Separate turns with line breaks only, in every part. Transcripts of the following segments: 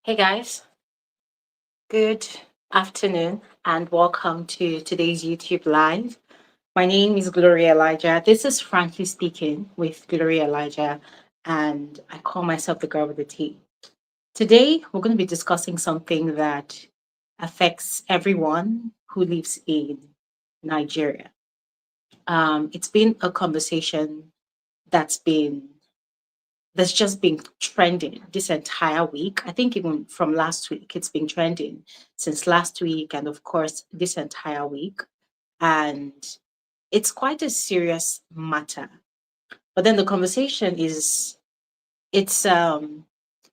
Hey guys, good afternoon and welcome to today's YouTube Live. My name is Gloria Elijah. This is Frankly Speaking with Gloria Elijah, and I call myself the girl with the tea. Today, we're going to be discussing something that affects everyone who lives in Nigeria. It's been a conversation that's been that's just been trending this entire week. I think even from last week, it's been trending since last week, and of course, this entire week. And it's quite a serious matter. But then the conversation is it's um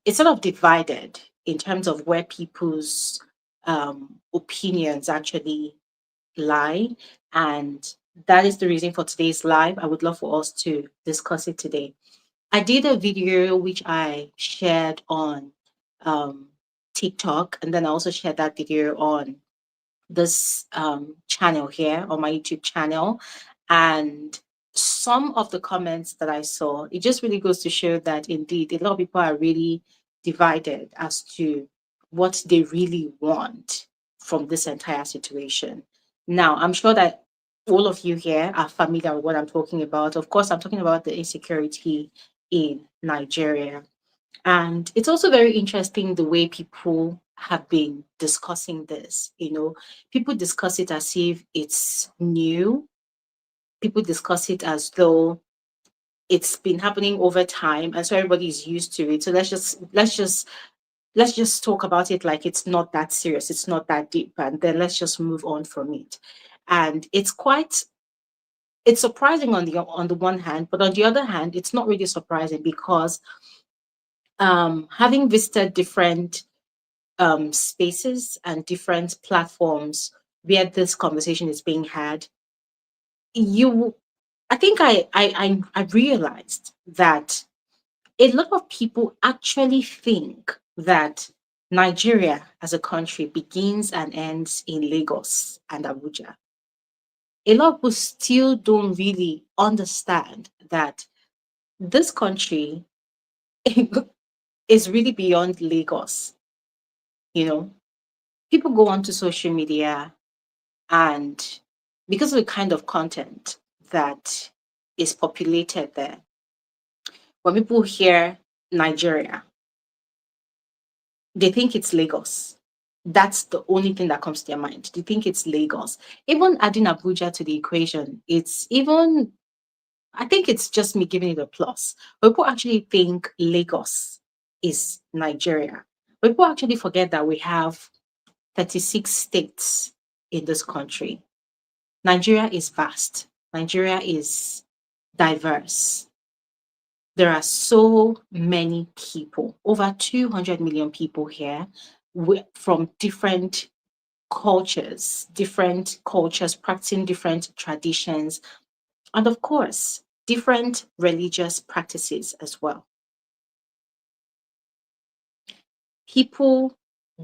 it's sort of divided in terms of where people's opinions actually lie. And that is the reason for today's live. I would love for us to discuss it today. I did a video which I shared on um, TikTok, and then I also shared that video on this channel here on my YouTube channel. And some of the comments that I saw, it just really goes to show that indeed a lot of people are really divided as to what they really want from this entire situation. Now, I'm sure that all of you here are familiar with what I'm talking about. Of course, I'm talking about the insecurity in Nigeria. And it's also very interesting the way people have been discussing this. People discuss it as if it's new. People discuss it as though it's been happening over time, and so everybody is used to it. So let's just talk about it like it's not that serious, it's not that deep, and then let's just move on from it. And it's surprising on the one hand, but on the other hand, it's not really surprising because having visited different spaces and different platforms where this conversation is being had, you I think I realized that a lot of people actually think that Nigeria as a country begins and ends in Lagos and Abuja. A lot of people still don't really understand that this country is really beyond Lagos. You know, people go onto social media, and because of the kind of content that is populated there, when people hear Nigeria, they think it's Lagos. That's the only thing that comes to their mind. They think it's Lagos. Even adding Abuja to the equation, I think it's just me giving it a plus. But people actually think Lagos is Nigeria. But people actually forget that we have 36 states in this country. Nigeria is vast. Nigeria is diverse. There are so many people, over 200 million people here from different cultures practicing different traditions, and of course, different religious practices as well. People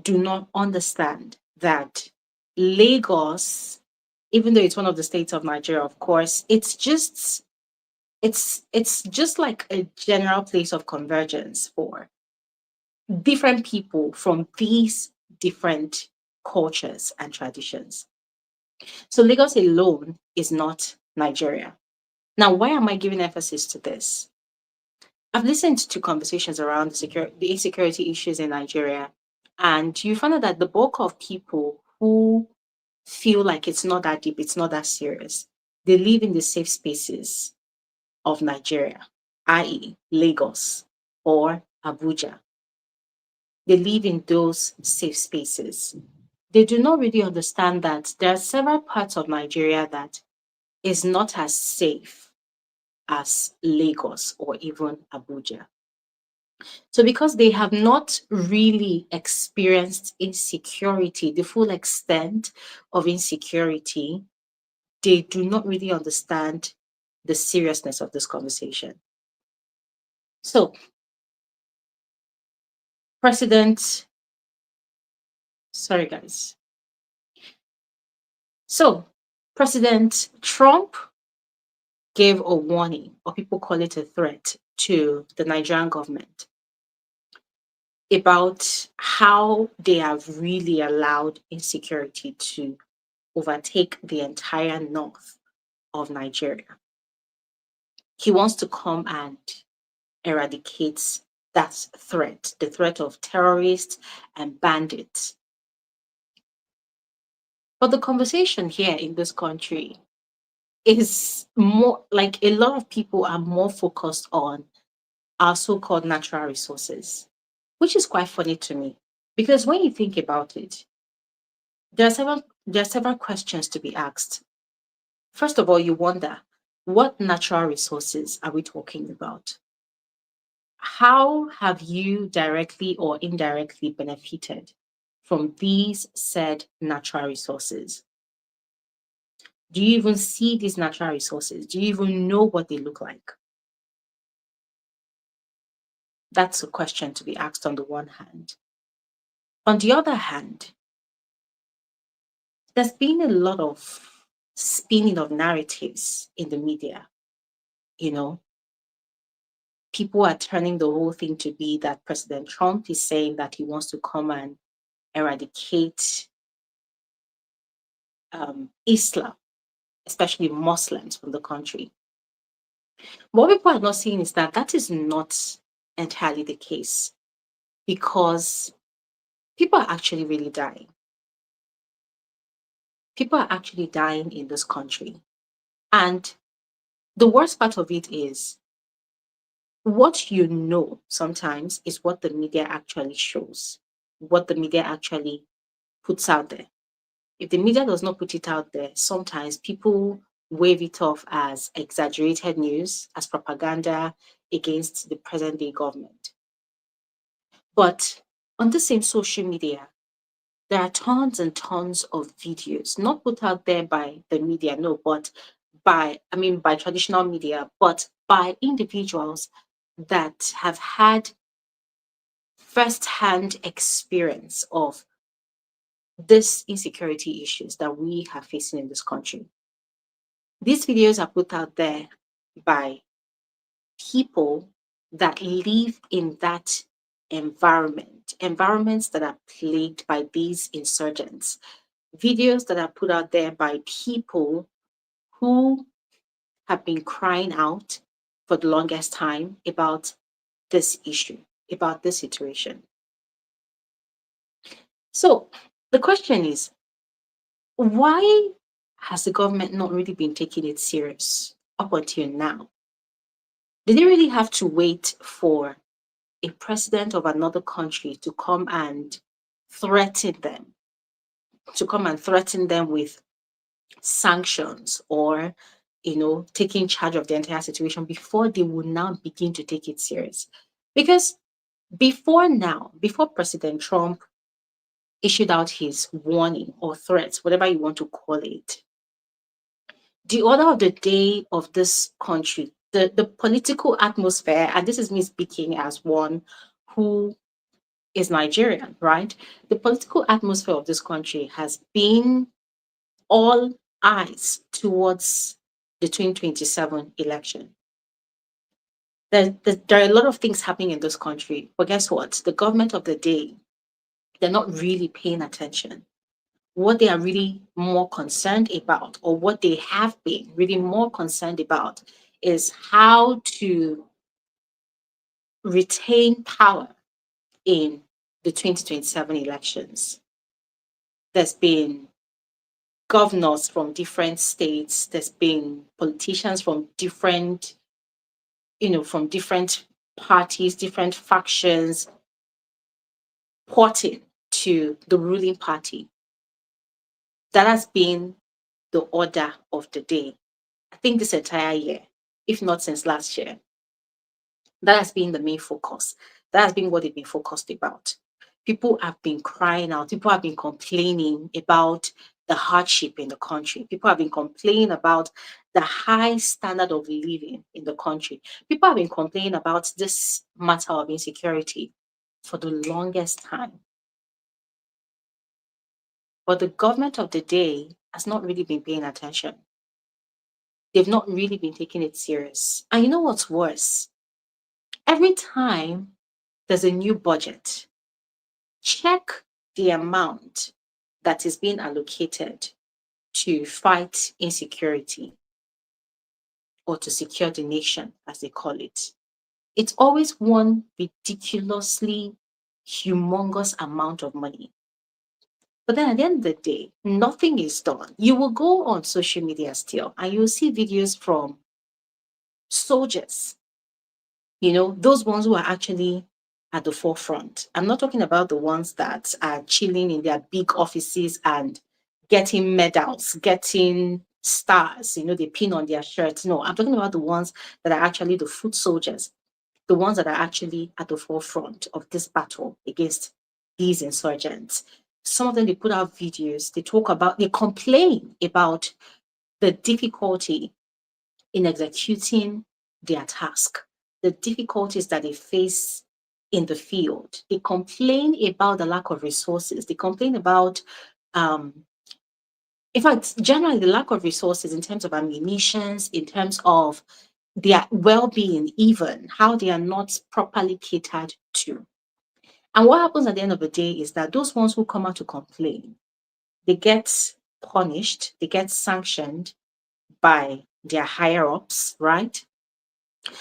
do not understand that Lagos, even though it's one of the states of Nigeria, of course, it's just like a general place of convergence for different people from these different cultures and traditions. So Lagos alone is not Nigeria. Now, why am I giving emphasis to this? I've listened to conversations around the insecurity issues in Nigeria, and you find out that the bulk of people who feel like it's not that deep, it's not that serious, they live in the safe spaces of Nigeria, i.e., Lagos or Abuja. They live in those safe spaces. They do not really understand that there are several parts of Nigeria that is not as safe as Lagos or even Abuja. So, because they have not really experienced insecurity, the full extent of insecurity, they do not really understand the seriousness of this conversation. So, President, sorry guys. So, President Trump gave a warning, or people call it a threat, to the Nigerian government. about how they have really allowed insecurity to overtake the entire north of Nigeria. He wants to come and eradicate that threat, the threat of terrorists and bandits. But the conversation here in this country is more like a lot of people are more focused on our so called natural resources, which is quite funny to me. Because when you think about it, there are several questions to be asked. First of all, you wonder, what natural resources are we talking about? How have you directly or indirectly benefited from these said natural resources? Do you even see these natural resources? Do you even know what they look like? That's a question to be asked on the one hand. On the other hand, there's been a lot of spinning of narratives in the media. You know, people are turning the whole thing to be that President Trump is saying that he wants to come and eradicate Islam, especially Muslims, from the country. What people are not seeing is that that is not entirely the case because people are actually really dying. People are actually dying in this country. And the worst part of it is what you know sometimes is what the media actually shows, what the media actually puts out there. If the media does not put it out there, sometimes people wave it off as exaggerated news, as propaganda against the present day government. But on the same social media, there are tons and tons of videos, not put out there by the media, no, but by traditional media, but by individuals that have had first-hand experience of this insecurity issues that we are facing in this country. These videos are put out there by people that live in that environments that are plagued by these insurgents, videos that are put out there by people who have been crying out for the longest time about this issue, about this situation. So the question is, why has the government not really been taking it serious up until now? Did they really have to wait for a president of another country to come and threaten them, with sanctions or taking charge of the entire situation before they will now begin to take it serious? Because before President Trump issued out his warning or threats, whatever you want to call it, the order of the day of this country, the political atmosphere, and this is me speaking as one who is Nigerian, right? The political atmosphere of this country has been all eyes towards the 2027 election. There are a lot of things happening in this country, but guess what? The government of the day, they're not really paying attention. What they are really more concerned about, or what they have been really more concerned about, is how to retain power in the 2027 elections. There's been governors from different states, there's been politicians from different parties, different factions, porting to the ruling party. That has been the order of the day, I think, this entire year, if not since last year. That has been the main focus. That has been what they've been focused about. People have been crying out. People have been complaining about the hardship in the country. People have been complaining about the high standard of living in the country. People have been complaining about this matter of insecurity for the longest time. But the government of the day has not really been paying attention. They've not really been taking it serious. And you know what's worse? Every time there's a new budget, check the amount that is being allocated to fight insecurity or to secure the nation, as they call it. It's always one ridiculously humongous amount of money. But then at the end of the day, nothing is done. You will go on social media still and you'll see videos from soldiers, those ones who are actually at the forefront. I'm not talking about the ones that are chilling in their big offices and getting medals, getting stars, they pin on their shirts. No, I'm talking about the ones that are actually the foot soldiers, the ones that are actually at the forefront of this battle against these insurgents. Some of them, they put out videos, they complain about the difficulty in executing their task, the difficulties that they face in the field. They complain about the lack of resources. They complain about, in fact, generally the lack of resources in terms of ammunition, in terms of their well-being, even how they are not properly catered to. And what happens at the end of the day is that those ones who come out to complain, they get punished, they get sanctioned by their higher ups, right?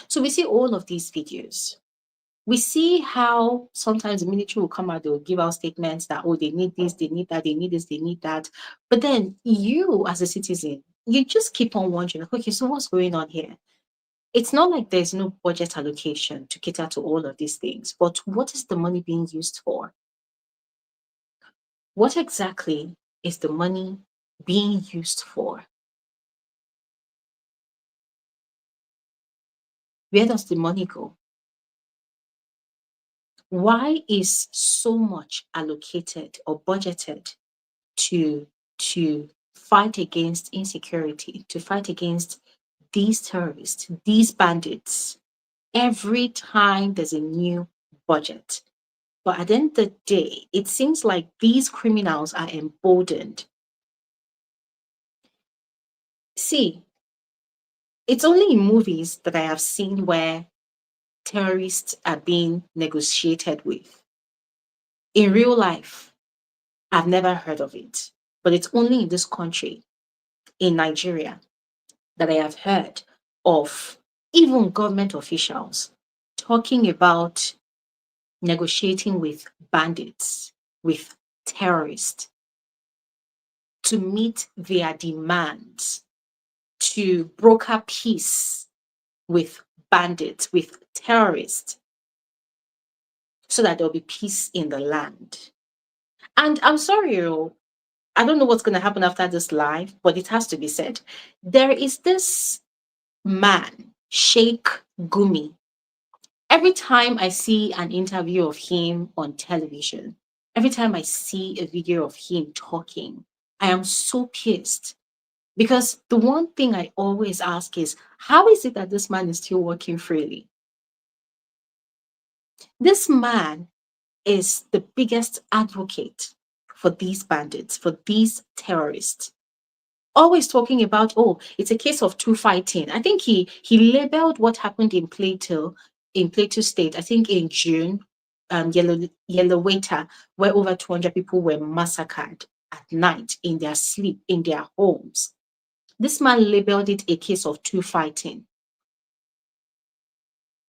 So we see all of these videos. We see how sometimes the military will come out, they'll give out statements that, oh, they need this, they need that, they need this, they need that. But then you, as a citizen, you just keep on wondering, okay, so what's going on here? It's not like there's no budget allocation to cater to all of these things, but what is the money being used for? What exactly is the money being used for? Where does the money go? Why is so much allocated or budgeted to fight against insecurity, to fight against these terrorists, these bandits, every time there's a new budget? But at the end of the day, it seems like these criminals are emboldened. See, it's only in movies that I have seen where terrorists are being negotiated with. In real life, I've never heard of it, but it's only in this country, in Nigeria, that I have heard of even government officials talking about negotiating with bandits, with terrorists to meet their demands, to broker peace with bandits, with terrorists, so that there'll be peace in the land. And I'm sorry, I don't know what's going to happen after this live, but it has to be said. There is this man, Sheikh Gumi. Every time I see an interview of him on television, every time I see a video of him talking, I am so pissed. Because the one thing I always ask is, how is it that this man is still working freely? This man is the biggest advocate for these bandits, for these terrorists. Always talking about, oh, it's a case of two fighting. I think he labeled what happened in Plateau State, I think in June, Yellow Waiter, where over 200 people were massacred at night in their sleep, in their homes. This man labeled it a case of two fighting.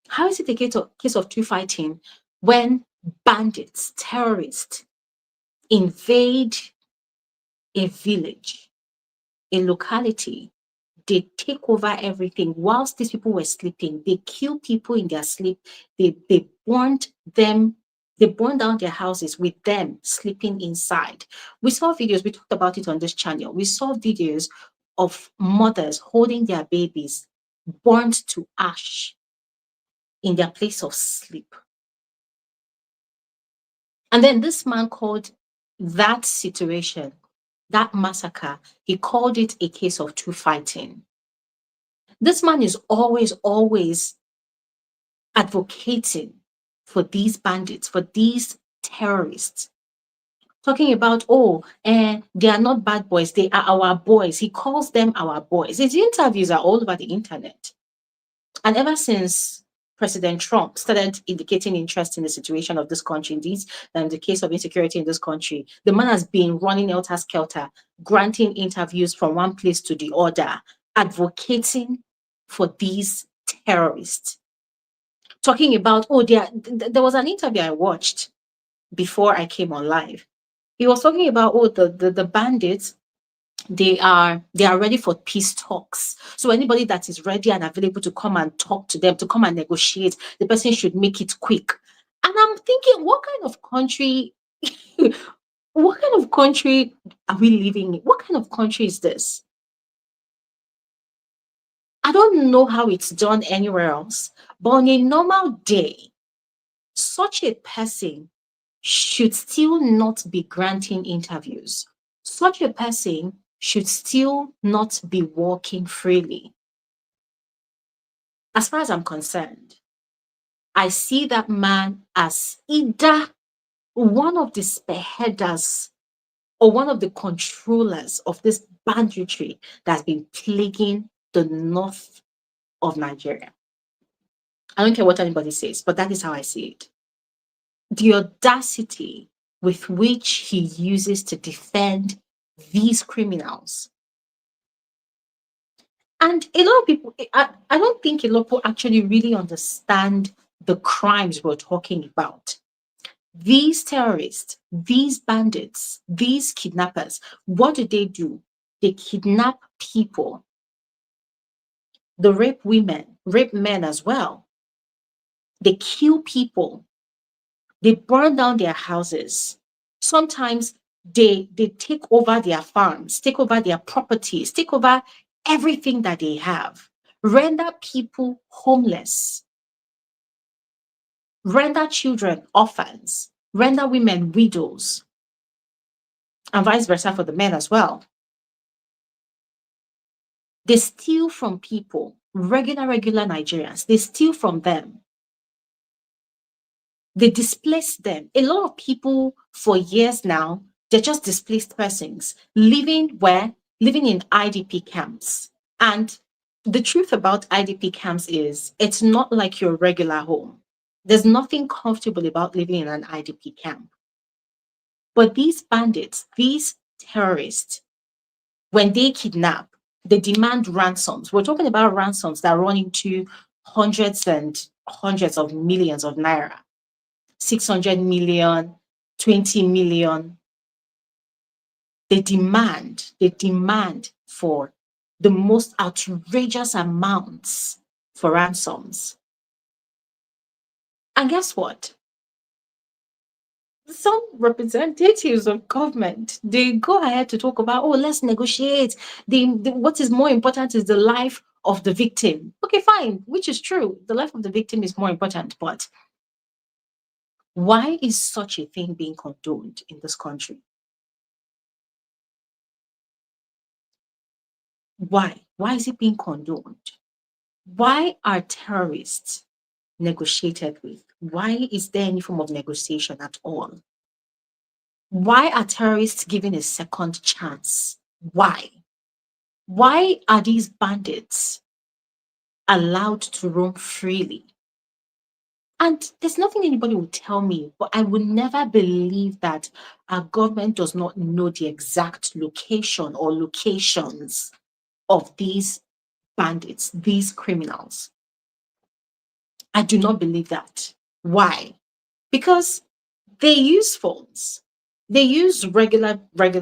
How is it a case of two fighting when bandits, terrorists invade a village, a locality? They take over everything whilst these people were sleeping. They kill people in their sleep. They burned them. They burned down their houses with them sleeping inside. We saw videos. We talked about it on this channel. We saw videos of mothers holding their babies burnt to ash in their place of sleep. And then this man called that situation, that massacre, he called it a case of two fighting. This man is always advocating for these bandits, for these terrorists, talking about, oh, they are not bad boys, they are our boys. He calls them our boys. His interviews are all over the internet. And ever since President Trump started indicating interest in the situation of this country, in this, the case of insecurity in this country, the man has been running helter skelter, granting interviews from one place to the other, advocating for these terrorists. Talking about, there was an interview I watched before I came on live. He was talking about, the bandits, they are ready for peace talks. So anybody that is ready and available to come and talk to them, to come and negotiate, the person should make it quick. And I'm thinking, what kind of country, what kind of country are we living in? What kind of country is this? I don't know how it's done anywhere else, but on a normal day, such a person should still not be granting interviews. Such a person should still not be walking freely. As far as I'm concerned, I see that man as either one of the spearheaders or one of the controllers of this banditry that's been plaguing the north of Nigeria. I don't care what anybody says, but that is how I see it. The audacity with which he uses to defend these criminals. And a lot of people, I don't think a lot of people actually really understand the crimes we're talking about. These terrorists, these bandits, these kidnappers, what do? They kidnap people. They rape women, rape men as well. They kill people. They burn down their houses. Sometimes they take over their farms, take over their properties, take over everything that they have, render people homeless, render children orphans, render women widows, and vice versa for the men as well. They steal from people, regular Nigerians. They steal from them. They displace them. A lot of people for years now, they're just displaced persons living where? Living in IDP camps. And the truth about IDP camps is it's not like your regular home. There's nothing comfortable about living in an IDP camp. But these bandits, these terrorists, when they kidnap, they demand ransoms. We're talking about ransoms that run into hundreds and hundreds of millions of naira. 600 million, 20 million. They demand for the most outrageous amounts for ransoms. And guess what? Some representatives of government, they go ahead to talk about, let's negotiate. What is more important is the life of the victim. Okay, fine, which is true. The life of the victim is more important, but why is such a thing being condoned in this country? Why? Why is it being condoned? Why are terrorists negotiated with? Why is there any form of negotiation at all? Why are terrorists given a second chance? Why? Why are these bandits allowed to roam freely? And there's nothing anybody will tell me, but I will never believe that our government does not know the exact location or locations of these bandits, these criminals. I do not believe that. Why? Because they use phones. They use regular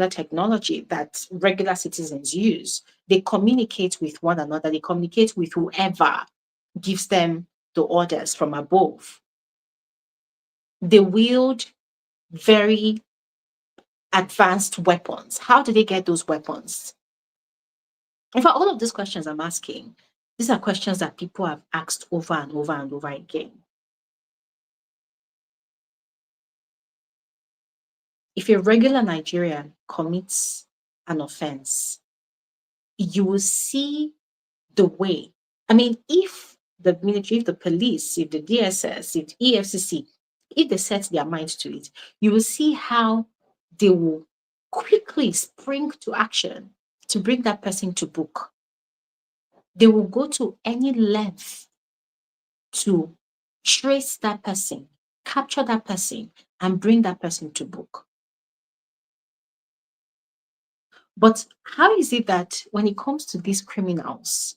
technology that regular citizens use. They communicate with one another. They communicate with whoever gives them the orders from above. They wield very advanced weapons. How do they get those weapons? In fact, all of these questions I'm asking, these are questions that people have asked over and over and over again. If a regular Nigerian commits an offense, you will see the way. I mean, if the military, if the police, if the DSS, if the EFCC, if they set their mind to it, you will see how they will quickly spring to action to bring that person to book. They will go to any length to trace that person, capture that person, and bring that person to book. But how is it that when it comes to these criminals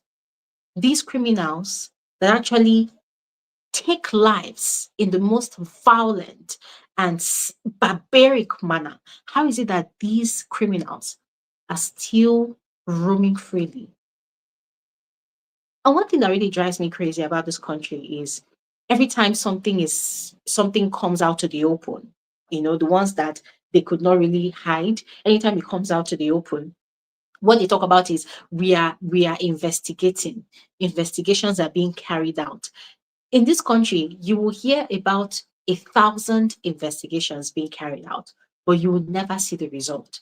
that actually take lives in the most violent and barbaric manner, how is it that these criminals are still roaming freely? And one thing that really drives me crazy about this country is every time something comes out to the open, the ones that they could not really hide, anytime it comes out to the open, what they talk about is we are investigating. Investigations are being carried out. In this country, you will hear about 1,000 investigations being carried out, but you will never see the result.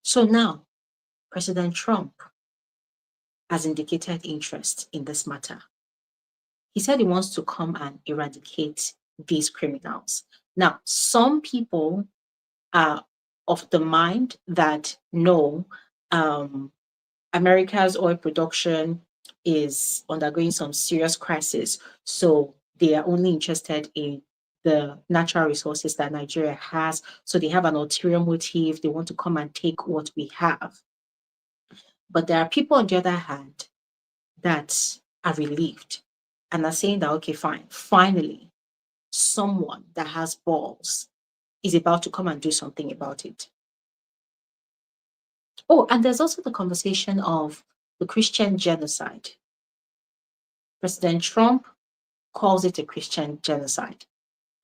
So now, President Trump has indicated interest in this matter. He said he wants to come and eradicate these criminals. Now, some people are of the mind that no, um, America's oil production is undergoing some serious crisis. So they are only interested in the natural resources that Nigeria has. So they have an ulterior motive. They want to come and take what we have. But there are people, on the other hand, that are relieved and are saying that, okay, fine, finally, someone that has balls is about to come and do something about it. Oh, and there's also the conversation of the Christian genocide. President Trump calls it a Christian genocide.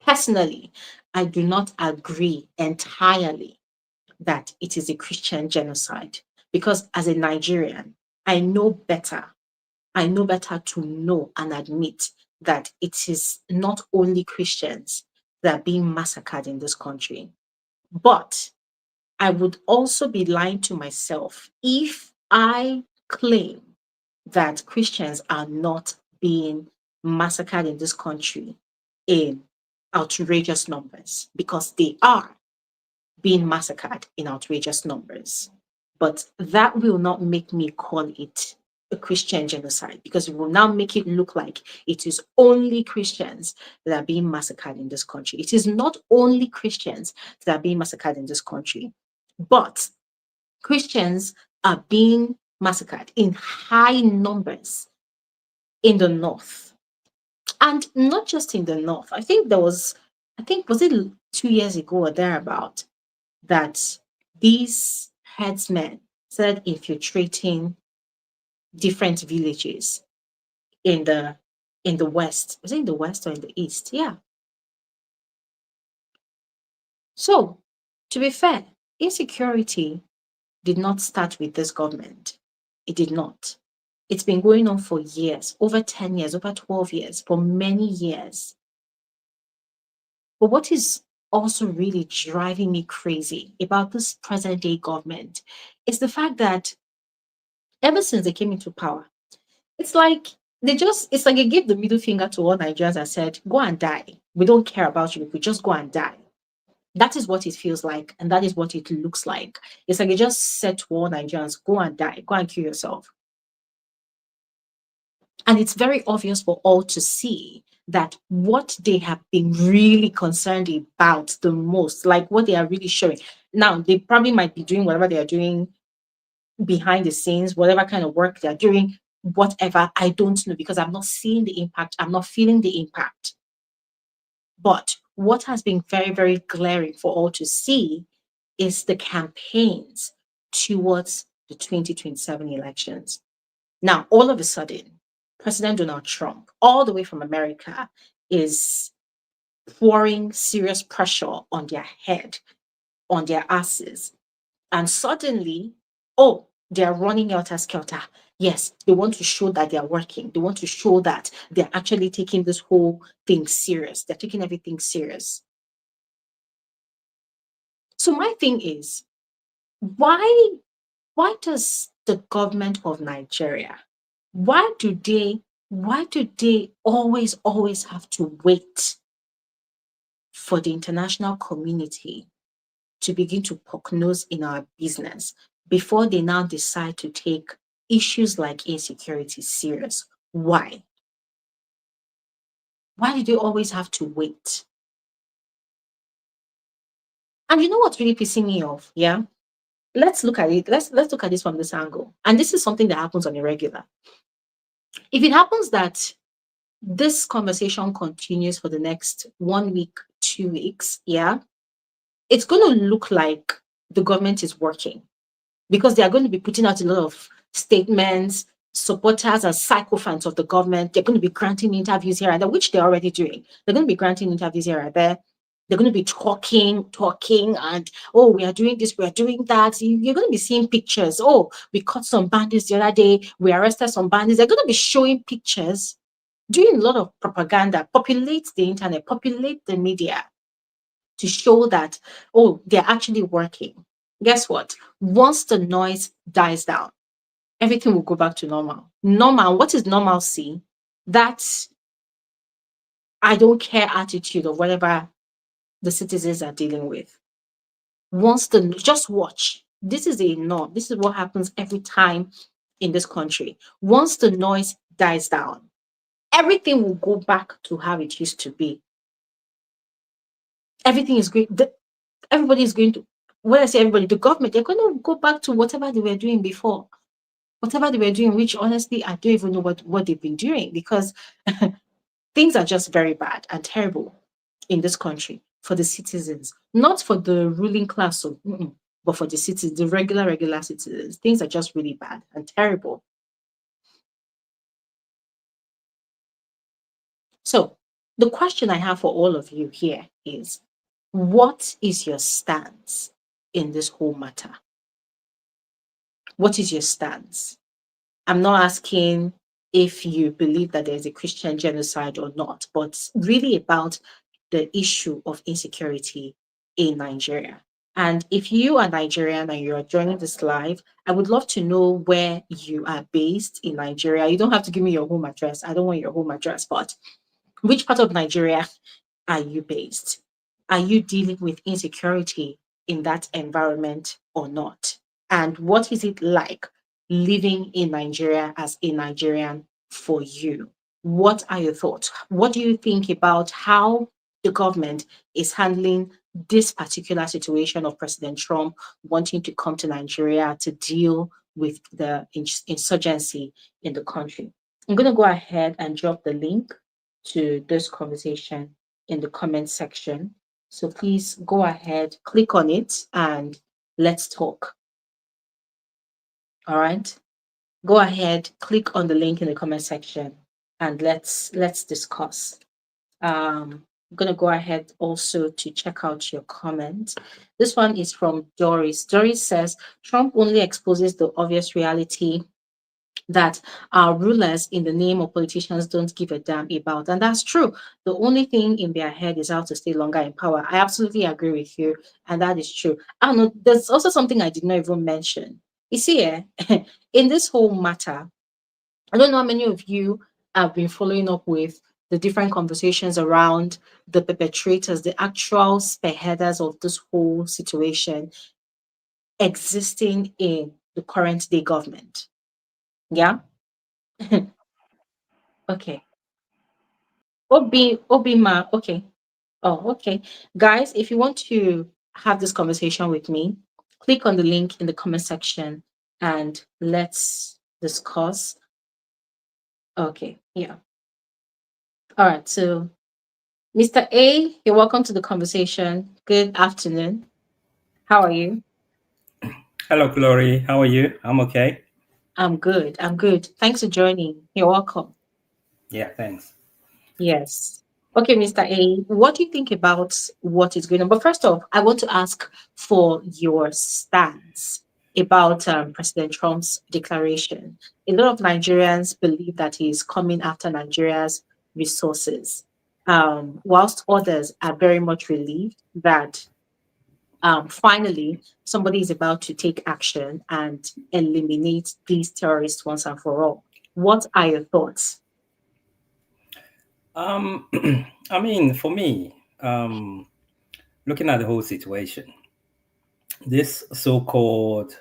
Personally, I do not agree entirely that it is a Christian genocide because as a Nigerian, I know better. I know better to know and admit that it is not only Christians that are being massacred in this country. But I would also be lying to myself if I claim that Christians are not being massacred in this country in outrageous numbers, because they are being massacred in outrageous numbers. But that will not make me call it a Christian genocide, because it will now make it look like it is only Christians that are being massacred in this country. It is not only Christians that are being massacred in this country, but Christians are being massacred in high numbers in the north. And not just in the north. Was it 2 years ago or thereabout that these headsmen started infiltrating different villages in the west. Was it in the west or in the east? Yeah. So to be fair, insecurity did not start with this government. It did not. It's been going on for years, over 10 years, over 12 years, for many years. But what is also really driving me crazy about this present day government is the fact that ever since they came into power, it's like it's like they gave the middle finger to all Nigerians and said, go and die. We don't care about you. We just go and die. That is what it feels like, and that is what it looks like. It's like they just said to all Nigerians, go and die, go and kill yourself. And it's very obvious for all to see that what they have been really concerned about the most, like what they are really showing. Now, they probably might be doing whatever they are doing behind the scenes, whatever kind of work they're doing, whatever, I don't know, because I'm not seeing the impact. I'm not feeling the impact. But what has been very, very glaring for all to see is the campaigns towards the 2027 elections. Now, all of a sudden, President Donald Trump, all the way from America, is pouring serious pressure on their head, on their asses. And suddenly, oh, they're running out as skelter. Yes, they want to show that they're working. They want to show that they're actually taking this whole thing serious. They're taking everything serious. So my thing is, why why does the government of Nigeria, why do they always have to wait for the international community to begin to poke nose in our business before they now decide to take issues like insecurity serious? Why? Why do they always have to wait? And you know what's really pissing me off? Yeah. Let's look at it. Let's look at this from this angle. And this is something that happens on a regular. If it happens that this conversation continues for the next 1 week, 2 weeks, yeah, it's going to look like the government is working because they are going to be putting out a lot of statements. Supporters and sycophants of the government, they're going to be granting interviews here and there, which they're already doing. They're going to be granting interviews here and there. They're going to be talking, and oh, we are doing this, we are doing that. You're going to be seeing pictures. Oh, we caught some bandits the other day, we arrested some bandits. They're going to be showing pictures, doing a lot of propaganda, populate the internet, populate the media to show that, oh, they're actually working. Guess what? Once the noise dies down, everything will go back to normal. Normal, what is normalcy? That's I don't care attitude of whatever the citizens are dealing with. Once the just watch. This is a norm. This is what happens every time in this country. Once the noise dies down, everything will go back to how it used to be. Everything is going. Everybody is going to. When I say everybody, the government, they're going to go back to whatever they were doing before. Whatever they were doing, which honestly, I don't even know what they've been doing because things are just very bad and terrible in this country for the citizens, not for the ruling class, so, but for the citizens, the regular citizens. Things are just really bad and terrible. So, the question I have for all of you here is what is your stance in this whole matter? What is your stance? I'm not asking if you believe that there's a Christian genocide or not, but really about the issue of insecurity in Nigeria. And if you are Nigerian and you're joining this live, I would love to know where you are based in Nigeria. You don't have to give me your home address. I don't want your home address, but which part of Nigeria are you based? Are you dealing with insecurity in that environment or not? And what is it like living in Nigeria as a Nigerian for you? What are your thoughts? What do you think about how the government is handling this particular situation of President Trump wanting to come to Nigeria to deal with the insurgency in the country? I'm going to go ahead and drop the link to this conversation in the comment section. So please go ahead, click on it, and let's talk. All right. Go ahead, click on the link in the comment section, and let's discuss. I'm gonna go ahead also to check out your comment. This one is from Doris. Doris says Trump only exposes the obvious reality that our rulers in the name of politicians don't give a damn about. And that's true. The only thing in their head is how to stay longer in power. I absolutely agree with you. And that is true. I don't know. There's also something I did not even mention. You see, in this whole matter, I don't know how many of you have been following up with the different conversations around the perpetrators, the actual spearheaders of this whole situation existing in the current day government. Yeah. Okay. Obima, okay. Oh, okay. Guys, if you want to have this conversation with me, click on the link in the comment section and let's discuss. Okay, yeah. All right. So, Mr. A, you're welcome to the conversation. Good afternoon. How are you?
Hello, Glory. How are you? I'm okay.
I'm good. I'm good. Thanks for joining. You're welcome.
Yeah, thanks.
Yes. Okay, Mr. A, what do you think about what is going on? But first off, I want to ask for your stance about President Trump's declaration. A lot of Nigerians believe that he is coming after Nigeria's resources, whilst others are very much relieved that finally somebody is about to take action and eliminate these terrorists once and for all. What are your thoughts?
Um, I mean, for me, looking at the whole situation, this so-called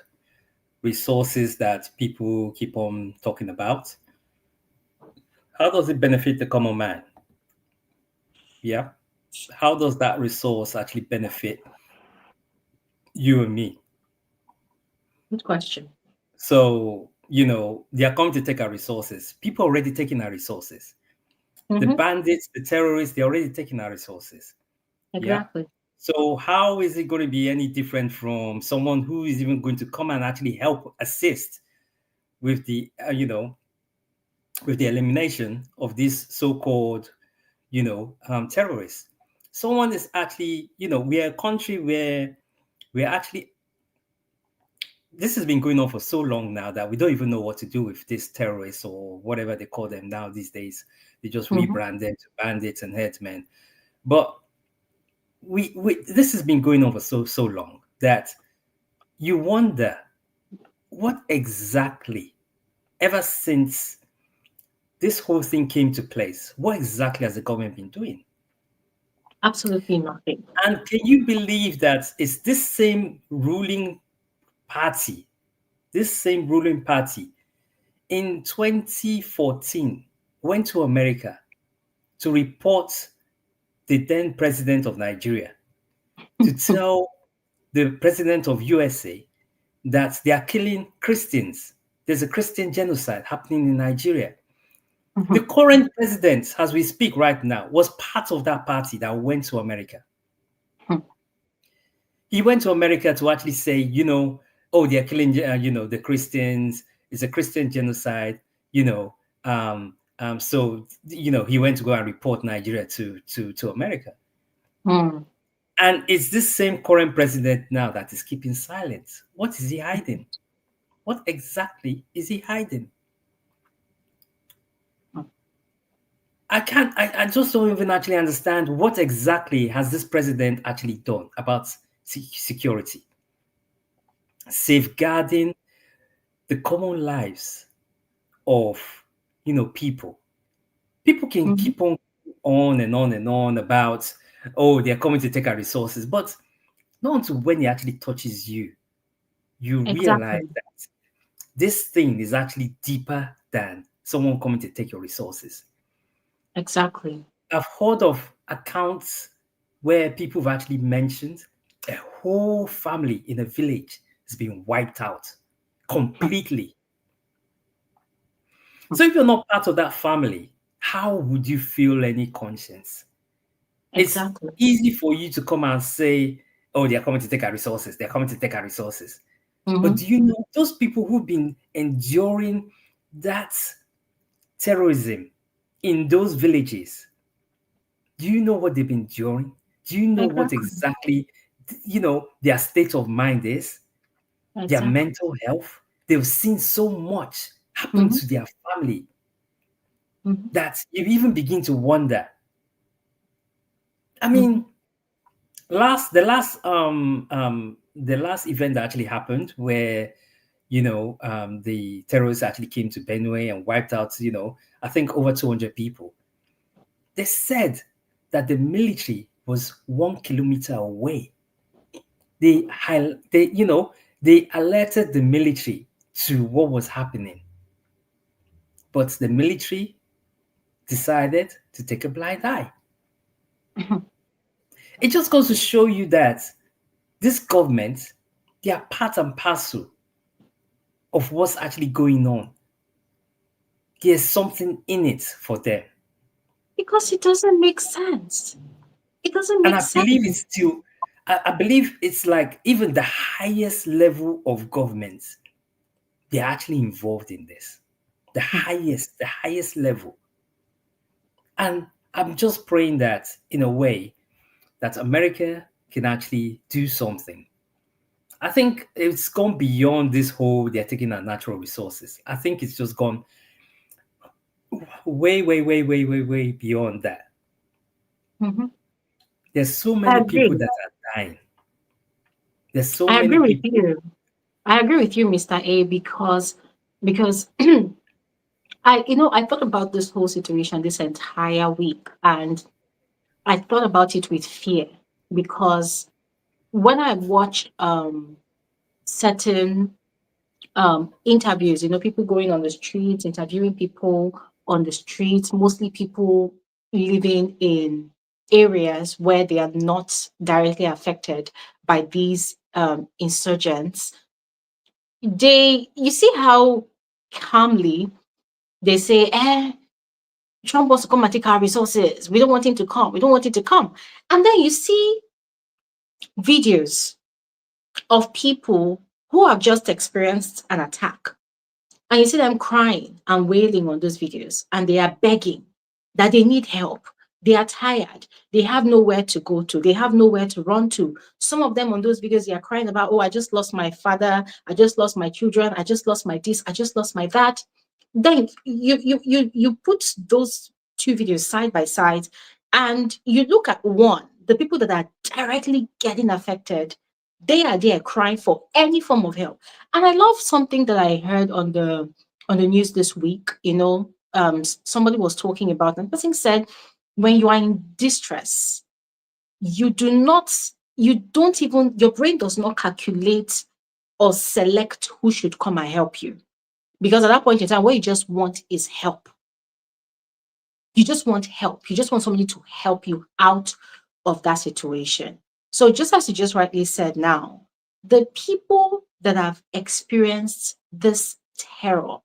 resources that people keep on talking about, how does it benefit the common man? Yeah. How does that resource actually benefit you and me?
Good question.
So, they are coming to take our resources. People are already taking our resources. The
Mm-hmm.
bandits, the terrorists, they're already taking our resources. Yeah.
Exactly.
So how is it going to be any different from someone who is even going to come and actually help assist with the, with the elimination of these so-called, terrorists? Someone is actually, we're a country where we're actually, this has been going on for so long now that we don't even know what to do with these terrorists or whatever they call them now these days. They just
Mm-hmm.
rebrand them to bandits and headsmen. But we this has been going on for so long that you wonder what exactly, ever since this whole thing came to place, what exactly has the government been doing?
Absolutely nothing.
And can you believe that it's party, this same ruling party in 2014 went to America to report the then president of Nigeria to tell the president of USA that they are killing Christians. There's a Christian genocide happening in Nigeria. The
Mm-hmm.
current president, as we speak right now, was part of that party that went to America. He went to America to actually say, oh, they're killing, the Christians. It's a Christian genocide. You know, so he went to go and report Nigeria to America.
Mm.
And it's this same current president now that is keeping silent. What is he hiding? What exactly is he hiding? I just don't even actually understand what exactly has this president actually done about security, safeguarding the common lives of, people. People can
Mm-hmm.
keep on and on and on about, oh, they're coming to take our resources, but not until when it actually touches you, you realize
Exactly.
that this thing is actually deeper than someone coming to take your resources.
Exactly.
I've heard of accounts where people have actually mentioned a whole family in a village has been wiped out
Mm.
completely. So if you're not part of that family, how would you feel any conscience? It's
Exactly.
easy for you to come and say, oh, they're coming to take our resources. They're coming to take our resources. But
Mm-hmm.
do you know those people who've been enduring that terrorism in those villages? Do you know what they've been enduring? Do you know what
Exactly.
exactly, their state of mind is, their
Exactly.
mental health? They've seen so much happen
Mm-hmm.
to their family
Mm-hmm.
that you even begin to wonder. I
Mm-hmm.
mean, the last event that actually happened where the terrorists actually came to Benue and wiped out, I think over 200 people. They said that the military was 1 kilometer away. They alerted the military to what was happening, but the military decided to take a blind eye.
Mm-hmm.
It just goes to show you that this government, they are part and parcel of what's actually going on. There's something in it for them.
Because it doesn't make sense. It doesn't
And
make
I believe
sense.
it's still, I believe it's like even the highest level of government, they're actually involved in this. The highest level. And I'm just praying that in a way that America can actually do something. I think it's gone beyond this whole they're taking our natural resources. I think it's just gone way, way, way, way, way, way beyond that.
Mm-hmm.
There's so
I
many people
agree.
that are dying. There's so
I
many
agree with
people.
you. I agree with you, Mr. A, because I thought about this whole situation this entire week, and I thought about it with fear because when I watch certain interviews, people going on the streets, interviewing people on the streets, mostly people living in areas where they are not directly affected by these insurgents. You see how calmly they say, Trump wants to come and take our resources. We don't want him to come. We don't want him to come. And then you see videos of people who have just experienced an attack. And you see them crying and wailing on those videos, and they are begging that they need help. They are tired. They have nowhere to go to. They have nowhere to run to. Some of them on those videos, they are crying about, oh, I just lost my father. I just lost my children. I just lost my this. I just lost my that. Then you put those two videos side by side, and you look at one, the people that are directly getting affected, they are there crying for any form of help. And I love something that I heard on the news this week. Somebody was talking about, and the person said, when you are in distress, you do not, you don't even, your brain does not calculate or select who should come and help you. Because at that point in time, what you just want is help. You just want help. You just want somebody to help you out of that situation. So, just as you just rightly said now, the people that have experienced this terror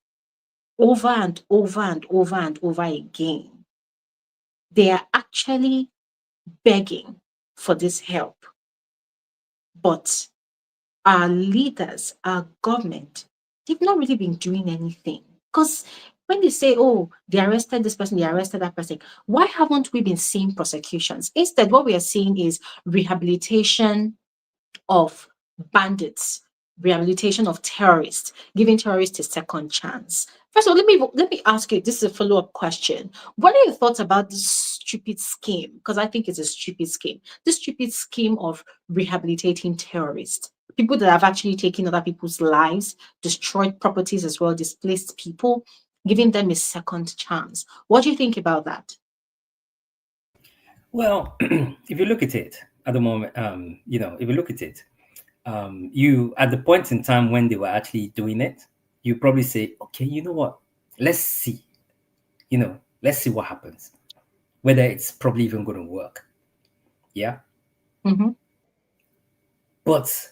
over and over and over and over again, they are actually begging for this help. But our leaders, our government, they've not really been doing anything. Because when they say, oh, they arrested this person, they arrested that person, why haven't we been seeing prosecutions? Instead, what we are seeing is rehabilitation of bandits, rehabilitation of terrorists, giving terrorists a second chance. First of all, let me ask you. This is a follow up question. What are your thoughts about this stupid scheme? Because I think it's a stupid scheme. This stupid scheme of rehabilitating terrorists, people that have actually taken other people's lives, destroyed properties as well, displaced people, giving them a second chance. What do you think about that?
Well, if you look at it at the moment, if you look at it, you at the point in time when they were actually doing it, you probably say, okay, you know what? Let's see. Let's see what happens. Whether it's probably even going to work. Yeah.
Mm-hmm.
But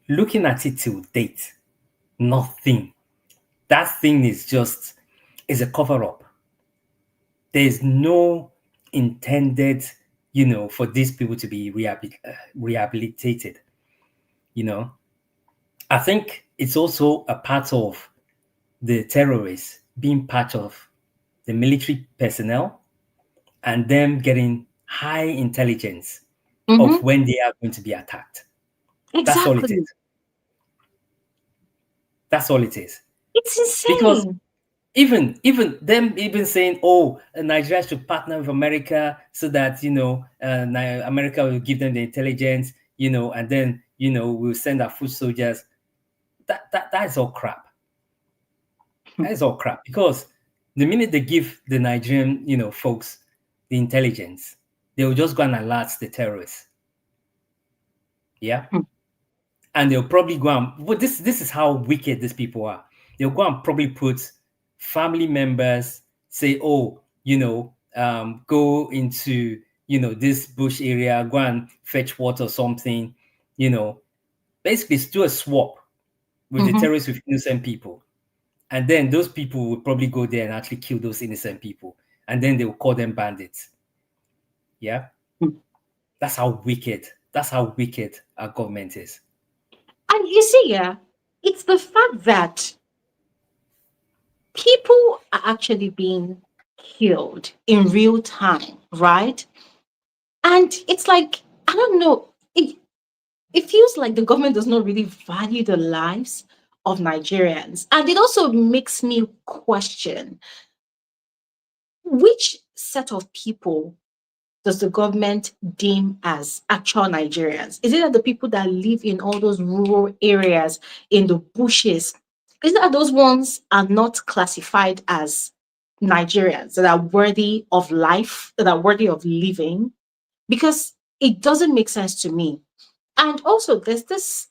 looking at it till date, nothing. That thing is a cover up. There's no intended, for these people to be rehabilitated. You know, I think it's also a part of the terrorists being part of the military personnel and them getting high intelligence of
Mm-hmm.
when they are going to be attacked. That's all it
Exactly.
is. That's all it is.
It's
Because
insane.
even them even saying, oh, Nigeria should partner with America so that America will give them the intelligence, and then we'll send our foot soldiers. That is all crap. That is all crap because the minute they give the Nigerian folks the intelligence, they will just go and alert the terrorists. Yeah, and they'll probably go and but this is how wicked these people are. They'll go and probably put family members, say, oh, go into this bush area, go and fetch water or something, basically do a swap with the
Mm-hmm.
terrorists with innocent people. And then those people will probably go there and actually kill those innocent people. And then they will call them bandits. Yeah. That's how wicked our government is.
And you see, yeah, it's the fact that people are actually being killed in real time, right? And it's like, I don't know, it feels like the government does not really value the lives of Nigerians. And it also makes me question which set of people does the government deem as actual Nigerians? Is it that the people that live in all those rural areas, in the bushes, is it that those ones are not classified as Nigerians that are worthy of life, that are worthy of living? Because it doesn't make sense to me. And also, there's this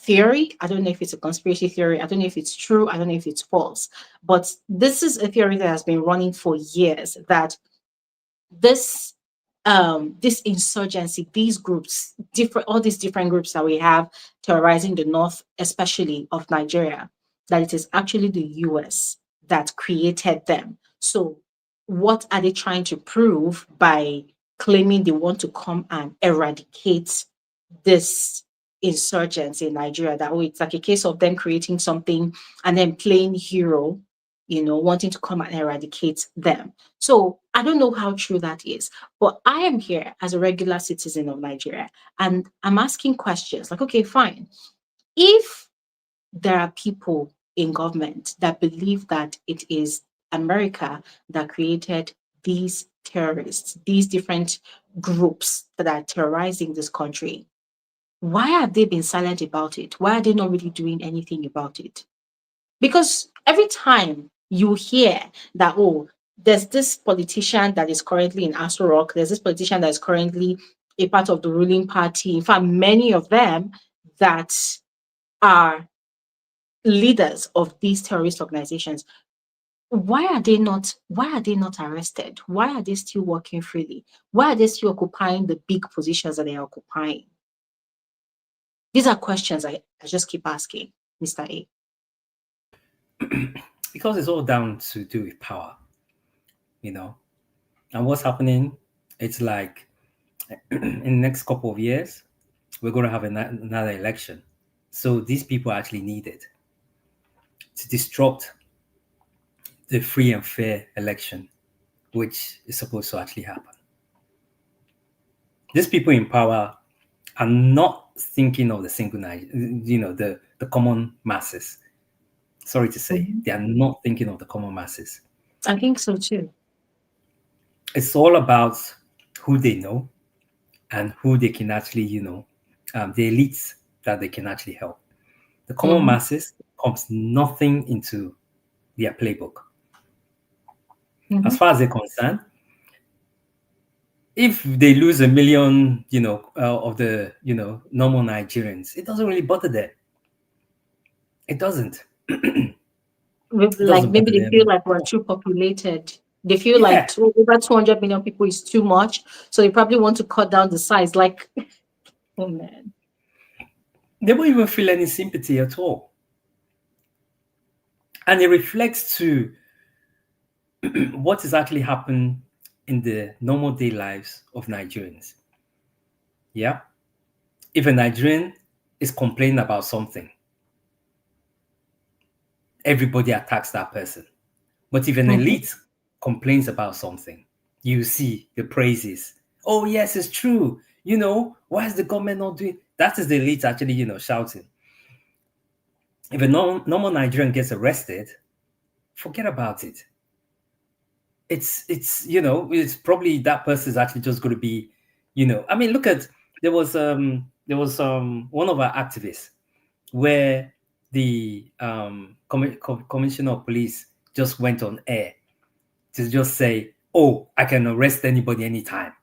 theory. I don't know if it's a conspiracy theory. I don't know if it's true. I don't know if it's false. But this is a theory that has been running for years, that this this insurgency, these groups, different all these different groups that we have terrorizing the north, especially of Nigeria, that it is actually the US that created them. So what are they trying to prove by claiming they want to come and eradicate this insurgents in Nigeria? That, oh, it's like a case of them creating something and then playing hero, wanting to come and eradicate them. So I don't know how true that is, but I am here as a regular citizen of Nigeria and I'm asking questions like, okay, fine. If there are people in government that believe that it is America that created these terrorists, these different groups that are terrorizing this country, why have they been silent about it? Why are they not really doing anything about it? Because every time you hear that, oh, there's this politician that is currently in Aso Rock, there's this politician that is currently a part of the ruling party. In fact, many of them that are leaders of these terrorist organizations, why are they not arrested? Why are they still working freely? Why are they still occupying the big positions that they are occupying? These are questions I just keep asking, Mr. A.
Because it's all down to do with power, you know. And what's happening? It's like in the next couple of years, we're going to have another election. So these people are actually needed to disrupt the free and fair election, which is supposed to actually happen. These people in power are not thinking of the single, the common masses. Sorry to say,
Mhm.
they are not thinking of the common masses.
I think so too.
It's all about who they know and who they can actually, the elites that they can actually help. The common
Mhm.
masses comes nothing into their playbook. As
Mhm.
far as they're concerned, if they lose a million, of the, normal Nigerians, it doesn't really bother them. It doesn't. It
Like
doesn't
maybe
bother
they
them
feel
at
like we're
all.
too populated. They feel like
Yeah,
over 200 million people is too much. So they probably want to cut down the size. Like, oh man.
they won't even feel any sympathy at all. And it reflects to what is actually happening in the normal day lives of Nigerians. Yeah. If a Nigerian is complaining about something, everybody attacks that person. But if an
Mhm.
elite complains about something, you see the praises. Oh, yes, it's true. Why is the government not doing that? Is the elite actually, shouting. If a normal Nigerian gets arrested, forget about it. It's probably that person is actually just going to be, I mean, look at there was one of our activists where the commissioner of police just went on air to just say, oh, I can arrest anybody anytime.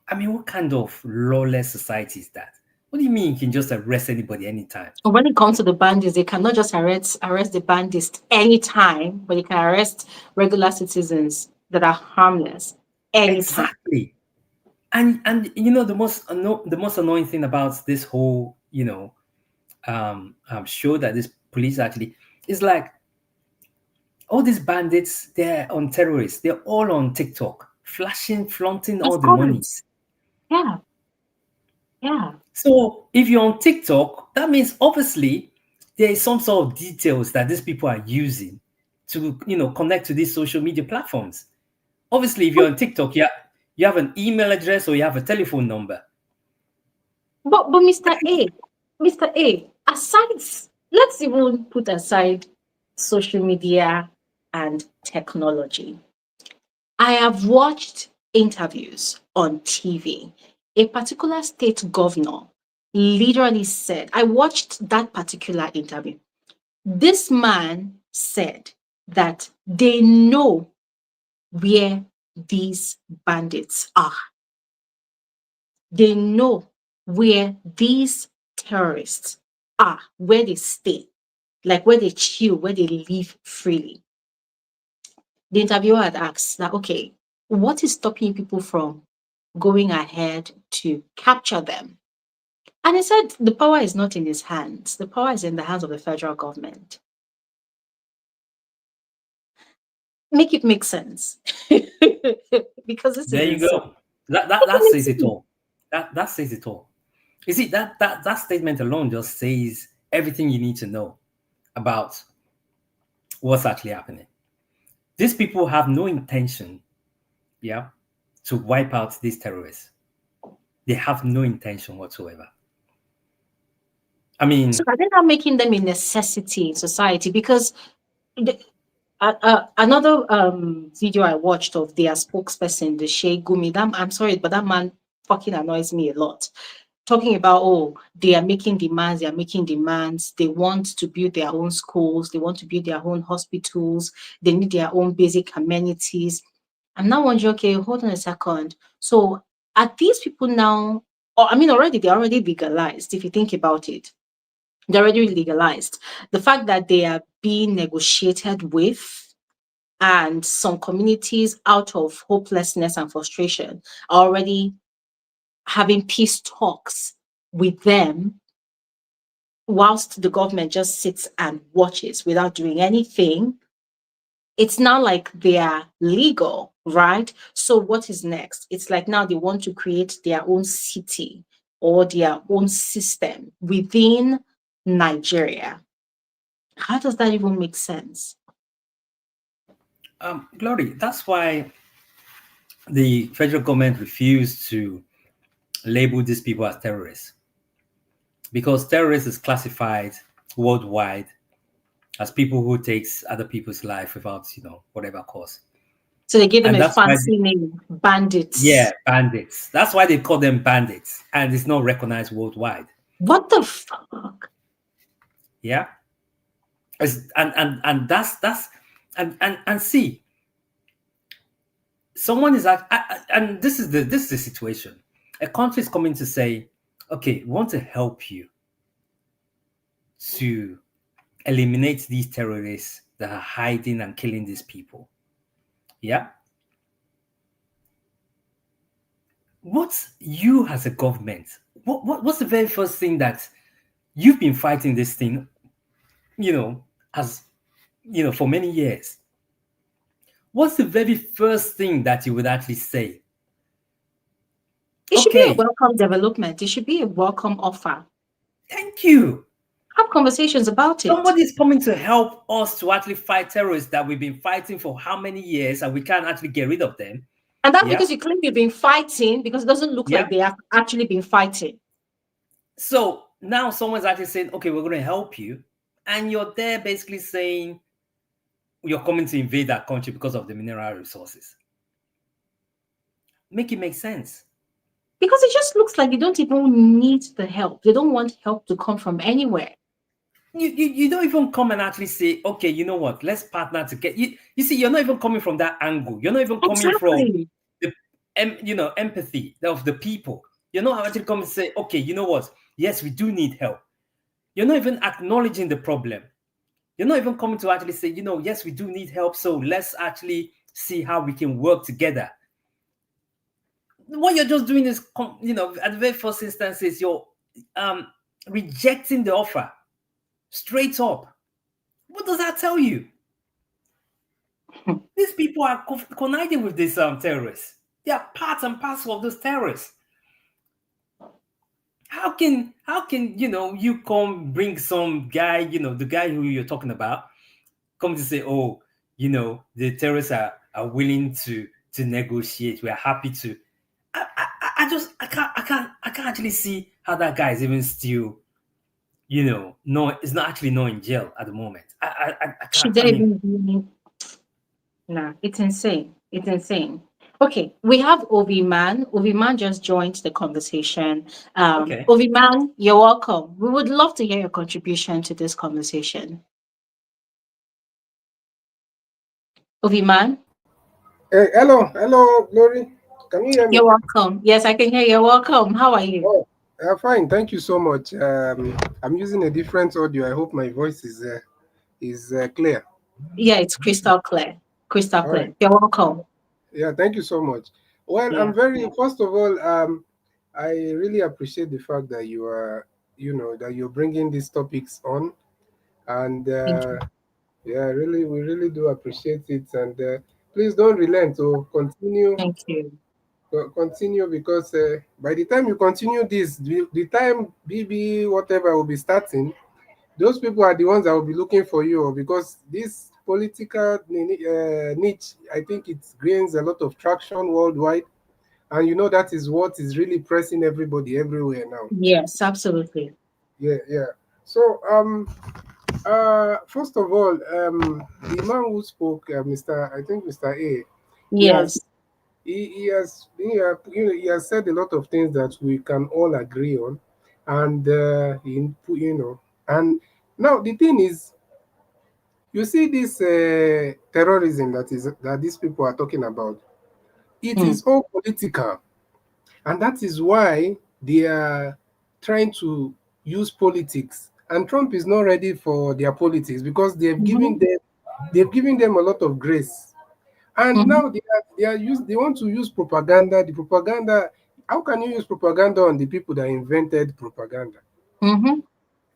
I mean, what kind of lawless society is that? What do you mean you can just arrest anybody anytime?
When it comes to the bandits, they cannot just arrest the bandits anytime, but they can arrest regular citizens that are harmless anytime.
Exactly. And the most annoying thing about this whole show that this police actually is like all these bandits, they're on terrorists, they're all on TikTok, flaunting all
Of
the monies.
course. Yeah. Yeah.
So if you're on TikTok, that means obviously there is some sort of details that these people are using to connect to these social media platforms. Obviously, if you're on TikTok, you have an email address or you have a telephone number.
But Mr. A, aside, let's even put aside social media and technology. I have watched interviews on TV. A particular state governor literally said, I watched that particular interview. This man said that they know where these bandits are. They know where these terrorists are, where they stay, like where they chill, where they live freely. The interviewer had asked that, okay, what is stopping people from going ahead to capture them? And he said the power is not in his hands. The power is in the hands of the federal government. Make it make sense. Because this
There
is
you
insane.
go. That
Make
says
it
it
make
all. That says it all. You see, that statement alone just says everything you need to know about what's actually happening. These people have no intention, yeah, to wipe out these terrorists. They have no intention whatsoever. I
So
mean,
are they not making them a necessity in society? Because the, another video I watched of their spokesperson, the Shea Gumi, that, I'm sorry, but that man fucking annoys me a lot. Talking about, oh, they are making demands, they are making demands. They want to build their own schools, they want to build their own hospitals, they need their own basic amenities. I'm now wondering, okay, hold on a second. So are these people now, or I mean, already they're already legalized, if you think about it. They're already legalized. The fact that they are being negotiated with, and some communities, out of hopelessness and frustration, are already having peace talks with them, whilst the government just sits and watches without doing anything. It's not like they are legal, right? So what is next? It's like now they want to create their own city or their own system within Nigeria. How does that even make sense?
Glory, that's why the federal government refused to label these people as terrorists, because terrorists is classified worldwide as people who takes other people's life without, whatever cause.
So they give them
And
a
that's why,
fancy name,
yeah,
bandits.
bandits. That's why they call them bandits, and it's not recognized worldwide.
What the fuck?
Yeah, and that's and see, someone is like, and this is the situation. A country is coming to say, okay, we want to help you to eliminate these terrorists that are hiding and killing these people. Yeah. What's you as a government? What's the very first thing that you've been fighting this thing, you know, as for many years? What's the very first thing that you would actually say?
It should be a
Okay,
welcome development. It should be a welcome offer.
thank you.
Have conversations about it.
Somebody is coming to help us to actually fight terrorists that we've been fighting for how many years and we can't actually get rid of them.
And that's
Yeah.
because you claim you've been fighting, because it doesn't look
Yeah.
like they have actually been fighting.
So now someone's actually saying, okay, we're going to help you. And you're there basically saying you're coming to invade that country because of the mineral resources. Make it make sense.
Because it just looks like they don't even need the help. They don't want help to come from anywhere.
You don't even come and actually say, okay, you know what, let's partner to get you see, you're not even coming from that angle. You're not even coming from
Exactly.
the empathy of the people. You're not actually coming to say, okay, you know what, yes, we do need help. You're not even acknowledging the problem. You're not even coming to actually say, yes, we do need help, so let's actually see how we can work together. What you're just doing is, at the very first instance, is you're rejecting the offer straight up. What does that tell you? These people are conniving with these terrorists. They are part and parcel of those terrorists. How can you come bring some guy, the guy who you're talking about, come to say, oh, the terrorists are willing to negotiate. We are happy to. I can't actually see how that guy is even still, no, it's not actually not in jail at the moment. I can't.
Should
I
they
mean,
even be? Nah, it's insane. It's insane. Okay, we have Ovi Man. Ovi Man just joined the conversation.
okay.
Ovi Man, you're welcome. We would love to hear your contribution to this conversation. Ovi Man,
Hello, Glory. Can you hear
you're
me?
welcome. Yes, I can hear you. You're welcome. How are you?
Oh, Fine, thank you so much. I'm using a different audio. I hope my voice is clear.
Yeah, it's crystal clear. Crystal
All right.
clear. You're welcome.
Yeah, thank you so much. Well,
Yeah.
first of all, I really appreciate the fact that that you're bringing these topics on, and
Thank you.
yeah, really, we really do appreciate it. And please don't relent. To
Thank you.
continue because by the time you continue this, the time BB whatever will be starting, those people are the ones that will be looking for you because this political niche, I think it gains a lot of traction worldwide, and that is what is really pressing everybody everywhere now.
Yes, absolutely.
Yeah, yeah. So first of all, the man who spoke, Mr. A, he
Yes.
has he has said a lot of things that we can all agree on, and and now the thing is, you see this terrorism that these people are talking about. It
Mm.
is all political, and that is why they are trying to use politics. And Trump is not ready for their politics because
Mm-hmm.
they've given them a lot of grace. And
Mm-hmm.
now they want to use propaganda. The propaganda. How can you use propaganda on the people that invented propaganda?
Mm-hmm.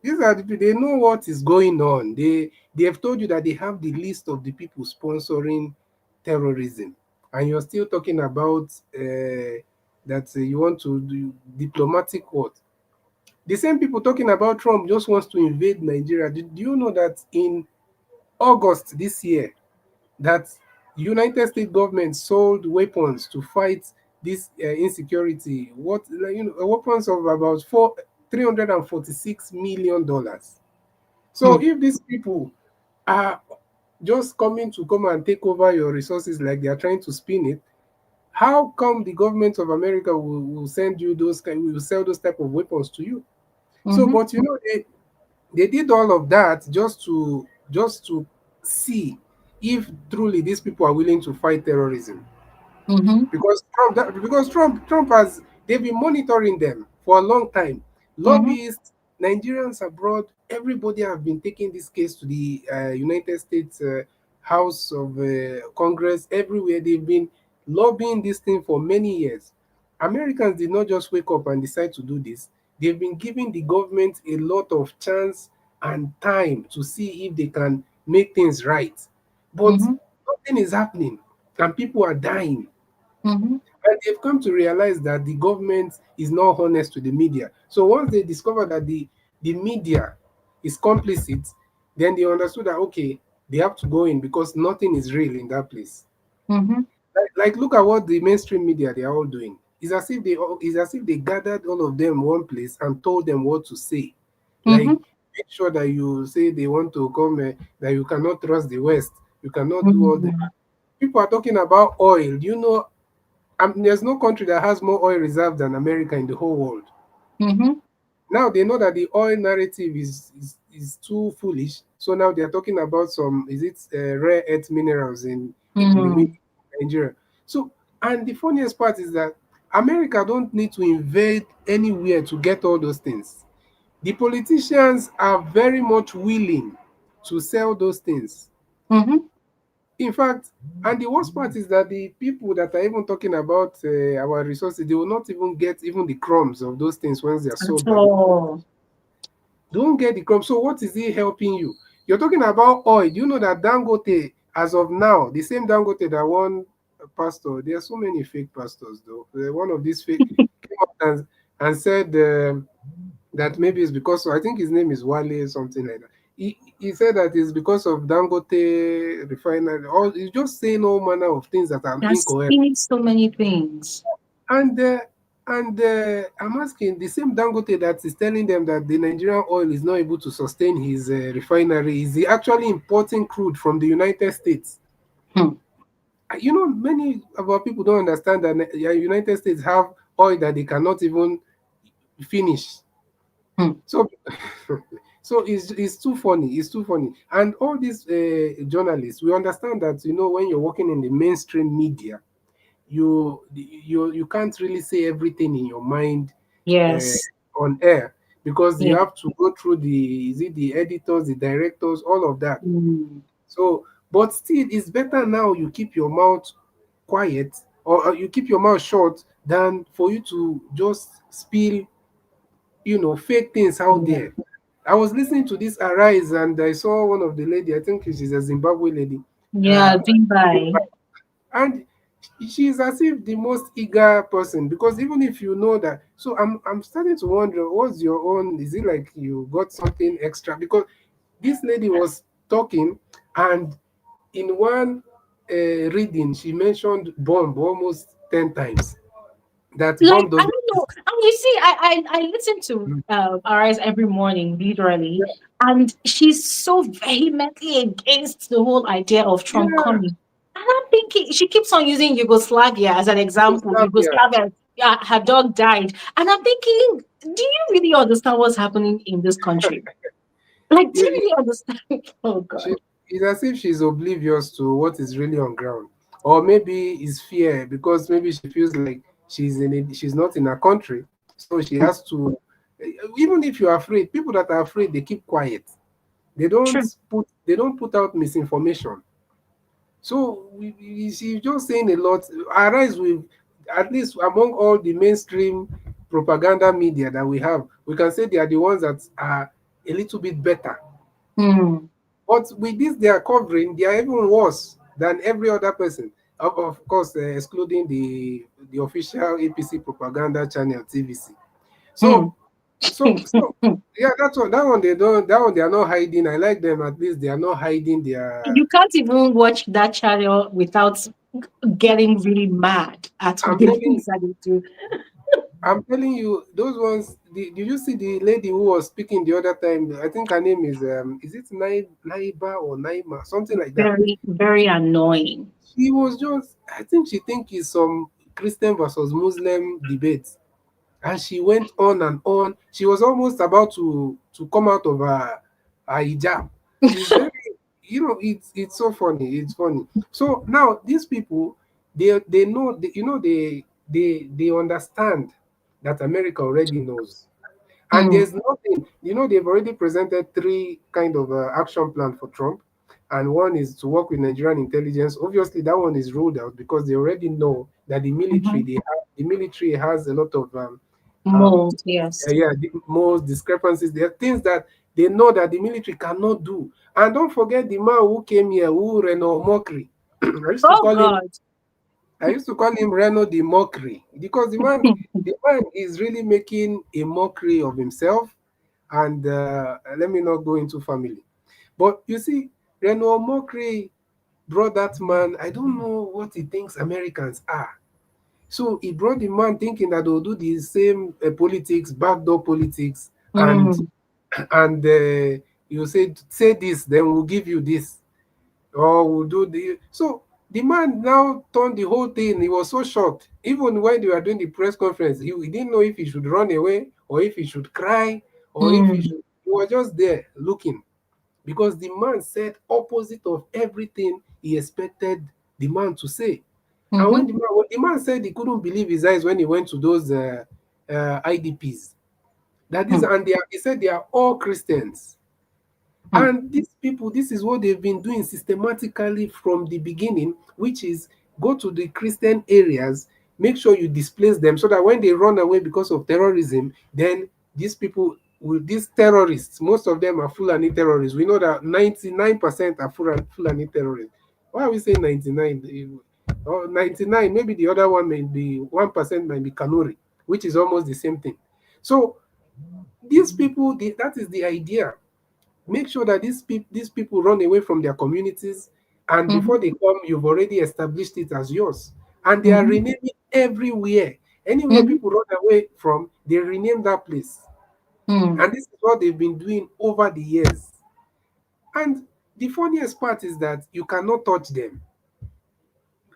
These are the people, they know what is going on. They have told you that they have the list of the people sponsoring terrorism, and you're still talking about that you want to do diplomatic what? The same people talking about Trump just wants to invade Nigeria. Do you know that in August this year, that United States government sold weapons to fight this insecurity? What, like, weapons of about 346 million dollars. So
Mm.
if these people are just coming to come and take over your resources like they are trying to spin it, how come the government of America will send you will sell those type of weapons to you? So,
Mm-hmm.
but they did all of that just to see if truly these people are willing to fight terrorism.
Mm-hmm.
Because Trump has they've been monitoring them for a long time.
Mm-hmm.
Lobbyists, Nigerians abroad, everybody have been taking this case to the United States House of Congress. Everywhere they've been lobbying this thing for many years. Americans did not just wake up and decide to do this. They've been giving the government a lot of chance and time to see if they can make things right. But
Mm-hmm.
nothing is happening, and people are dying.
Mm-hmm.
And they've come to realize that the government is not honest to the media. So once they discover that the media is complicit, then they understood that okay, they have to go in because nothing is real in that place.
Mm-hmm.
Like look at what the mainstream media they are all doing. It's as if they gathered all of them one place and told them what to say. Like
Mm-hmm.
make sure that you say they want to come that you cannot trust the West. You cannot do all the
Mm-hmm.
people are talking about oil. Do you know there's no country that has more oil reserve than America in the whole world.
Mm-hmm.
Now they know that the oil narrative is too foolish. So now they are talking about some is it rare earth minerals in the
Mm-hmm.
Nigeria. So and the funniest part is that America don't need to invade anywhere to get all those things. The politicians are very much willing to sell those things.
Mm-hmm.
In fact, and the worst part is that the people that are even talking about our resources, they will not even get even the crumbs of those things once they are sold by the.
So,
They won't get the crumbs. So what is it helping you? You're talking about oil. Do you know that Dangote, as of now, the same Dangote that one pastor, there are so many fake pastors though. One of these fake came up and said that maybe it's because I think his name is Wale or something like that. He said that it's because of Dangote refinery. Or he's just saying all manner of things that are
that's
incorrect.
been so many things.
And I'm asking the same Dangote that is telling them that the Nigerian oil is not able to sustain his refinery. Is he actually importing crude from the United States?
Hmm.
Many of our people don't understand that the United States have oil that they cannot even finish.
Hmm.
So, so it's too funny. It's too funny. And all these journalists, we understand that when you're working in the mainstream media, you can't really say everything in your mind. Uh,
Yes.
on air, because you
Yeah.
have to go through the, is it the editors, the directors, all of that.
Mm.
So, but still, it's better now you keep your mouth quiet, or you keep your mouth shut, than for you to just spill, fake things out
Yeah.
there. I was listening to this Arise, and I saw one of the lady, I think she's a Zimbabwe lady,
Yeah,
uh,
Zimbai.
and she's as if the most eager person, because even if you know that, so I'm starting to wonder, what's your own, is it like you got something extra? Because this lady was talking, and in one reading she mentioned bomb almost 10 times. That
Like
bomb
I
doesn't
don't know.
exist.
And you see, I listen to
Mm.
Arise every morning, literally,
Yeah,
and she's so vehemently against the whole idea of Trump
yeah,
coming. And I'm thinking she keeps on using Yugoslavia as an example.
Yugoslavia.
Yugoslavia, yeah, her dog died, and I'm thinking, do you really understand what's happening in this country? Like, do
Yeah,
you really understand? Oh
she,
God.
it's as if she's oblivious to what is really on ground, or maybe it's fear, because maybe she feels like she's not in her country, so she has to. Even if you're afraid, people that are afraid, they keep quiet. They don't
True.
put out misinformation. So she's just saying a lot. Arise with, at least among all the mainstream propaganda media that we have, we can say they are the ones that are a little bit better.
Hmm.
But with this they are covering, they are even worse than every other person. Of course, excluding the official APC propaganda channel TVC.
Hmm.
So, so yeah, that's one. That one they don't. That one they are not hiding. I like them. At least they are not hiding their.
You can't even watch that channel without getting really mad at
I'm
the
telling.
things that they do.
I'm telling you, those ones. Did you see the lady who was speaking the other time? I think her name is it Naiba or Naima, something like that.
Very, very annoying.
She was just, I think she think it's some Christian versus Muslim debate, and she went on and on. She was almost about to come out of her hijab. She's very, it's so funny. It's funny. So now these people, they know, they understand that America already knows. And
Hmm.
there's nothing, they've already presented three kind of action plan for Trump. And one is to work with Nigerian intelligence. Obviously, that one is ruled out because they already know that
Hmm.
the military has a lot of um,
Mold, yes.
yeah, most discrepancies. There are things that they know that the military cannot do. And don't forget the man who came here, who Reno Mockery. I used to
Oh
call him
God.
I used to call him Reno the mockery, because the man is really making a mockery of himself. And let me not go into family, but you see, Reno mockery brought that man. I don't know what he thinks Americans are. So he brought the man thinking that they'll do the same politics, backdoor politics, and
Mm.
you say this, then we'll give you this, or we'll do the. So the man now turned the whole thing. He was so shocked. Even when they were doing the press conference, he didn't know if he should run away, or if he should cry, or if he
Mm.
should. He was just there looking, because the man said opposite of everything he expected the man to say. And
Mm-hmm.
when the man said he couldn't believe his eyes when he went to those IDPs, that is,
Mm.
and he said they are all Christians.
Mm.
And these people, this is what they've been doing systematically from the beginning, which is go to the Christian areas, make sure you displace them, so that when they run away because of terrorism, then these people, these terrorists, most of them are Fulani terrorists. We know that 99% are Fulani terrorists. Why are we saying 99? Or 99, maybe the other one may be 1% might be Kanuri, which is almost the same thing. So these people, that is the idea. Make sure that these people run away from their communities, and
Mm-hmm.
before they come, you've already established it as yours. And they are
Mm-hmm.
renaming everywhere. Anywhere
Mm-hmm.
people run away from, they rename that place.
Mm.
And this is what they've been doing over the years. And the funniest part is that you cannot touch them.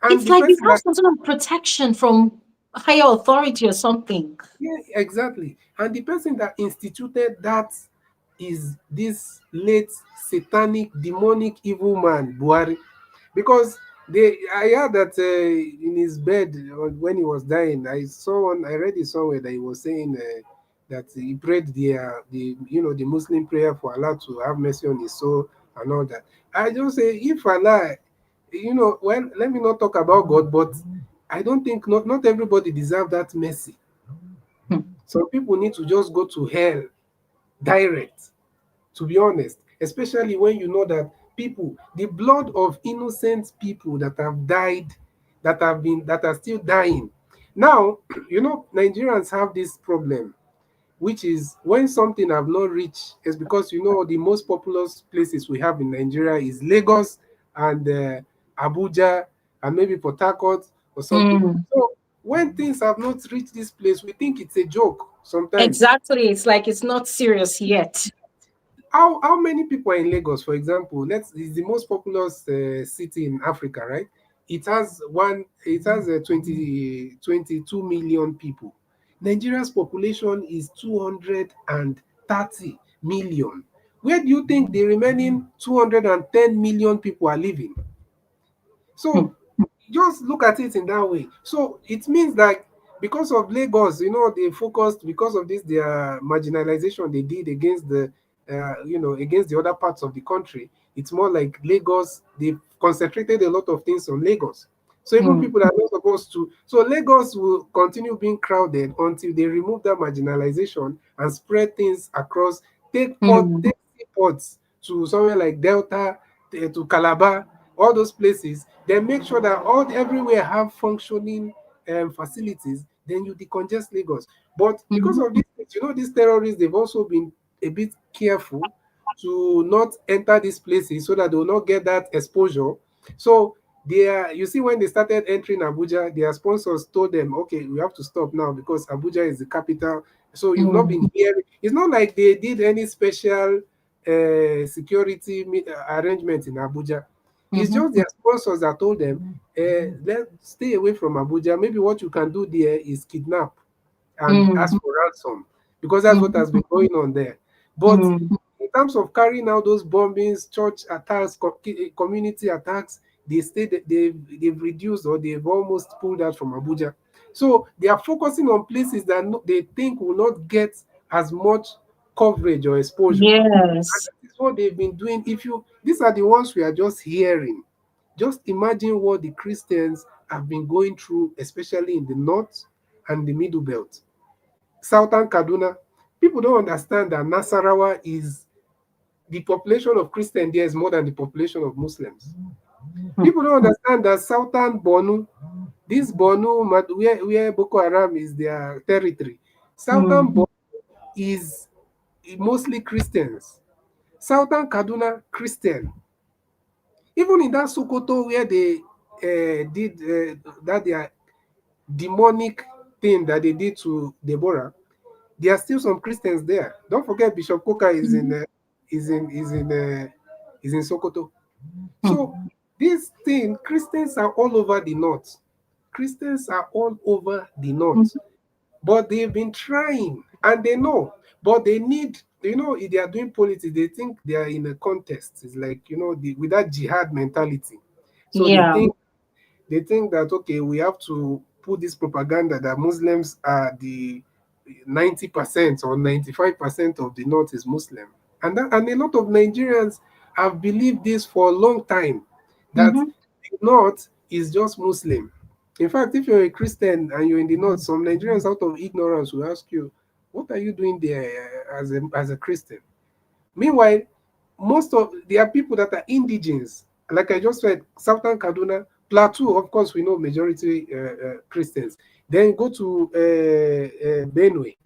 And
It's
the
like they
person
have
that,
some sort of protection from higher authority or something.
yeah, exactly. And the person that instituted that is this late satanic, demonic, evil man, Buhari. Because I heard that in his bed when he was dying, I read it somewhere that he was saying that he prayed the Muslim prayer for Allah to have mercy on his soul and all that. I just say, if Allah, well, let me not talk about God, but I don't think not everybody deserve that mercy.
Hmm.
Some people need to just go to hell direct, to be honest, especially when you know that the blood of innocent people that have died, that are still dying. Now, Nigerians have this problem, which is when something have not reached, is because the most populous places we have in Nigeria is Lagos and Abuja and maybe Port Harcourt or something.
Mm.
So when things have not reached this place, we think it's a joke sometimes.
Exactly. It's like it's not serious yet.
How many people are in Lagos, for example? It's the most populous city in Africa, right? It has 22 million people. Nigeria's population is 230 million. Where do you think the remaining 210 million people are living?
Hmm.
So just look at it in that way. So it means that because of Lagos, they focused, because of this their marginalization they did against against the other parts of the country. It's more like Lagos. They concentrated a lot of things on Lagos. So even
Hmm.
people that are not supposed to. So Lagos will continue being crowded until they remove that marginalization and spread things across.
Hmm.
Take seaports to somewhere like Delta, to Calabar, all those places. Then make sure that everywhere have functioning facilities. Then you decongest Lagos. But because
Mhm.
of this, these terrorists, they've also been a bit careful to not enter these places so that they will not get that exposure. So you see, when they started entering Abuja, their sponsors told them, okay, we have to stop now because Abuja is the capital. So you've not
Hmm.
been hearing. It's not like they did any special security arrangement in Abuja. It's
Mhm.
just their sponsors that told them, let's stay away from Abuja. Maybe what you can do there is kidnap and
Hmm.
ask for ransom, because that's what
Mhm.
has been going on there. But
Hmm.
in terms of carrying out those bombings, church attacks, community attacks, they've reduced, or they've almost pulled out from Abuja. So they are focusing on places that they think will not get as much coverage or exposure. And
Yes.
that is what they've been doing. These are the ones we are just hearing. Just imagine what the Christians have been going through, especially in the north and the middle belt. Southern Kaduna, people don't understand that Nasarawa is the population of Christians there is more than the population of Muslims.
Hmm.
People don't understand that Southern Borno, this Borno, where Boko Haram is their territory, Southern
Hmm.
Borno is mostly Christians. Southern Kaduna, Christian. Even in that Sokoto where they did that their demonic thing that they did to Deborah, there are still some Christians there. Don't forget Bishop Coker
Mhm.
is in Sokoto.
Hmm.
So this thing, Christians are all over the north. Christians are all over the north.
Mhm.
But they've been trying and they know. But they need, if they are doing politics, they think they are in a contest. It's like, with that jihad mentality. So
Yeah.
they think that, okay, we have to put this propaganda that Muslims are the 90% or 95% of the north is Muslim. And a lot of Nigerians have believed this for a long time, that
Mhm.
the north is just Muslim. In fact, if you're a Christian and you're in the north, some Nigerians out of ignorance will ask you, what are you doing there as a Christian? Meanwhile, there are people that are indigenous, like I just said, Southern Kaduna, Plateau. Of course, we know majority Christians. Then go to Benue,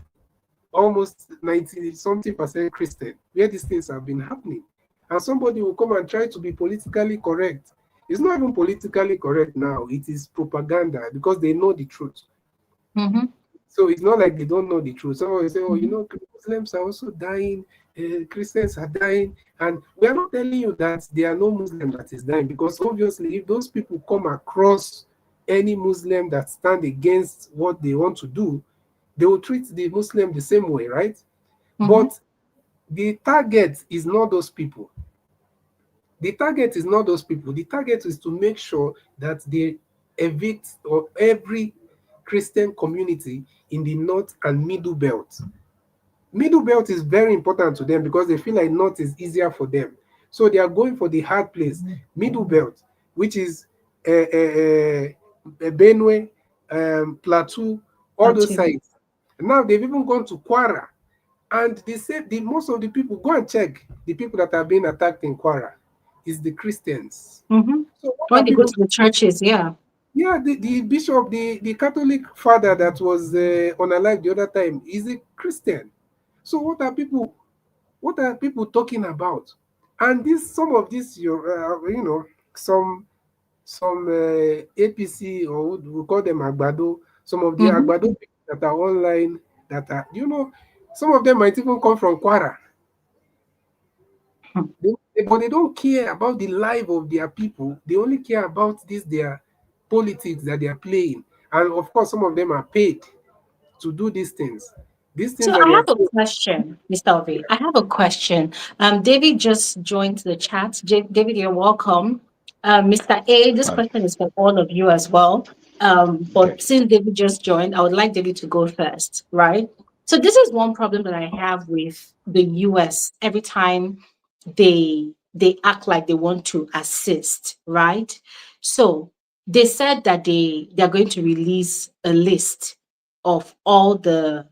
almost 90 something percent Christian, where these things have been happening. And somebody will come and try to be politically correct. It's not even politically correct now. It is propaganda because they know the truth.
Mhm.
So it's not like they don't know the truth. Someone will say, oh,
Mhm.
Muslims are also dying, Christians are dying. And we are not telling you that there are no Muslim that is dying, because obviously, if those people come across any Muslim that stand against what they want to do, they will treat the Muslim the same way, right?
Mhm.
But the target is not those people. The target is not those people. The target is to make sure that they evict or every Christian community in the north and middle belt. Middle belt is very important to them because they feel like north is easier for them. So they are going for the hard place, middle belt, which is Benue, Plateau, all
Not
those
too.
sides. Now they've even gone to Kwara, and they say the most of the people go and check the people that are being attacked in Kwara is the Christians.
Mm-hmm.
So what
When
are
they go
people?
to the churches, yeah.
Yeah, the bishop, the Catholic father that was on alive the other time is a Christian. So what are people talking about? And this some of this your some APC, or we call them Agbado, some of the
Mm-hmm.
Agbado people that are online, that are some of them might even come from Kwara. But they don't care about the life of their people. They only care about this their politics that they are playing. And of course, some of them are paid to do these things. These
So
things that
I
they are
have a
saying.
question, Mr. Ovi. I have a question. David just joined the chat. David, you're welcome. Mr. A, this
Hi.
question is for all of you as well.
Okay.
But since David just joined, I would like David to go first, right? So this is one problem that I have with the US every time they act like they want to assist, right? So they said that they're going to release a list of all the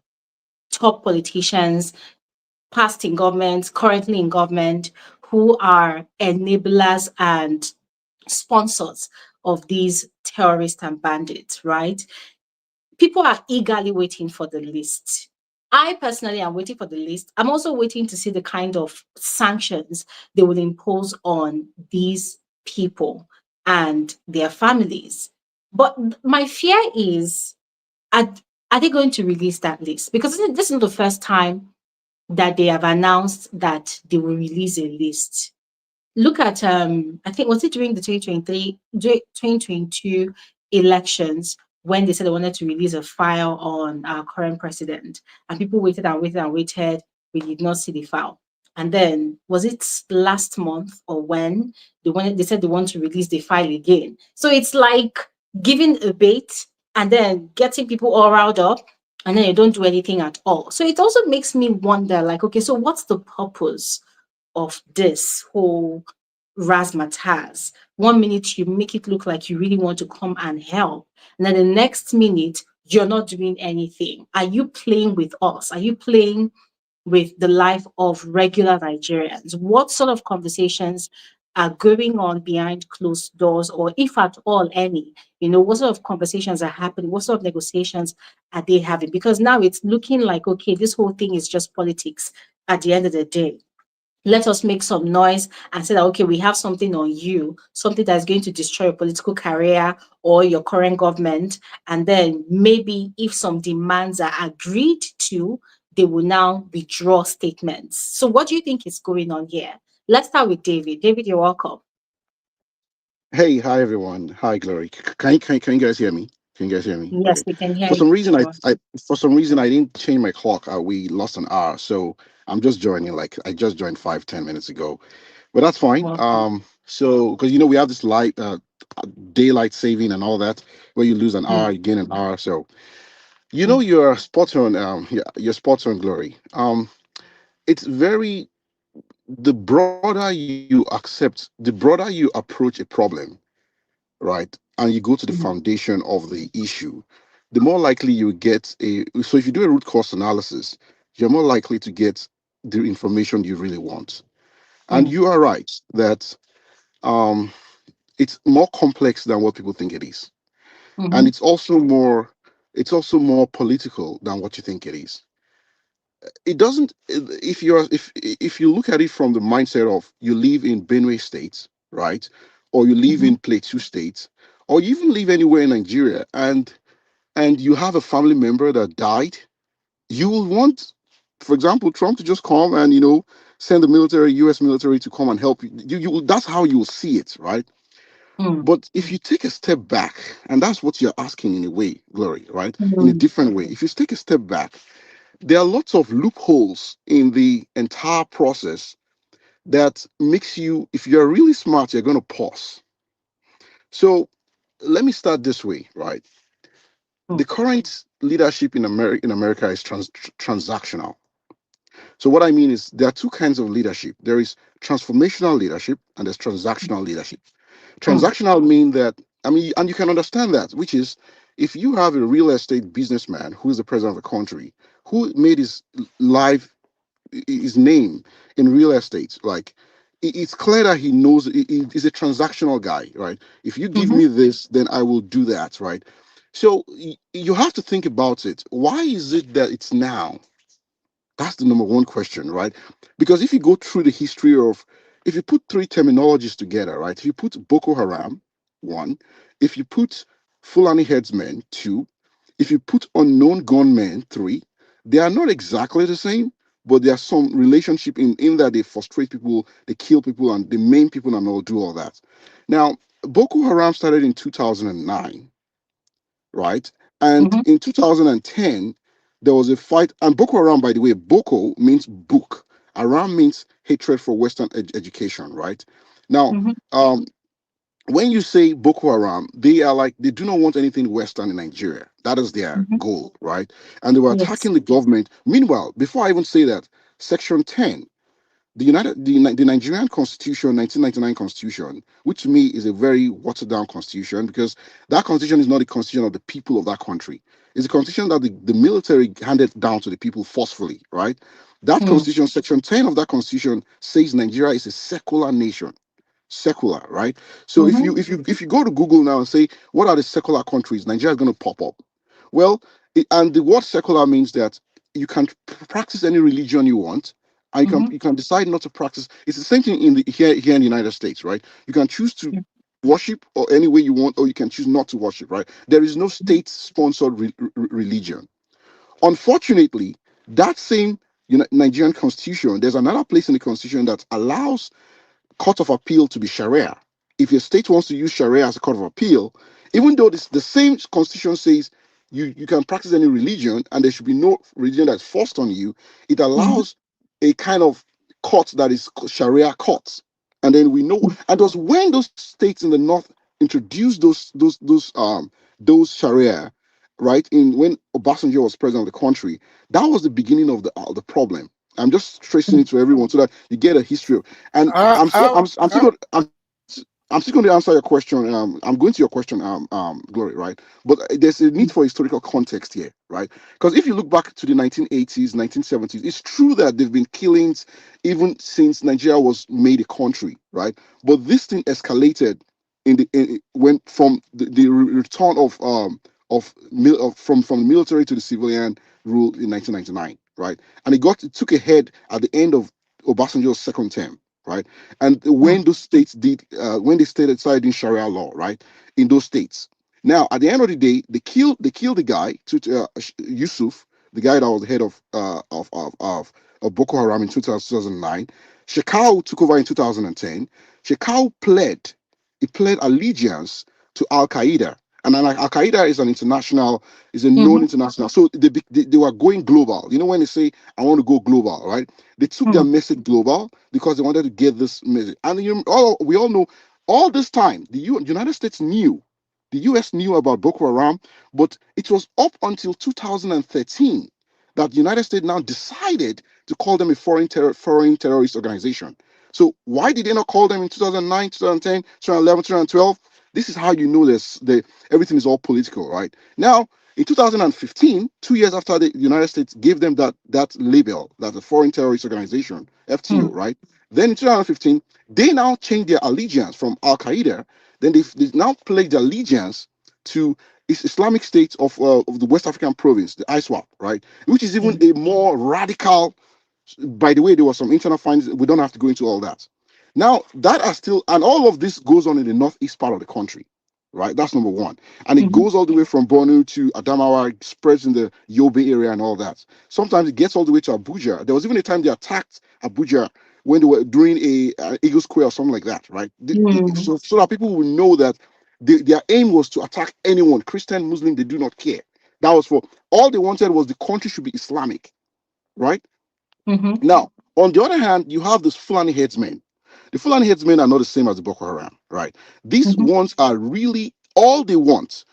top politicians, past in government, currently in government, who are enablers and sponsors of these terrorists and bandits, right? People are eagerly waiting for the list. I personally am waiting for the list. I'm also waiting to see the kind of sanctions they will impose on these people and their families. But my fear is, are, are they going to release that list? Because this is not the first time that they have announced that they will release a list. Look at I think was it during the 2022 elections when they said they wanted to release a file on our current president, and people waited and waited and waited. We did not see the file. And then was it last month or when they said they want to release the file again. So it's like giving a bait and then getting people all riled up, and then they don't do anything at all. So it also makes me wonder, like, okay, so what's the purpose of this whole razzmatazz? One minute you make it look like you really want to come and help, and then the next minute you're not doing anything. Are you playing with us? Are you playing with the life of regular Nigerians? What sort of conversations are going on behind closed doors, or if at all any? What sort of conversations are happening? What sort of negotiations are they having? Because now it's looking like, okay, this whole thing is just politics at the end of the day. Let us make some noise and say that, okay, we have something on you, something that's going to destroy your political career or your current government. And then maybe if some demands are agreed to, they will now withdraw statements. So what do you think is going on here? Let's start with David. David, you're welcome.
Hey, hi everyone. Hi, Glory. Can you guys hear me? Can you guys hear me?
Yes,
Okay.
we can hear
For
you.
some reason,
Go on.
I for some reason I didn't change my clock. We lost an hour, so I'm just joining. Like I just joined 5-10 minutes ago, but that's fine.
Welcome.
So because we have this light, daylight saving and all that, where you lose an
Mm,
hour, you gain an hour. So
mm,
you're spot on. You're spot on, Glory. It's very the broader you accept, the broader you approach a problem, right? And you go to the
mm,
foundation of the issue, the more likely you get a. So if you do a root cause analysis, you're more likely to get the information you really want. And
mm,
you are right that um, it's more complex than what people think it is, and
mhm,
it's also more political than what you think it is. It doesn't. If you look at it from the mindset of you live in Benue State, right, or you live
mhm,
in Plateau State, or you even live anywhere in Nigeria, and you have a family member that died, you will want, for example, Trump to just come and send the military, U.S. military, to come and help you. That's how you will see it, right?
mm,
But if you take a step back, and that's what you're asking in a way, Glory, right? In a
mm,
different way. If you take a step back, there are lots of loopholes in the entire process that makes you, if you're really smart, you're going to pause. So let me start this way, right?
mm,
The current leadership in America is transactional, So what I mean is there are two kinds of leadership. There is transformational leadership and there's transactional leadership.
Mm.
Transactional mean that, I mean, and you can understand that, which is if you have a real estate businessman who is the president of a country who made his life, his name in real estate, like it's clear that he knows he's a transactional guy, right? If you give
Mhm.
me this, then I will do that, right? So you have to think about it. Why is it that it's now? That's the number one question, right? Because if you go through the history of, if you put three terminologies together, right? If you put Boko Haram, one, if you put Fulani headsmen, two, if you put unknown gunmen, three, they are not exactly the same, but there's some relationship in that they frustrate people, they kill people, and they maim people and all do all that. Now, Boko Haram started in 2009, right? And
Mhm.
in 2010, there was a fight. And Boko Haram, by the way, Boko means book. Haram means hatred for Western education, right? Now,
Mhm.
when you say Boko Haram, they are like, they do not want anything Western in Nigeria. That is their
Mhm.
goal, right? And they were
Yes.
attacking the government. Meanwhile, before I even say that, Section 10, the Nigerian Constitution, 1999 Constitution, which to me is a very watered down constitution because that constitution is not the constitution of the people of that country. It's a constitution that the military handed down to the people forcefully, right? That
Mm.
constitution, section 10 of that constitution says Nigeria is a secular nation. Secular, right? So if
Mhm.
you go to Google now and say what are the secular countries, Nigeria is going to pop up. Well, and the word secular means that you can practice any religion you want, and
Mhm.
you can decide not to practice. It's the same thing in the here in the United States, right? You can choose to
Mm.
worship or any way you want, or you can choose not to worship, right? There is no state-sponsored religion. Unfortunately, that same Nigerian constitution, there's another place in the constitution that allows court of appeal to be Sharia. If your state wants to use Sharia as a court of appeal, even though this the same constitution says you can practice any religion and there should be no religion that's forced on you, it
Mhm.
allows a kind of court that is Sharia courts. And then we know, and it was when those states in the north introduced those Sharia, right? In when Obasanjo was president of the country, that was the beginning of the problem. I'm just tracing
Mm.
it to everyone so that you get a history of. And I'm still
How
going I'm still going to answer your question. I'm going to your question, Glory, right? But there's a need
Mm.
for historical context here, right? Because if you look back to the 1980s, 1970s, it's true that there've been killings even since Nigeria was made a country, right? But this thing escalated when from the return from the military to the civilian rule in 1999, right? And it took a head at the end of Obasanjo's second term, right? And
Mm.
when those states did, when the state decided in Sharia law, right, in those states. Now, at the end of the day, they killed the guy, Yusuf, the guy that was the head of Boko Haram in 2009. Shekau took over in 2010. Shekau pled allegiance to Al Qaeda, and Al Qaeda is is a known
Mhm.
international. So they were going global. You know when they say I want to go global, right? They took their
Mm.
message global because they wanted to get this message. And we all know all this time the United States knew, the US knew about Boko Haram, but it was up until 2013 that the United States now decided to call them a foreign terrorist organization. So why did they not call them in 2009, 2010, 2011, 2012? This is how you know everything is all political, right? Now, in 2015, 2 years after the United States gave them that label, that a foreign terrorist organization, FTO,
Mm.
right? Then in 2015, they now changed their allegiance from Al Qaeda. Then they now pledged allegiance to Islamic State of the West African province, the ISWAP, right? Which is even
Mm.
a more radical. By the way, there was some internal findings. We don't have to go into all that. Now, that are still, and all of this goes on in the northeast part of the country, right? That's number one. And it
Mhm.
goes all the way from Borno to Adamawa, it spreads in the Yobe area and all that. Sometimes it gets all the way to Abuja. There was even a time they attacked Abuja when they were doing a Eagle Square or something like that, right?
Mm.
So that people will know that their aim was to attack anyone, Christian, Muslim, they do not care. That was for all they wanted was the country should be Islamic, right?
Mhm.
Now, on the other hand, you have this Fulani headsmen. The Fulani headsmen are not the same as the Boko Haram, right? These
Mhm.
ones are really all they want.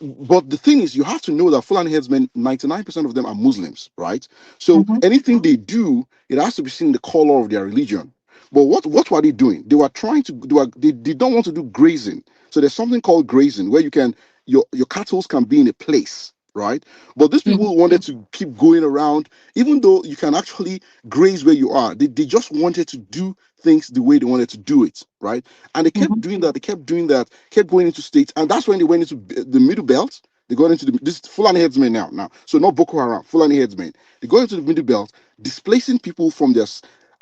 But the thing is, you have to know that Fulani headsmen, 99% of them are Muslims, right? So
Mm-hmm.
anything they do, it has to be seen in the color of their religion. But what were they doing? They were trying to they don't want to do grazing. So there's something called grazing where you can your cattle can be in a place, right? But these people wanted to keep going around, even though you can actually graze where you are. They just wanted to do things the way they wanted to do it, right? And they kept
Mm-hmm.
doing that. They kept doing that. Kept going into states, and that's when they went into the middle belt. They got into this Fulani headsmen now. So not Boko Haram, Fulani headsmen. They go into the middle belt, displacing people from their.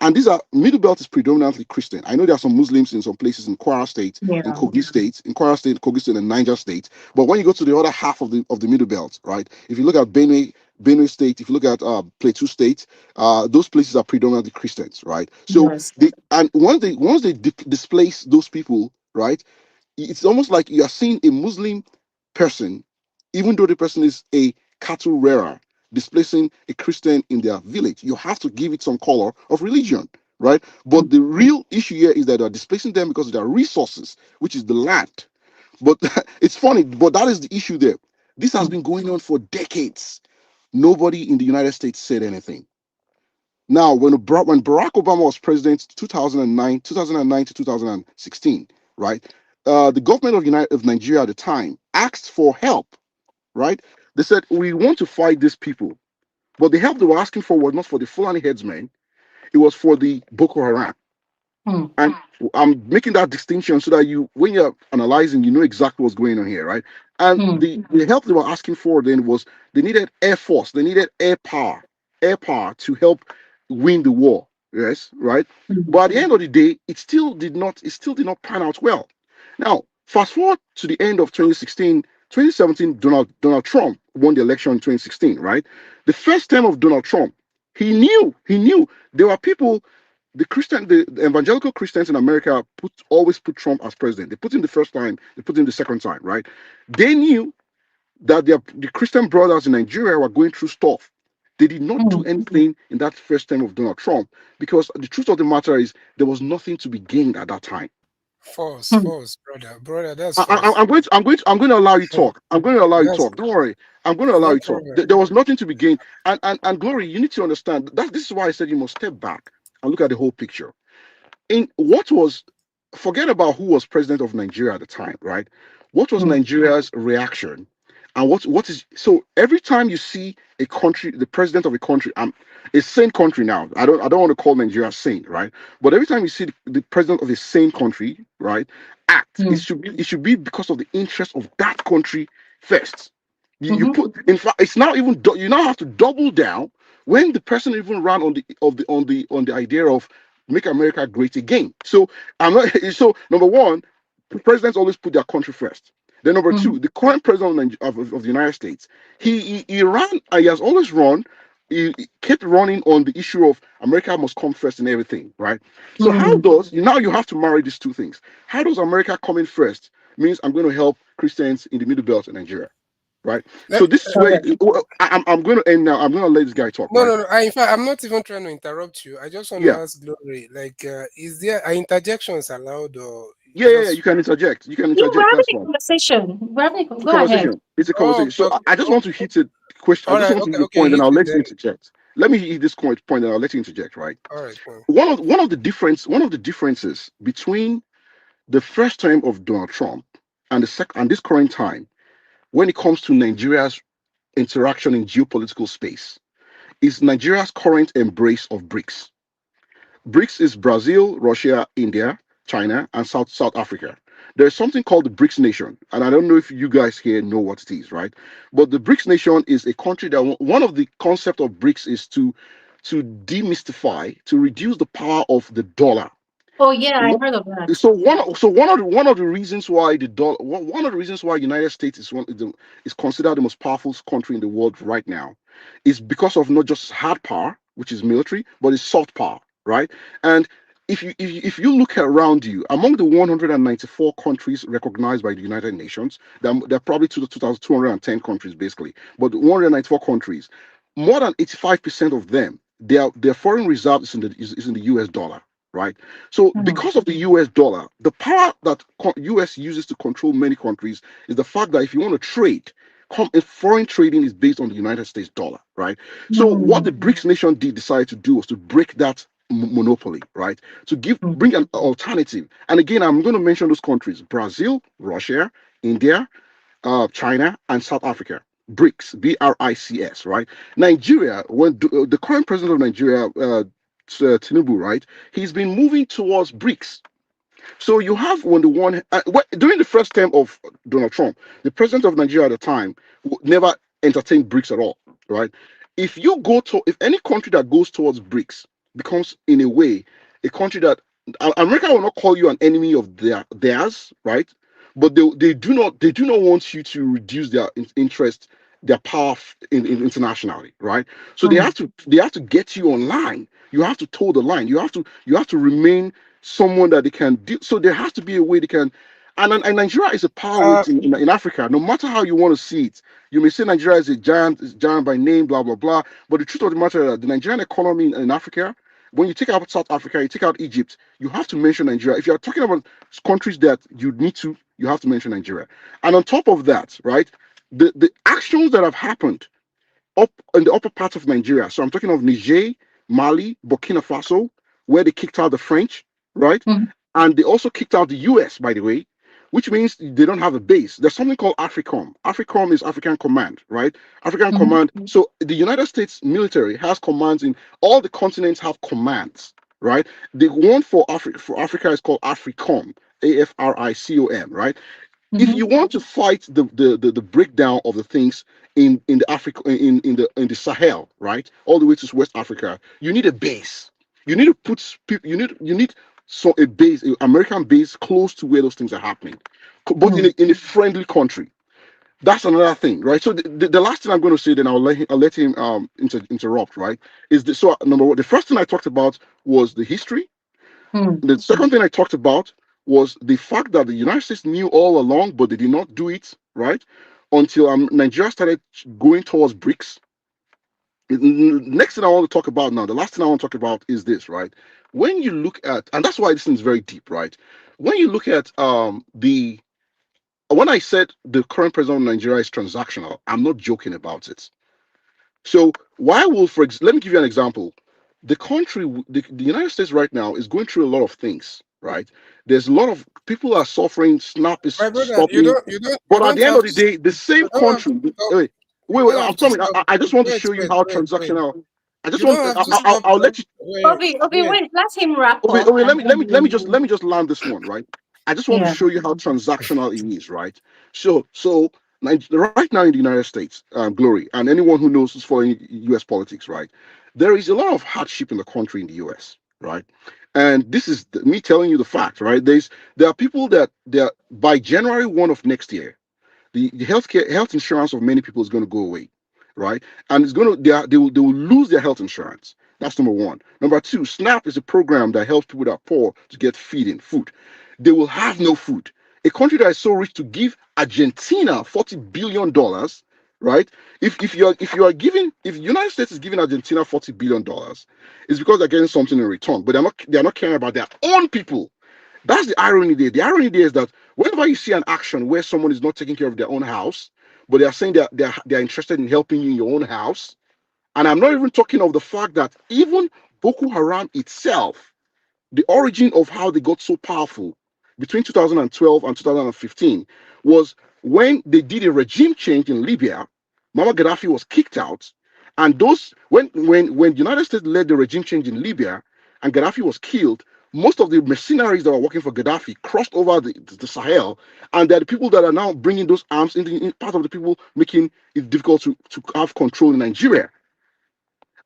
And these are middle belt is predominantly Christian. I know there are some Muslims in some places in Kwara State, in
Yeah.
Kogi State, Kogi State, and Niger State. But when you go to the other half of the middle belt, right? If you look at Benue State, if you look at Plateau State, those places are predominantly Christians, right? So
Yes.
and once they displace those people, right? It's almost like you are seeing a Muslim person, even though the person is a cattle rearer, displacing a Christian in their village. You have to give it some color of religion, right? But the real issue here is that they're displacing them because of their resources, which is the land. But it's funny, but that is the issue there. This has
Mm-hmm.
been going on for decades. Nobody in the United States said anything. Now, when Barack Obama was president, 2009 to 2016, right? The government of Nigeria at the time asked for help, right? They said we want to fight these people, but the help they were asking for was not for the Fulani headsmen; it was for the Boko Haram. And I'm making that distinction so that when you're analyzing, you know exactly what's going on here, right? And
Mm-hmm.
the help they were asking for then was they needed air force, they needed air power to help win the war. Yes, right. But at the end of the day, it still did not pan out well. Now, fast forward to the end of 2016, 2017, Donald Trump won the election in 2016, right? The first term of Donald Trump, he knew there were people the evangelical Christians in America always put Trump as president. They put him the first time, they put him the second time, right? They knew that the Christian brothers in Nigeria were going through stuff. They did not do anything in that first term of Donald Trump because the truth of the matter is there was nothing to be gained at that time.
False, false, brother, that's
I,
false.
I'm going to allow you talk. I'm going to allow you
That's
talk. Don't worry. I'm going to allow
no
you talk.
problem.
There was nothing to be gained. And Glory, you need to understand that this is why I said you must step back and look at the whole picture in what was forget about who was president of Nigeria at the time, right? What was Nigeria's reaction? And what is so every time you see a country, the president of a country, a sane country now. I don't want to call Nigeria sane, right? But every time you see the president of a sane country, right, act, it should be because of the interest of that country first. You
Mm-hmm.
put in fact it's now even you now have to double down when the person even ran on the idea of make America great again. So I'm not so number one, presidents always put their country first. Then number two, the current president of the United States, he ran, he has always run, he kept running on the issue of America must come first in everything, right? So how does now you have to marry these two things? How does America coming first means I'm going to help Christians in the Middle Belt in Nigeria, right?
Let,
So this is where I'm going to end now. I'm going to let this guy talk,
no,
right?
no, no. In fact, I'm not even trying to interrupt you. I just want to
Yeah,
ask Glory, like, is there are interjections allowed, or
yeah.
just
You can interject. You can
Yeah, we're
interject.
having
That's
a
fine.
conversation.
It's a
Go ahead.
conversation. It's a
oh,
conversation.
okay,
So
okay,
I just
oh,
want to hit a question. I
all
just
right,
want to
okay,
hit a
okay,
point, and
hit
I'll
me
let you
then.
interject. Let me hit this point, and I'll let you interject. Right.
All right, cool.
One of the differences between the first term of Donald Trump and the second and this current time, when it comes to Nigeria's interaction in geopolitical space, is Nigeria's current embrace of BRICS. BRICS is Brazil, Russia, India, China, and South Africa. There's something called the BRICS nation, and I don't know if you guys here know what it is, right? But the BRICS nation is a country that one of the concept of BRICS is to demystify, to reduce the power of the dollar.
Oh yeah, I heard of that.
So one of the reasons why one of the reasons why United States is considered the most powerful country in the world right now is because of not just hard power, which is military, but it's soft power, right? And if you look around you, among the 194 countries recognized by the United Nations, there are probably 2,210 countries basically, but 194 countries, more than 85% of them, their foreign reserve is in the US dollar. right? So
Mm.
because of the US dollar, the power that US uses to control many countries is the fact that if you want to trade, if foreign trading is based on the United States dollar, right? So what the
Mm.
BRICS nation did decide to do was to break that monopoly, right? To
Mm.
bring an alternative. And again, I'm going to mention those countries: Brazil, Russia, India, China, and South Africa. BRICS, BRICS, right? Nigeria, when the current president of Nigeria, Tinubu, right? He's been moving towards BRICS. So you have on the one during the first term of Donald Trump, the president of Nigeria at the time never entertained BRICS at all, right? If any country that goes towards BRICS becomes in a way a country that America will not call you an enemy of theirs, right? But they do not want you to reduce their interest, their power internationally, right? So they have
Mm.
to get you online. You have to toe the line. You have to remain someone that they can do. So there has to be a way they can. And Nigeria is a power
Uh,
weight in Africa. No matter how you want to see it, you may say Nigeria is giant by name, blah blah blah. But the truth of the matter is that the Nigerian economy in Africa, when you take out South Africa, you take out Egypt, you have to mention Nigeria. If you are talking about countries that you have to mention Nigeria. And on top of that, right, the actions that have happened up in the upper part of Nigeria. So I'm talking of Niger, Mali, Burkina Faso, where they kicked out the French, right?
Mm.
And they also kicked out the US, by the way, which means they don't have a base. There's something called AFRICOM. AFRICOM is African Command, right? African
Mhm.
Command. So the United States military has commands in all the continents have commands, right? The one for Africa is called AFRICOM, AFRICOM, right? If
Mhm.
you want to fight the breakdown of the things in the Africa in the Sahel, right, all the way to West Africa, you need a base. You need to put people. You need so a base, an American base, close to where those things are happening, but
Mm.
in a friendly country. That's another thing, right? So the last thing I'm going to say, then I'll let him interrupt, right? Is the so number one, the first thing I talked about was the history.
Mm.
The second thing I talked about was the fact that the United States knew all along, but they did not do it, right? Until Nigeria started going towards BRICS. Next thing I want to talk about now, the last thing I want to talk about is this, right? When you look at, and that's why this thing is very deep, right? When you look at when I said the current president of Nigeria is transactional, I'm not joking about it. So why will, let me give you an example. The United States right now is going through a lot of things, right? There's a lot of people are suffering. SNAP is
my brother,
stopping,
you
but at
don't
the end
have
of the
to,
day, the same
you don't have
country.
to stop.
Wait,
You
wait.
don't have
I'm
to
coming.
stop.
I just want to
Wait,
show you
wait,
how
wait, wait.
transactional. I just
You
want.
don't have to stop.
I'll let you.
Wait,
Obi,
wait.
wait, let him wrap
Okay,
up
okay, let
and
me let
then
me let me
you.
just let me just land this one, right? I just want to
Yeah.
show you how transactional it is, right? So right now in the United States, Glory, and anyone who knows who's following U.S. politics, right? There is a lot of hardship in the country in the U.S., right? And this is me telling you the fact, right? There are people that by January 1 of next year, the health insurance of many people is going to go away, right? And it's going to they will lose their health insurance. That's number one. Number two, SNAP is a program that helps people that are poor to get food. They will have no food. A country that is so rich to give Argentina $40 billion, right? If the United States is giving Argentina $40 billion, it's because they're getting something in return, but they're not caring about their own people. That's the irony there. The irony there is that whenever you see an action where someone is not taking care of their own house, but they are saying that they're interested in helping you in your own house, and I'm not even talking of the fact that even Boko Haram itself, the origin of how they got so powerful between 2012 and 2015 was when they did a regime change in Libya. Muammar Gaddafi was kicked out, and those when the United States led the regime change in Libya and Gaddafi was killed, most of the mercenaries that were working for Gaddafi crossed over the Sahel, and they're the people that are now bringing those arms in part of the people making it difficult to have control in Nigeria.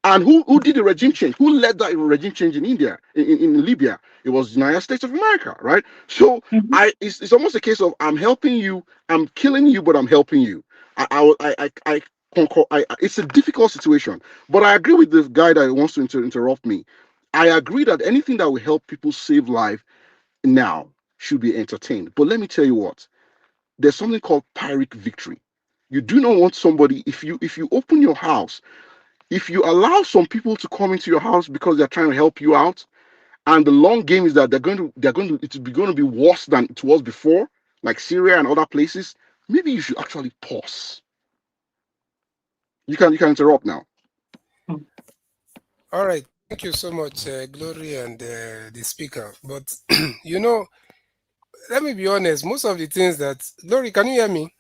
And who did the regime change? Who led that regime change in India, in Libya? It was the United States of America, right? So
Mhm.
it's almost a case of I'm helping you, I'm killing you, but I'm helping you. I concur. It's a difficult situation, but I agree with the guy that wants to interrupt me. I agree that anything that will help people save life now should be entertained. But let me tell you what, there's something called Pyrrhic victory. You do not want somebody, if you open your house, if you allow some people to come into your house because they're trying to help you out, And the long game is that it's going to be worse than it was before, like Syria and other places. Maybe you should actually pause. You can interrupt now.
All right. Thank you so much, Glory and the speaker. But let me be honest. Most of the things that Glory, can you hear me?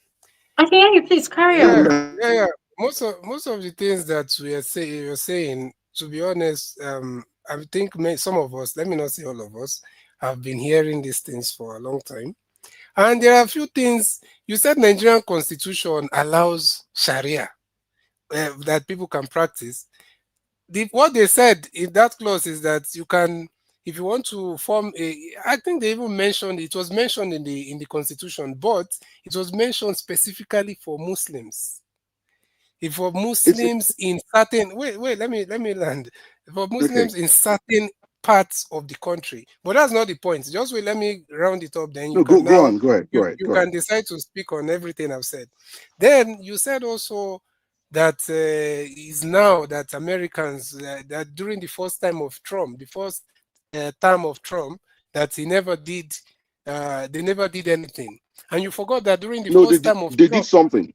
I can hear you. Please carry
Yeah,
on.
yeah. Most of the things that you're saying, to be honest, I think some of us, let me not say all of us, have been hearing these things for a long time. And there are a few things you said. Nigerian constitution allows Sharia that people can practice. What they said in that clause is that you can, if you want to form a, I think they even mentioned, it was mentioned in the constitution, but it was mentioned specifically for Muslims. If for
It's
Muslims in certain, wait, let me land. For
okay.
Muslims in certain parts of the country, but that's not the point. Just wait, let me round it up. Then you
No,
can
go
now
on. Go ahead. Go ahead.
you
Go ahead.
can decide to speak on everything I've said. Then you said also that is now that Americans that during the first time of Trump, the first term of Trump, that he never did, they never did anything, and you forgot that during the
No, they
first
did.
time of
They did
Trump.
something.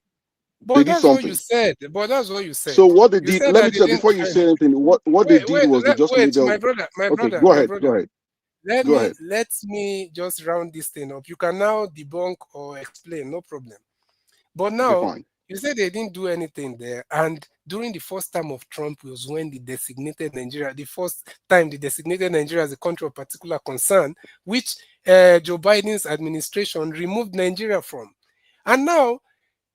They
But
did
that's what you
something.
said. But that's what you said.
So what they
You
did,
said
let me
that they
tell
didn't.
before you say anything, what they
Wait,
did was they just
wait,
made a.
my brother, my
Okay,
brother,
go
my
ahead. Go
brother.
ahead.
Let
Go
me
ahead.
let me just round this thing up. You can now debunk or explain, no problem. But
Okay,
now
fine.
you said they didn't do anything there, and during the first time of Trump was when they designated Nigeria, the first time they designated Nigeria as a country of particular concern, which Joe Biden's administration removed Nigeria from. And now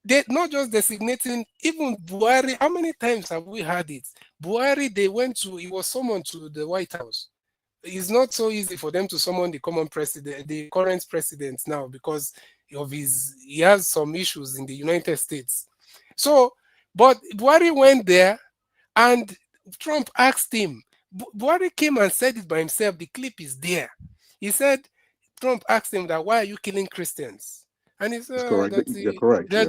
they not just designating, even Buhari. How many times have we had it? Buhari, they went to, he was summoned to the White House. It's not so easy for them to summon the common president, the current president now, because of he has some issues in the United States. So, but Buhari went there and Trump asked him. Buhari came and said it by himself. The clip is there. He said, Trump asked him that, why are you killing Christians? And he
It's
said
correct.
that
You're correct. Yeah.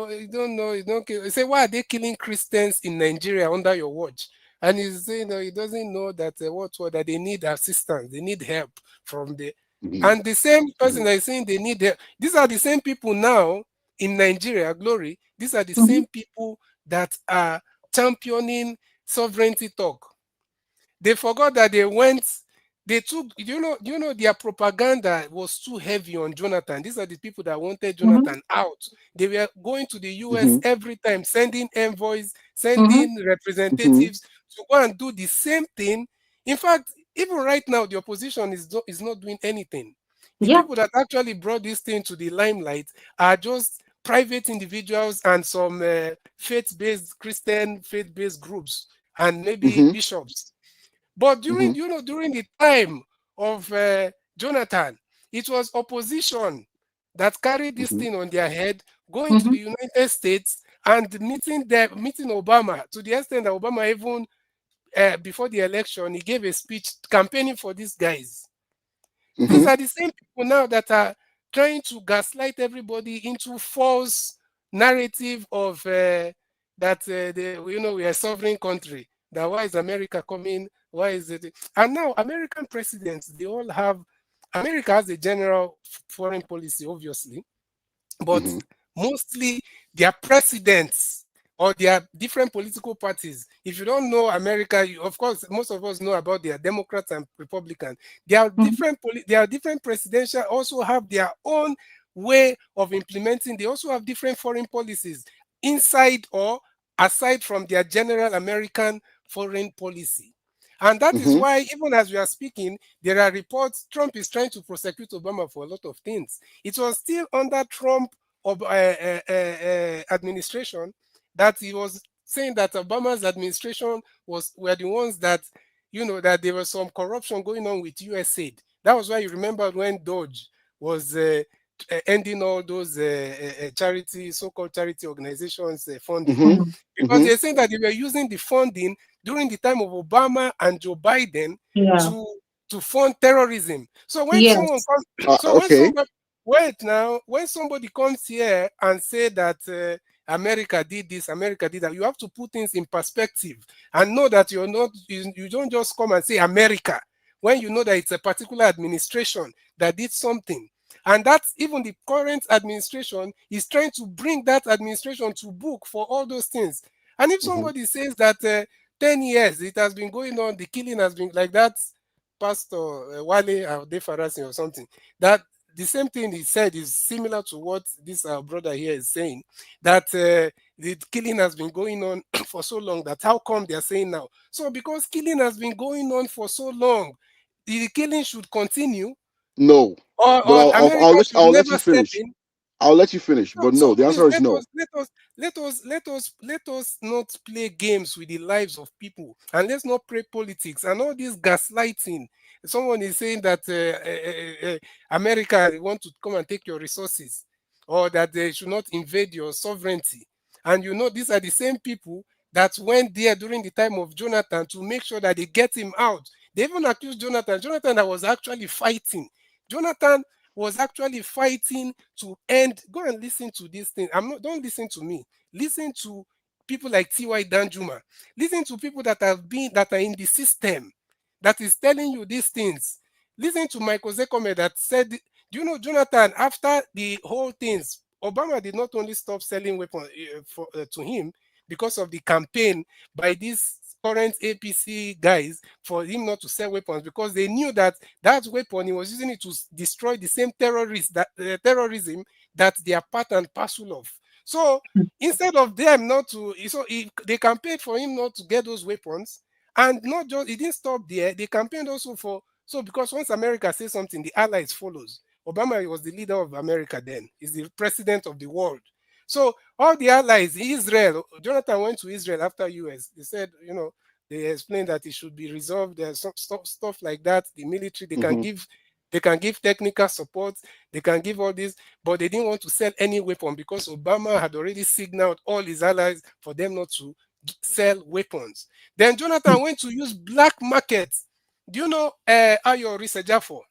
you don't know, you don't kill. He said, why are they killing Christians in Nigeria under your watch? And he's saying, he doesn't know that that they need assistance, they need help from the.
Hmm.
And the same person
Hmm.
that is saying they need help. These are the same people now in Nigeria, Glory. These are the
Mhm.
same people that are championing sovereignty talk. They forgot that they took, their propaganda was too heavy on Jonathan. These are the people that wanted
Mhm.
Jonathan out. They were going to the US
Hmm.
every time, sending envoys,
Mhm.
sending
Hmm.
representatives to go and do the same thing. In fact, even right now, the opposition is not doing anything. The
Yeah.
people that actually brought this thing to the limelight are just private individuals and some faith-based groups and maybe
Hmm.
bishops. But
Hmm.
during the time of Jonathan, it was opposition that carried this
Hmm.
thing on their head, going to the
Mhm.
United States and meeting Obama, to the extent that Obama even before the election he gave a speech campaigning for these guys. These
Hmm.
are the same people now that are trying to gaslight everybody into false narrative of that we are a sovereign country. That why is America coming? Why is it? And now American presidents, they all have. America has a general foreign policy, obviously, but
Hmm.
mostly their presidents or their different political parties. If you don't know America, of course, most of us know about their Democrats and Republicans.
Mhm.
There are different presidential also have their own way of implementing. They also have different foreign policies inside or aside from their general American foreign policy. And that is
Hmm.
why, even as we are speaking, there are reports Trump is trying to prosecute Obama for a lot of things. It was still under Trump administration that he was saying that Obama's administration were the ones that that there was some corruption going on with US aid. That was why you remember when Doge was ending all those charity, so-called charity organizations funding,
Hmm.
Mhm.
because
Hmm.
they're saying that they were using the funding during the time of Obama and Joe Biden
Yeah.
to fund terrorism. So when someone
Yes.
comes, so when
Okay.
somebody wait now, when somebody comes here and say that America did this, America did that, you have to put things in perspective and know that you don't just come and say America. when you know that it's a particular administration that did something. And that's even the current administration is trying to bring that administration to book for all those things. And if
Hmm.
somebody says that 10 years it has been going on, the killing has been like that, Pastor Wale Adefarasi or something, that the same thing he said is similar to what this brother here is saying, that the killing has been going on for so long, that how come they are saying now? So because killing has been going on for so long, the killing should continue,
No, but
or America should
I'll let you
never step
finish.
in.
I'll let you finish.
So,
But no,
so
the
please
answer is no.
let us not play games with the lives of people, and let's not play politics and all this gaslighting. Someone is saying that America want to come and take your resources, or that they should not invade your sovereignty. And you know, these are the same people that went there during the time of Jonathan to make sure that they get him out. They even accused Jonathan. Jonathan that was actually fighting. Jonathan was actually fighting to end. Go and listen to this thing. I'm not. Don't listen to me. Listen to people like T.Y. Danjuma. Listen to people that are in the system that is telling you these things. Listen to Michael Zekome that said, do you know Jonathan, after the whole things, Obama did not only stop selling weapons to him because of the campaign by these current APC guys for him not to sell weapons, because they knew that that weapon he was using it to destroy the same terrorism that they are part and parcel of. So instead of them not to, they campaigned for him not to get those weapons, and not just it didn't stop there. They campaigned also for, so because once America says something, the allies follows. Obama was the leader of America then. He's the president of the world. So all the allies, Israel, Jonathan went to Israel after US. They said, they explained that it should be resolved. There's some stuff like that. The military,
Hmm.
they can give technical support, they can give all this, but they didn't want to sell any weapon because Obama had already signaled all his allies for them not to sell weapons. Then Jonathan went to use black markets. Do you know Ayo Risejafo?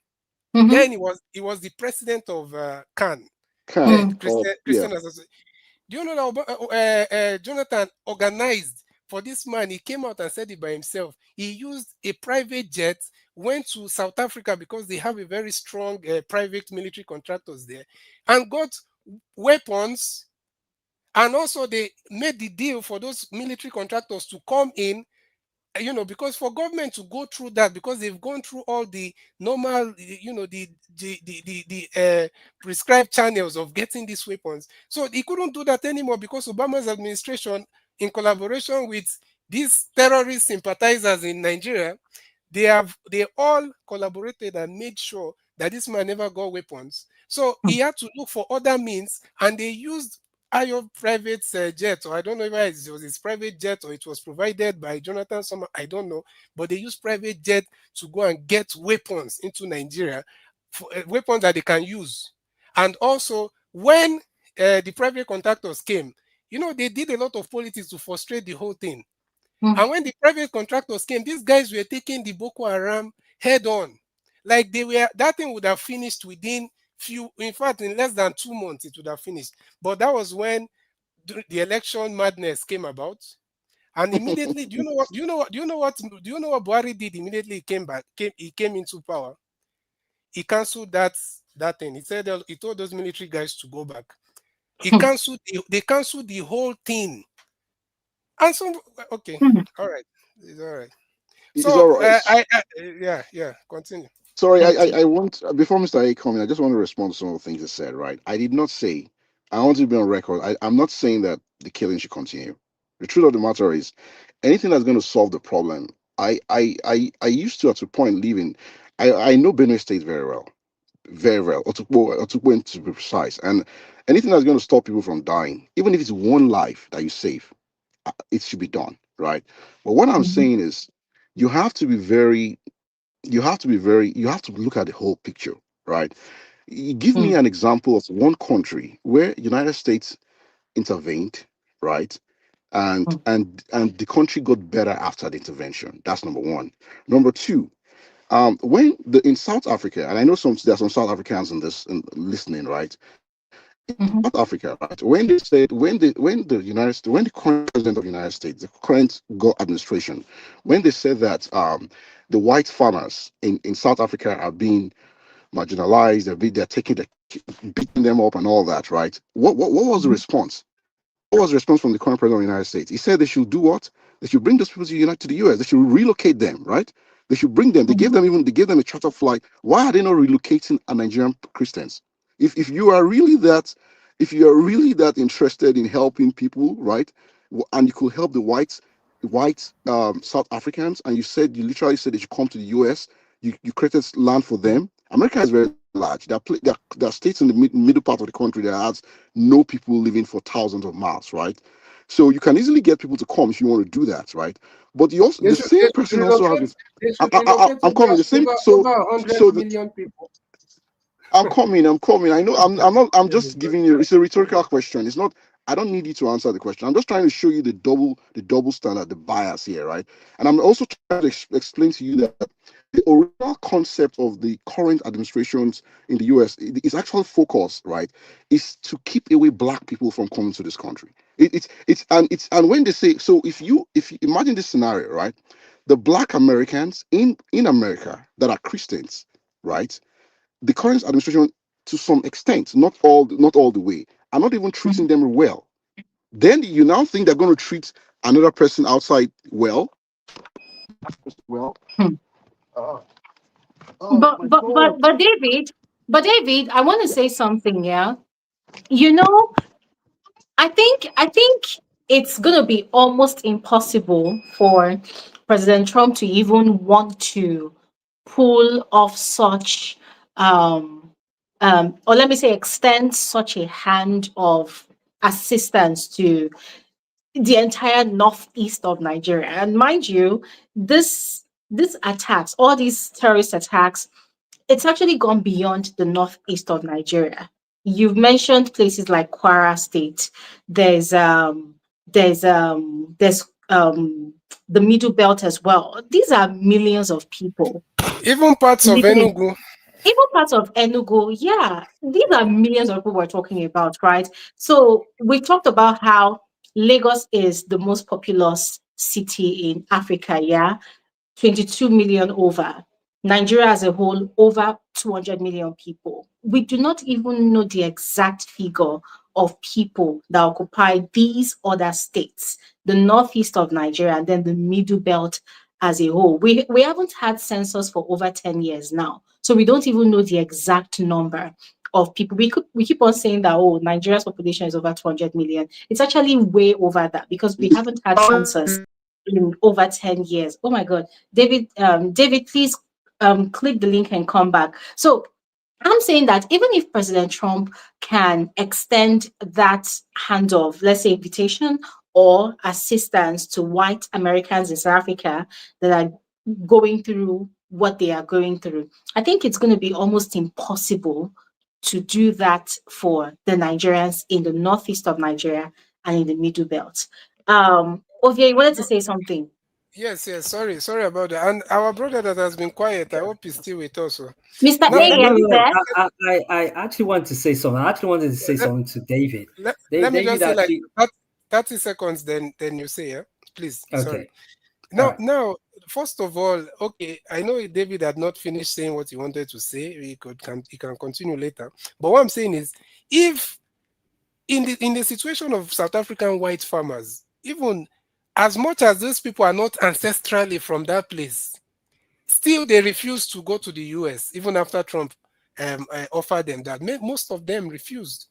Mm-hmm.
Then he was the president of CAN,
Can.
Mm.
Yeah.
Christian Association. Do you know that Jonathan organized for this man? He came out and said it by himself. He used a private jet, went to South Africa because they have a very strong private military contractors there, and got weapons. And also, they made the deal for those military contractors to come in, because for government to go through that, because they've gone through all the normal, the prescribed channels of getting these weapons. So he couldn't do that anymore because Obama's administration, in collaboration with these terrorist sympathizers in Nigeria, they all collaborated and made sure that this man never got weapons. So he had to look for other means, and they used Ayo private jet, or I don't know if it was his private jet or it was provided by Jonathan Summer, I don't know, but they used private jet to go and get weapons into Nigeria, weapons that they can use. And also, when the private contractors came, they did a lot of politics to frustrate the whole thing.
Mm.
And when the private contractors came, these guys were taking the Boko Haram head on. Like that thing would have finished within in fact, in less than 2 months, it would have finished. But that was when the election madness came about. And immediately, do you know what Buhari did immediately he came into power? He cancelled that thing. He said he told those military guys to go back. They canceled the whole thing. And so, okay,
Mm.
all right, it's all right.
It's
So
all right.
yeah, continue.
Sorry,
Okay.
I want before Mr. A come in, I just want to respond to some of the things he said. Right, I did not say. I want to be on record. I'm not saying that the killing should continue. The truth of the matter is, anything that's going to solve the problem. I used to at a point living. I know Benue State very well, very well. Otukpo to be precise. And anything that's going to stop people from dying, even if it's one life that you save, it should be done. Right. But what I'm
Mhm.
saying is, you have to be very you have to look at the whole picture, right? You give me an
Mm.
example of one country where United States intervened, right?
Mm.
And the country got better after the intervention. That's number one. Number two, when the in South Africa, and I know there's some South Africans in this listening, right?
Mhm.
South Africa, right? When they said when the current president of the United States, the current administration, when they said that the white farmers in South Africa are being marginalized, they're taking beating them up and all that, right? What was the
Mhm.
response? What was the response from the current president of the United States? He said they should do what? They should bring those people to the US. They should relocate them, right? They should bring them.
Mhm.
They gave them a charter flight. Why are they not relocating Nigerian Christians? If you are really that, if you are really that interested in helping people, right? And you could help the white South Africans, and you literally said they should come to the US. You created land for them. America is very large. There are states in the middle part of the country that has no people living for thousands of miles, right? So you can easily get people to come if you want to do that, right? But you also
They
the
should,
same person also has this.
they should relocate
I'm coming. The same.
over
So
100
the,
million people.
I'm coming. I'm coming. I know. I'm not. I'm just giving you. It's a rhetorical question. It's not. I don't need you to answer the question. I'm just trying to show you the double standard, the bias here, right? And I'm also trying to explain to you that the original concept of the current administrations in the U.S. Its actual focus, right, is to keep away black people from coming to this country. And when they say so, if you imagine this scenario, right, the black Americans in America that are Christians, right, the current administration, to some extent, not all the way, are not even treating
Mhm.
them well. Then you now think they're going to treat another person outside well.
Hmm.
Uh,
But
my
but
phone.
but but David, I want to say something. Yeah, you know, I think it's gonna be almost impossible for President Trump to even want to pull off such or let me say extend such a hand of assistance to the entire northeast of Nigeria. And mind you, this attacks, all these terrorist attacks, it's actually gone beyond the northeast of Nigeria. You've mentioned places like Kwara State. There's the Middle Belt as well. These are millions of people
Even parts of
living in
Enugu.
even parts of Enugu. Yeah, these are millions of people we're talking about, right? So we talked about how Lagos is the most populous city in Africa. Yeah, 22 million over. Nigeria as a whole, over 200 million people. We do not even know the exact figure of people that occupy these other states, the northeast of Nigeria, and then the middle belt as a whole. We haven't had census for over 10 years now. So we don't even know the exact number of people. We keep on saying that, oh, Nigeria's population is over 200 million. It's actually way over that because we haven't had census in over 10 years. Oh my God. David, please click the link and come back. So I'm saying that even if President Trump can extend that hand of, let's say, invitation or assistance to white Americans in South Africa that are going through what they are going through, I think it's going to be almost impossible to do that for the Nigerians in the northeast of Nigeria and in the middle belt. Ovie, you wanted to say something.
Yes, yes. Sorry about that. And our brother that has been quiet, I hope he's still with us.
Mr.
Now,
A,
Yeah,
let,
are
yeah,
let,
you
yeah.
there?
I actually want to say something. I actually wanted to say
let,
something to David.
let me
David
just say like
actually.
30 seconds, then you say, yeah? Please, sorry.
Okay. All
Now,
right.
now, first of all, okay, I know David had not finished saying what he wanted to say. He can continue later. But what I'm saying is, if in the situation of South African white farmers, even as much as those people are not ancestrally from that place, still they refuse to go to the US, even after Trump offered them that. Most of them refused.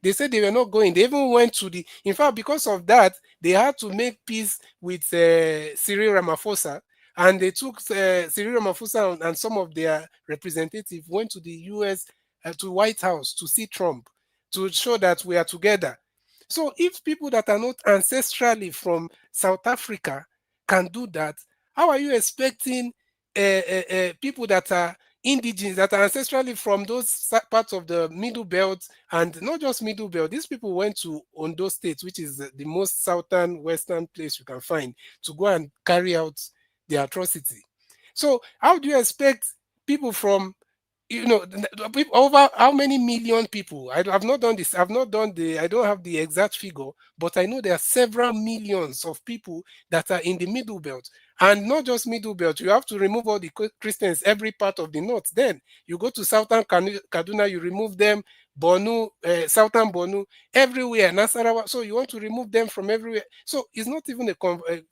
They said they were not going. They even went to in fact, because of that, they had to make peace with Cyril Ramaphosa. And they took Cyril Ramaphosa and some of their representatives went to the US, to White House to see Trump, to show that we are together. So if people that are not ancestrally from South Africa can do that, how are you expecting people that are indigenous, that are ancestrally from those parts of the Middle Belt, and not just Middle Belt? These people went to Ondo State, which is the most southern western place you can find, to go and carry out the atrocity. So how do you expect people from over how many million people? I've not done this. I've not done the. I don't have the exact figure, but I know there are several millions of people that are in the middle belt, and not just middle belt. You have to remove all the Christians every part of the north. Then you go to southern Kaduna, you remove them. Borno, southern Borno, everywhere, Nasarawa. So you want to remove them from everywhere. So it's not even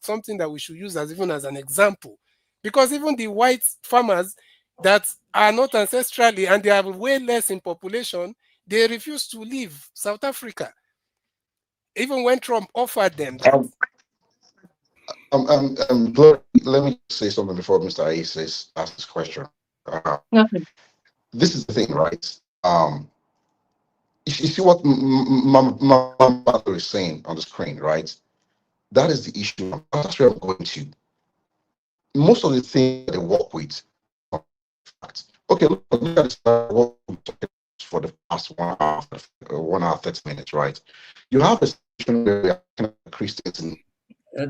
something that we should use as even as an example, because even the white farmers that are not ancestrally and they are way less in population, they refuse to leave South Africa, even when Trump offered them that.
Glory, let me just say something before Mr. A asks his question.
Okay.
This is the thing, right? You see what Mama is saying on the screen, right? That is the issue. That's where I'm going to. Most of the things that they work with, fact. Okay, look at this. What we talked for the past 1 hour, 1 hour, 30 minutes, right? You have a situation where we are Christians.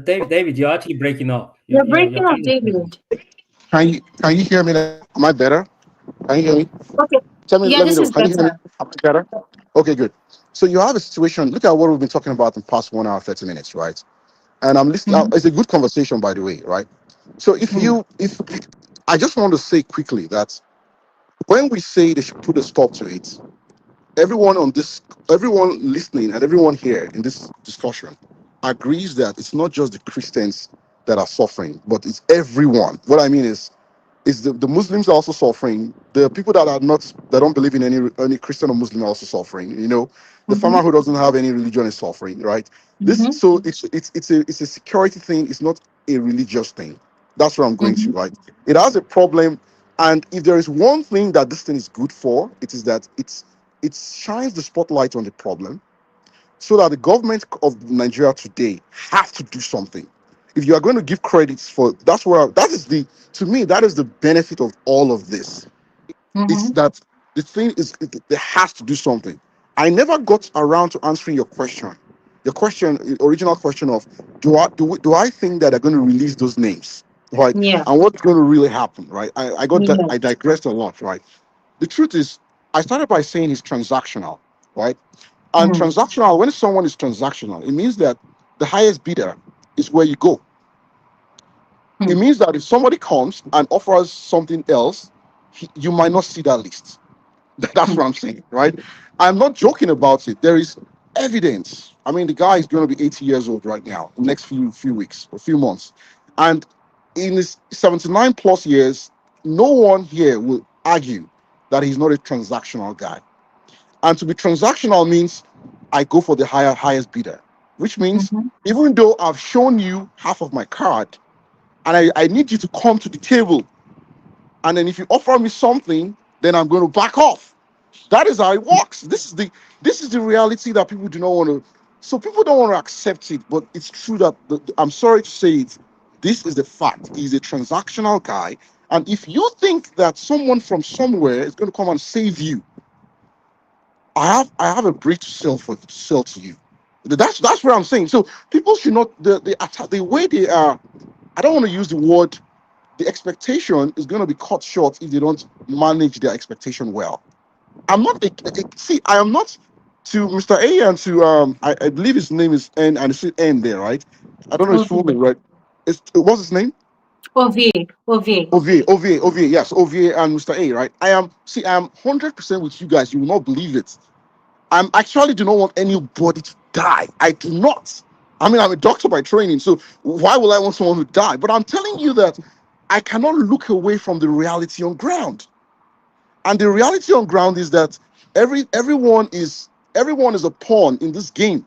David, you're actually breaking up.
You're
You're
breaking up,
kind of
David.
Can you hear me now? Am I better? Can you hear me?
Okay.
Tell me,
Yeah,
let me
this
know.
is
Can you hear me?
better.
Am I better? Okay, good. So you have a situation. Look at what we've been talking about in the past 1 hour, 30 minutes, right? And I'm listening.
Mm-hmm.
It's a good conversation, by the way, right? So if I just want to say quickly that when we say they should put a stop to it, everyone listening and everyone here in this discussion agrees that it's not just the Christians that are suffering, but it's everyone. What I mean is the Muslims are also suffering. The people that don't believe in any Christian or Muslim are also suffering. The
Mm-hmm.
farmer who doesn't have any religion is suffering, right? This
Mm-hmm.
so it's a security thing. It's not a religious thing. That's where I'm going
Mm-hmm.
to, right? It has a problem, and if there is one thing that this thing is good for, it is that it shines the spotlight on the problem so that the government of Nigeria today have to do something. If you are going to give credits for that is the to me that is the benefit of all of this. It's
Mm-hmm.
that the thing is there has to do something. I never got around to answering your question. Your question, original question of do I think that they're going to release those names, right?
Yeah.
And what's going to really happen, right?
Yeah.
I digressed a lot, right? The truth is, I started by saying it's transactional, right? And
Mm-hmm.
transactional, when someone is transactional, it means that the highest bidder is where you go. It means that if somebody comes and offers something else, you might not see that list. That's what I'm saying, right? I'm not joking about it. There is evidence. I mean, the guy is going to be 80 years old right now, next few weeks or few months, and in his 79 plus years, no one here will argue that he's not a transactional guy. And to be transactional means I go for the highest bidder, which means
Mm-hmm.
even though I've shown you half of my card, and I need you to come to the table, and then if you offer me something, then I'm going to back off. That is how it works. This is the reality that people do not want to. So people don't want to accept it, but it's true that I'm sorry to say it. This is the fact. He's a transactional guy, and if you think that someone from somewhere is going to come and save you, I have a breed to sell to you. That's what I'm saying. So people should not the way they are. I don't want to use the word. The expectation is going to be cut short if they don't manage their expectation well. I'm not see. I am not to Mr. A and to I believe his name is N and it's N there, right? I don't know his full
Okay.
name, right? What's his name?
Ovie. Ovie.
OVA, yes, OVA and Mr. A, right? I am 100% with you guys. You will not believe it. I'm actually do not want anybody to die. I do not. I mean, I'm a doctor by training, so why will I want someone to die? But I'm telling you that I cannot look away from the reality on ground. And the reality on ground is that everyone is a pawn in this game.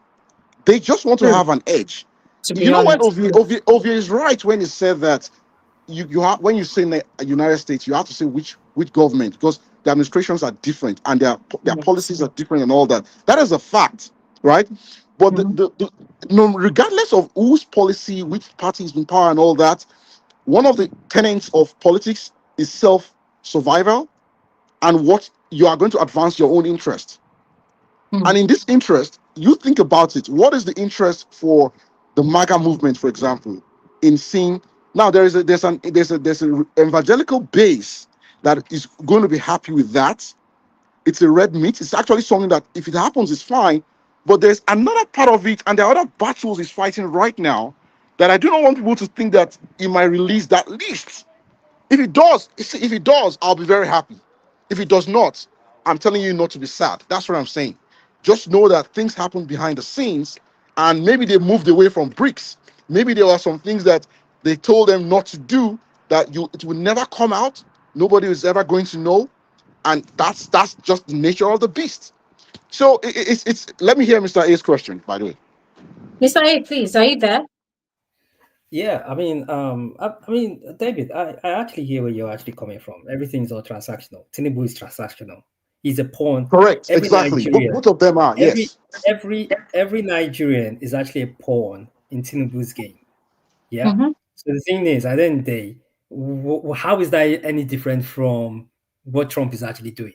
They just want to
True.
have an edge.
To be
You know when
honest.
OVA is right when he said that you have when you say United States, you have to say which government because the administrations are different and their
Yes.
policies are different and all that. That is a fact, right? But
Mm-hmm.
no, regardless of whose policy, which party is in power and all that, one of the tenets of politics is self survival and what you are going to advance your own interest. And in this interest, you think about it. What is the interest for the MAGA movement, for example, in seeing now there's an evangelical base that is going to be happy with that. It's a red meat. It's actually something that if it happens, it's fine. But there's another part of it, and there are other battles he's fighting right now that I do not want people to think that he might release that list. If it does, I'll be very happy. If it does not, I'm telling you not to be sad. That's what I'm saying. Just know that things happen behind the scenes, and maybe they moved away from BRICS. Maybe there were some things that they told them not to do that it will never come out. Nobody is ever going to know, and that's just the nature of the beast. So it's. Let me hear Mr. A's question. By the way,
Mr. A, please, are you there?
Yeah, I mean, David, I actually hear where you're actually coming from. Everything's all transactional. Tinubu is transactional. He's a pawn.
correct,
Every
exactly.
Nigerian,
Both of them are,
every
yes.
every Nigerian is actually a pawn in Tinubu's game. Yeah.
Mm-hmm.
So the thing is, at the end of the day, how is that any different from what Trump is actually doing?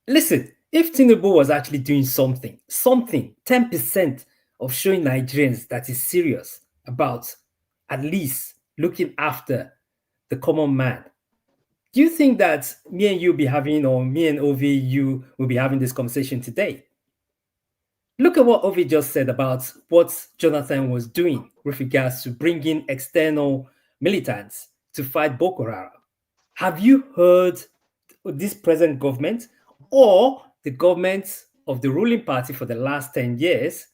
Listen, if Tinubu was actually doing something, 10% of showing Nigerians that is serious about at least looking after the common man, do you think that me and you be having, or me and Ovi, you will be having this conversation today? Look at what Ovi just said about what Jonathan was doing with regards to bringing external militants to fight Boko Haram. Have you heard this present government or the government of the ruling party for the last 10 years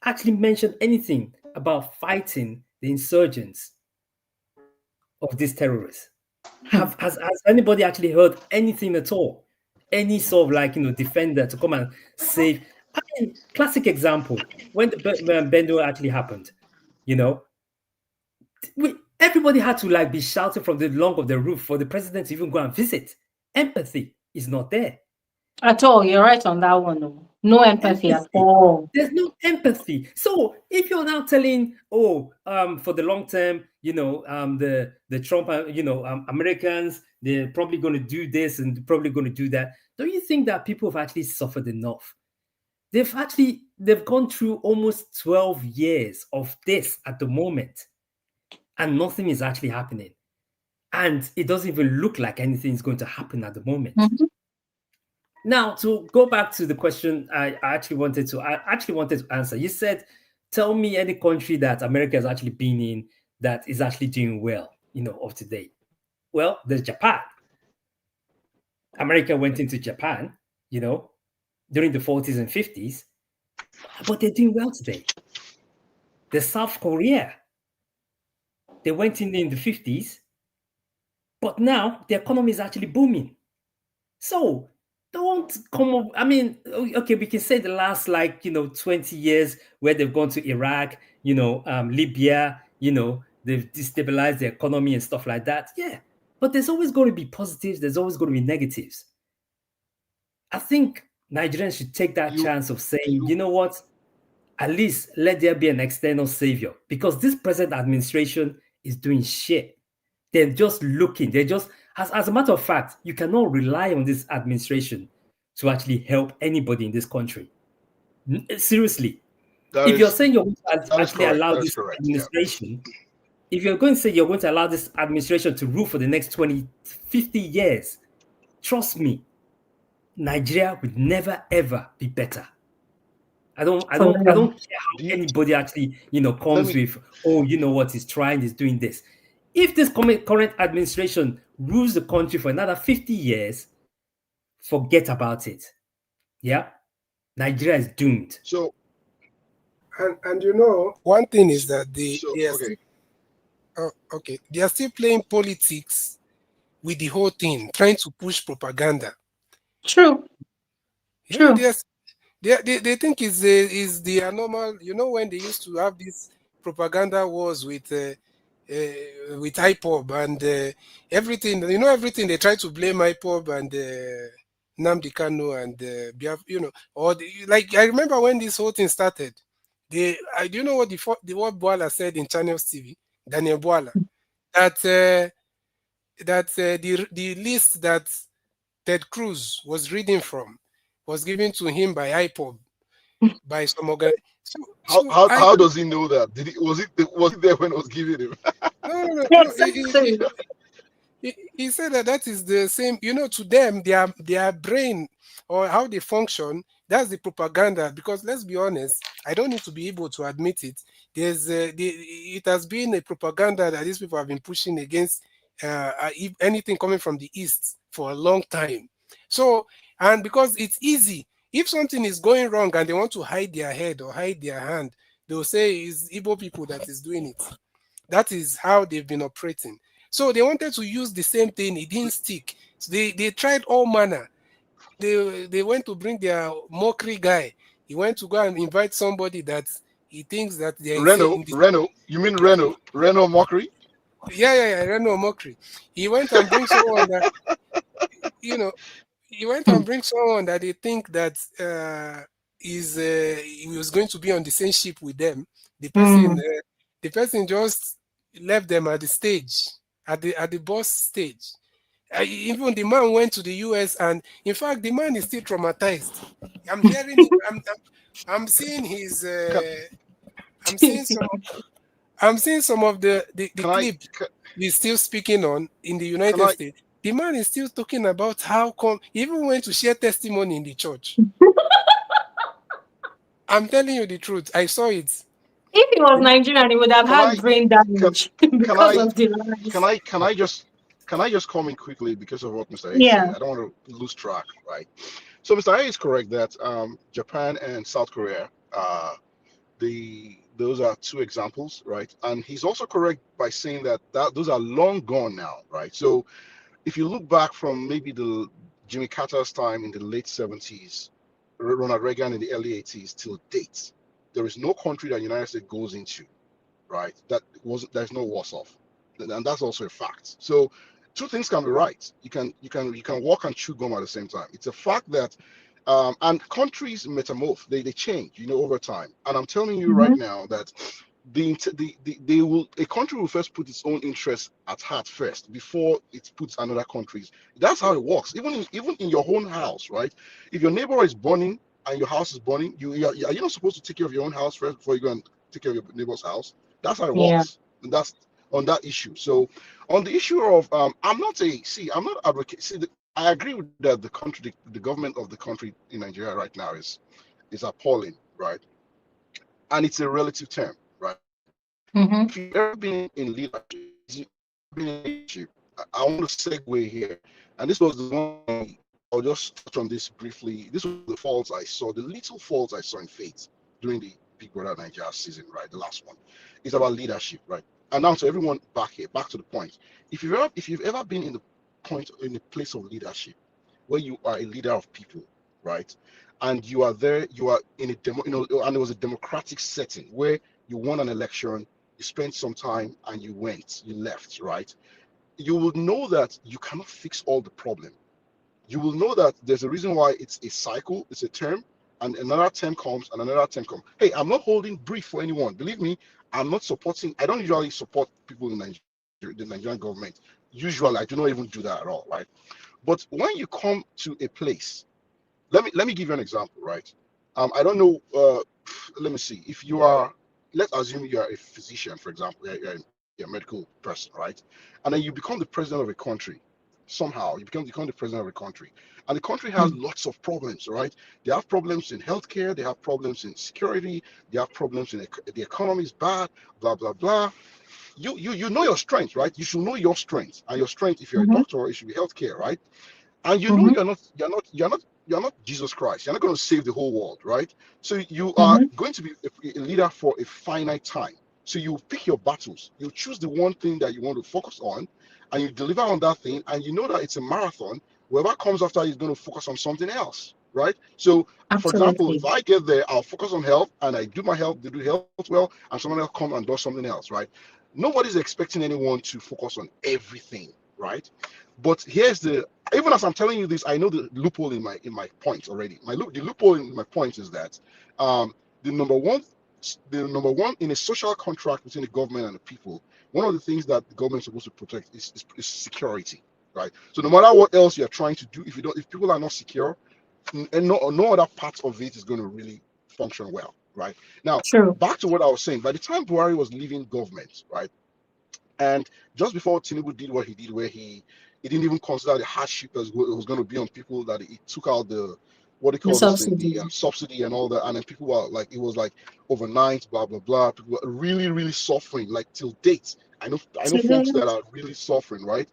actually mention anything about fighting the insurgents of these terrorists? Has anybody actually heard anything at all? Any sort of defender to come and save? I mean, classic example when the Bendo actually happened, you know, everybody had to be shouting from the lung of the roof for the president to even go and visit. Empathy is not there.
At all, you're right on that one. No empathy at
Empathy.
all.
There's no empathy. So if you're now telling, for the long term, the Trump, Americans, they're probably going to do this and probably going to do that. Don't you think that people have actually suffered enough? They've gone through almost 12 years of this at the moment, and nothing is actually happening. And it doesn't even look like anything is going to happen at the moment.
Mm-hmm.
Now, to go back to the question I actually wanted to answer. You said, tell me any country that America has actually been in that is actually doing well, of today. Well, there's Japan. America went into Japan, during the 40s and 50s, but they're doing well today. There's South Korea. They went in the 50s, but now the economy is actually booming. So don't come up. I mean, okay, we can say the last 20 years where they've gone to Iraq, Libya, they've destabilized the economy and stuff like that. Yeah, but there's always going to be positives. There's always going to be negatives. I think Nigerians should take that chance of saying, you know what, at least let there be an external savior, because this present administration is doing shit. They're just looking. They're just, as a matter of fact, you cannot rely on this administration to actually help anybody in this country. Seriously. If you're saying you're going to actually allow this administration, if you're going to say you're going to allow this administration to rule for the next 20, 50 years, trust me, Nigeria would never, ever be better. I don't care how anybody actually, comes with, you know what, he's trying, he's doing this. If this current administration rules the country for another 50 years, forget about it. Yeah? Nigeria is doomed.
So, and one thing is that they are still playing politics with the whole thing, trying to push propaganda.
True.
Yeah, True. They think is the normal. When they used to have these propaganda wars with IPOB and everything. Everything they try to blame IPOB and Nnamdi Kanu and I remember when this whole thing started. Do you know what what Boala said in Channels TV? Daniel Boala, that the list that Ted Cruz was reading from was given to him by IPOB, by some organization.
How does he know that? Was it there when it was given him?
No. He said that that is the same, to them, their brain or how they function, that's the propaganda. Because let's be honest, I don't need to be able to admit it. It has been a propaganda that these people have been pushing against if anything coming from the East for a long time. So, and because it's easy, if something is going wrong and they want to hide their head or hide their hand, they'll say it's Igbo people that is doing it. That is how they've been operating. So they wanted to use the same thing. It didn't stick. So they tried all manner. They went to bring their mockery guy. He went to go and invite somebody that he thinks that they are
Renault,
in the
Renault. You mean Renault? Renault mockery?
yeah, I don't know, mockery. He went and bring someone that you know he went and bring someone that they think that he was going to be on the same ship with them. The person
Mm.
uh, the person just left them at the stage, at the bus stage. Even the man went to the US, and in fact the man is still traumatized. I'm hearing it. I'm seeing his
Can,
I'm seeing some I'm seeing some of the
can I
clip he's still speaking on in the
can
United
I
States. The man is still talking about how come he even went to share testimony in the church. I'm telling you the truth. I saw it.
If he was Nigerian, he would have
can
had
I
brain
can
damage
can
because
I
of the lies.
can I just comment quickly because of what Mr. A said?
Yeah.
I don't want to lose track, right? So Mr. A is correct that Japan and South Korea, those are two examples, right? And he's also correct by saying that those are long gone now, right? So if you look back from maybe the Jimmy Carter's time in the late 70s, Ronald Reagan in the early 80s till date, there is no country that the United States goes into, right? There's no worse off, and that's also a fact. So two things can be right. You can walk and chew gum at the same time. It's a fact that and countries metamorph, they change, over time. And I'm telling you right
Hmm.
now that they will a country will first put its own interests at heart first before it puts another country's. That's how it works. Even in your own house, right? If your neighbor is burning and your house is burning, you're not supposed to take care of your own house first before you go and take care of your neighbor's house. That's how it
Yeah.
works. And that's on that issue. So on the issue of I'm not advocating. See, I agree with that. The government of the country in Nigeria right now is appalling, right? And it's a relative term, right? If
Hmm.
you've ever been in leadership, I want to segue here, and this was the one of the. I'll just touch on this briefly. This was the faults I saw, the little faults I saw in Faith during the Big Brother Nigeria season, right? The last one. It's about leadership, right? And now to everyone back here, back to the point. If you've ever been in the place of leadership where you are a leader of people, right? And you are there, you are in a and it was a democratic setting where you won an election, you spent some time and you left, right? You will know that you cannot fix all the problem. You will know that there's a reason why it's a cycle, it's a term, and another term comes and another term comes. Hey, I'm not holding brief for anyone. Believe me, I don't usually support people in Nigeria, the Nigerian government. Usually, I do not even do that at all, right? But when you come to a place, let me give you an example, right? I don't know. Let me see. If you are, let's assume you are a physician, for example, you're a medical person, right? And then you become the president of a country. Somehow, you become the president of a country, and the country has lots of problems, right? They have problems in healthcare, they have problems in security, they have problems in the economy is bad, blah blah blah. You know your strength, right? You should know your strength, and your strength, if you're a
Hmm.
doctor, it should be healthcare, right? And you know
Hmm.
you're not Jesus Christ. You're not going to save the whole world, right? So you are
Hmm.
going to be a leader for a finite time. So you pick your battles. You choose the one thing that you want to focus on, and you deliver on that thing. And you know that it's a marathon. Whoever comes after is going to focus on something else, right? So, for example, if
Absolutely.
I get there, I'll focus on health, and I do my health, they do health well, and someone else come and does something else, right? Nobody's expecting anyone to focus on everything, right? But here's the even as I'm telling you this, I know the loophole in my point already. The loophole in my point is that um, the number one in a social contract between the government and the people, one of the things that the government is supposed to protect is security, right? So no matter what else you're trying to do, if people are not secure, and no other part of it is going to really function well, right? Now
True.
back to what I was saying. By the time Buhari was leaving government, right? And just before Tinubu did what he did, where he didn't even consider the hardship as it was going to be on people, that he took out the what do you
The
call this thing, the
subsidy.
subsidy and all that, and then people were like, it was like overnight, blah blah blah. People were really really suffering, like till date. I know folks
So,
that are really suffering, right?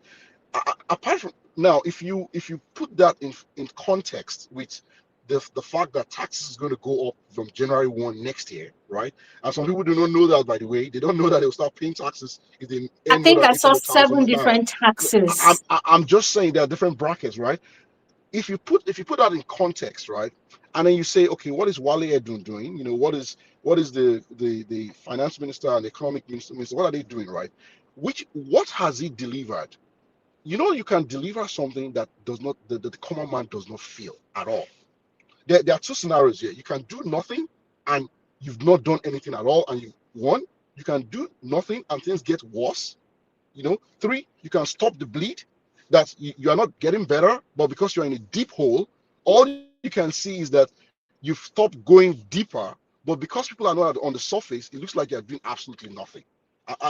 Apart from now, if you put that in context with the fact that taxes is going to go up from January 1 next year, right? And some people do not know that, by the way. They don't know that they'll start paying taxes if they
I
earn more
think
than
I saw 7
800,000 now.
different
I'm
taxes.
I'm just saying there are different brackets, right? If you put that in context, right, and then you say, okay, what is Wale Edun doing? What is the finance minister and the economic minister, what are they doing, right? What has he delivered? You can deliver something that does not the common man does not feel at all. There are two scenarios here. You can do nothing and you've not done anything at all, and you one, you can do nothing and things get worse. Three, you can stop the bleed, that you are not getting better, but because you're in a deep hole, all you can see is that you've stopped going deeper, but because people are not on the surface, it looks like you're doing absolutely nothing.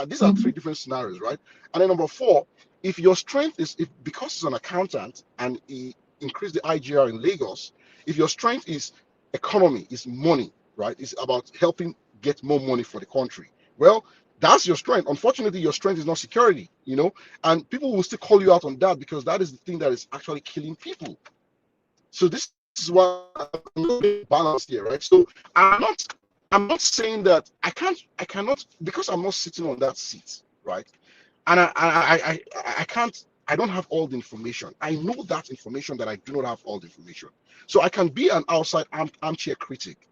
These are three
Mhm.
different scenarios, right? And then number four, if your strength is, if because he's an accountant and he increased the IGR in Lagos, if your strength is economy, is money, right? It's about helping get more money for the country. Well, that's your strength. Unfortunately, your strength is not security, and people will still call you out on that because that is the thing that is actually killing people. So this is why I'm not being balanced here, right? So I'm not saying that I cannot, because I'm not sitting on that seat, right? And I don't have all the information. I know that information, that I do not have all the information. So I can be an outside armchair critic,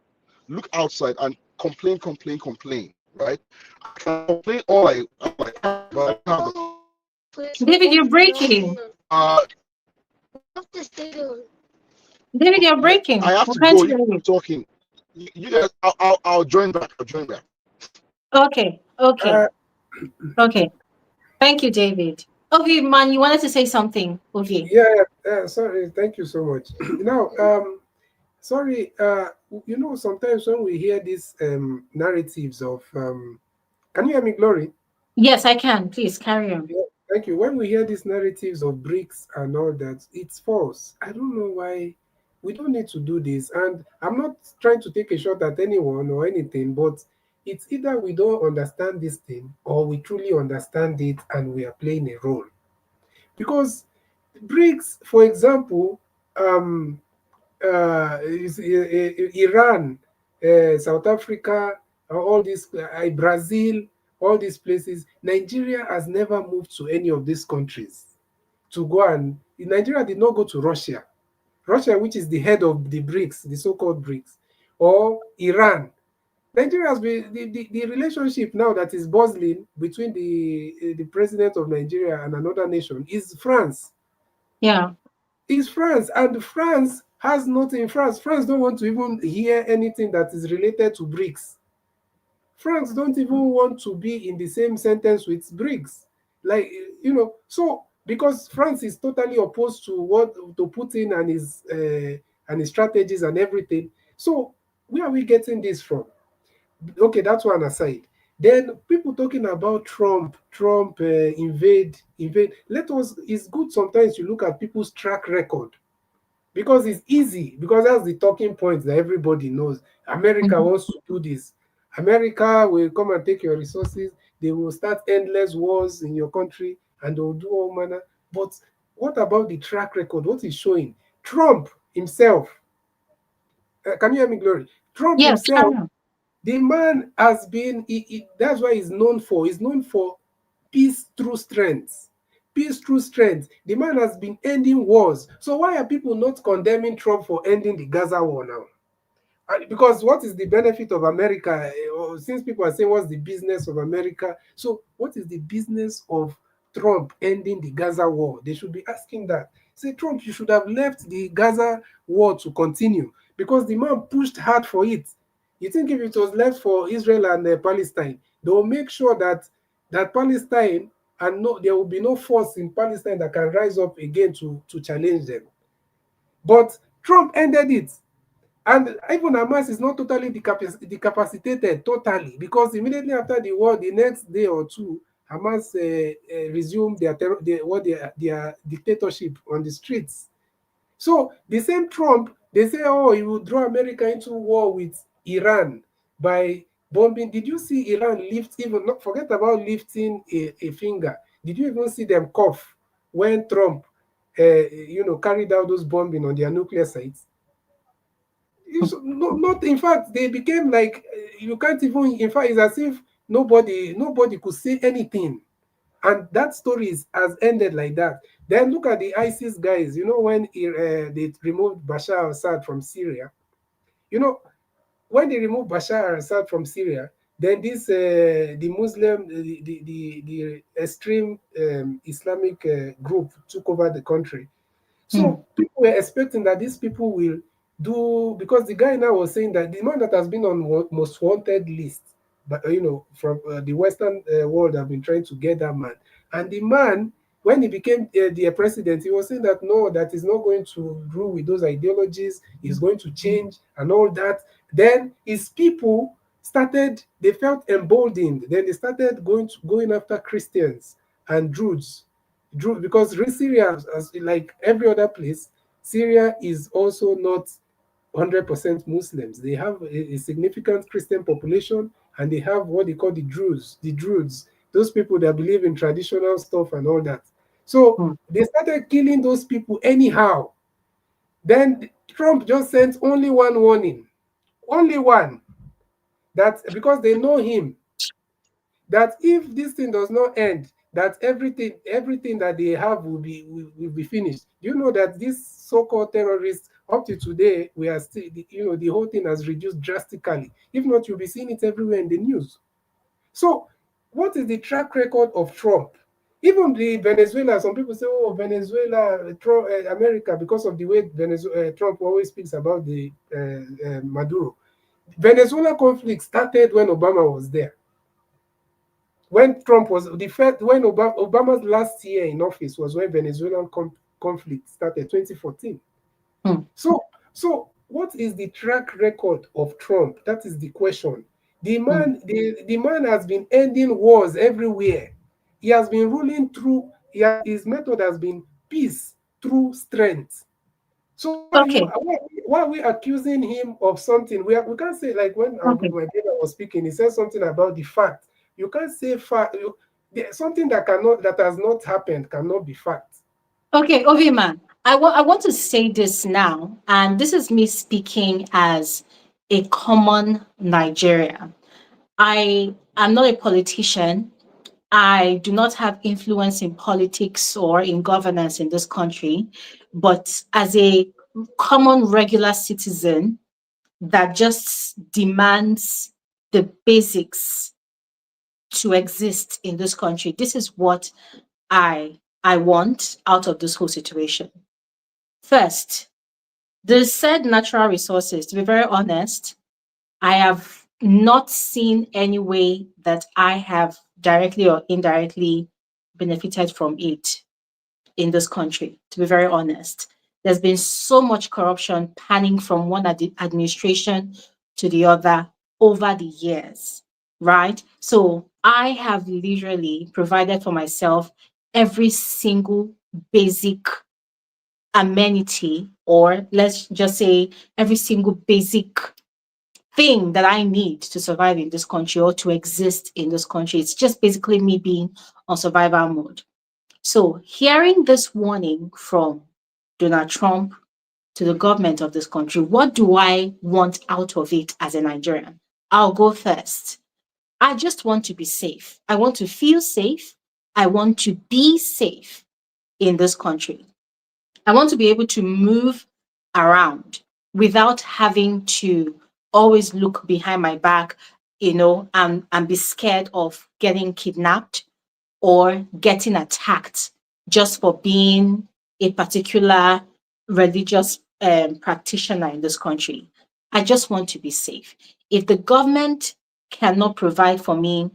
look outside and complain, right? I can complain all I can, but I don't have the
David, you're breaking. David, you're
I
breaking.
have
We
to
can't
go. You
hear
keep
you.
talking. You guys, I'll join back. I'll join back.
Okay, okay,
Uh,
okay. Thank you, David. Ovi, man, you wanted to say something, Ovi.
yeah, sorry, thank you so much. Now, sorry, sometimes when we hear these narratives of, can you hear me, Glory?
Yes, I can. Please carry on.
Yeah, thank you. When we hear these narratives of bricks and all that, it's false. I don't know why we don't need to do this. And I'm not trying to take a shot at anyone or anything, but it's either we don't understand this thing or we truly understand it and we are playing a role. Because bricks, for example, Iran, South Africa, all these, Brazil, all these places. Nigeria has never moved to any of these countries to go, and Nigeria did not go to Russia. Russia, which is the head of the BRICS, the so-called BRICS, or Iran. Nigeria has been the relationship now that is bustling between the president of Nigeria and another nation is France.
Yeah.
Is France, and France has nothing. France don't want to even hear anything that is related to BRICS. France don't even want to be in the same sentence with BRICS. Like, so because France is totally opposed to what to Putin and his strategies and everything. So where are we getting this from? Okay, that's one aside. Then people talking about Trump invade. Let us. It's good sometimes you look at people's track record because it's easy, because that's the talking point that everybody knows. America
Mhm.
wants to do this. America will come and take your resources. They will start endless wars in your country and they'll do all manner. But what about the track record? What is showing? Trump himself, can you hear me, Glory? Trump
Yes, carry
himself,
on.
the man has been, that's why he's known for. He's known for peace through strength. Peace through strength. The man has been ending wars. So why are people not condemning Trump for ending the Gaza war now? Because what is the benefit of America? Since people are saying what's the business of America, so what is the business of Trump ending the Gaza war? They should be asking that. Say, Trump, you should have left the Gaza war to continue because the man pushed hard for it. You think if it was left for Israel and Palestine, they will make sure that Palestine, and no, there will be no force in Palestine that can rise up again to challenge them. But Trump ended it. And even Hamas is not totally decapacitated totally, because immediately after the war, the next day or two, Hamas resumed their dictatorship on the streets. So the same Trump, they say, oh, he will draw America into war with Iran by bombing. Did you see Iran lift, even not forget about lifting a finger? Did you even see them cough when Trump, carried out those bombing on their nuclear sites? Not in fact, they became like you can't even. In fact, it's as if nobody could say anything, and that story has ended like that. Then look at the ISIS guys. You know when they removed Bashar al-Assad from Syria. You know when they removed Bashar al-Assad from Syria, then this the Muslim the extreme Islamic group took over the country.
Mm.
So people were expecting that these people will do, because the guy now was saying that the man that has been on most wanted list, but from the Western world have been trying to get that man, and the man, when he became the president, he was saying that no, that is not going to rule with those ideologies. He's going to change and all that. Then his people started, they felt emboldened. Then they started going after Christians and Druze. Because Syria, as like every other place, Syria is also not 100% Muslims. They have a significant Christian population, and they have what they call the Druze, those people that believe in traditional stuff and all that. So
Mm.
they started killing those people anyhow. Then Trump just sent only one warning, only one, that because they know him, that if this thing does not end, that everything that they have will be finished. Do you know that these so-called terrorists, up to today, we are still, the whole thing has reduced drastically. If not, you'll be seeing it everywhere in the news. So what is the track record of Trump? Even the Venezuela, some people say, oh, Venezuela, America, because of the way Trump always speaks about the Maduro. Venezuela conflict started when Obama was there. When Trump was the first, when Obama's last year in office was when Venezuelan conflict started, 2014.
Mm.
So what is the track record of Trump? That is the question. The man, the man has been ending wars everywhere. He has been ruling through. His method has been peace through strength. So
Okay.
why are we accusing him of something? We can't say, like when
Okay.
my brother was speaking, he said something about the fact. You can't say fact. Something that has not happened cannot be fact.
Okay, Oviman, I want to say this now, and this is me speaking as a common Nigerian. I am not a politician. I do not have influence in politics or in governance in this country, but as a common regular citizen that just demands the basics to exist in this country, this is what I want out of this whole situation. First, the said natural resources, to be very honest, I have not seen any way that I have directly or indirectly benefited from it in this country, to be very honest. There's been so much corruption panning from one administration to the other over the years, right? So I have literally provided for myself every single basic amenity, or let's just say every single basic thing that I need to survive in this country or to exist in this country. It's just basically me being on survival mode. So, hearing this warning from Donald Trump to the government of this country, what do I want out of it as a Nigerian? I'll go first. I just want to be safe. I want to feel safe. I want to be safe in this country. I want to be able to move around without having to always look behind my back, and be scared of getting kidnapped or getting attacked just for being a particular religious practitioner in this country. I just want to be safe. If the government cannot provide for me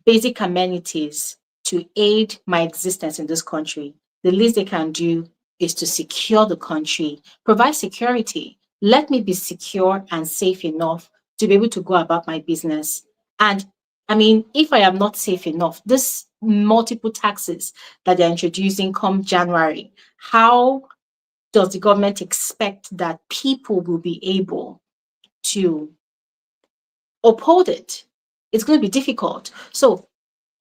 basic amenities to aid my existence in this country, the least they can do is to secure the country, provide security. Let me be secure and safe enough to be able to go about my business. And I mean, if I am not safe enough, this multiple taxes that they're introducing come January, how does the government expect that people will be able to uphold it? It's going to be difficult. So,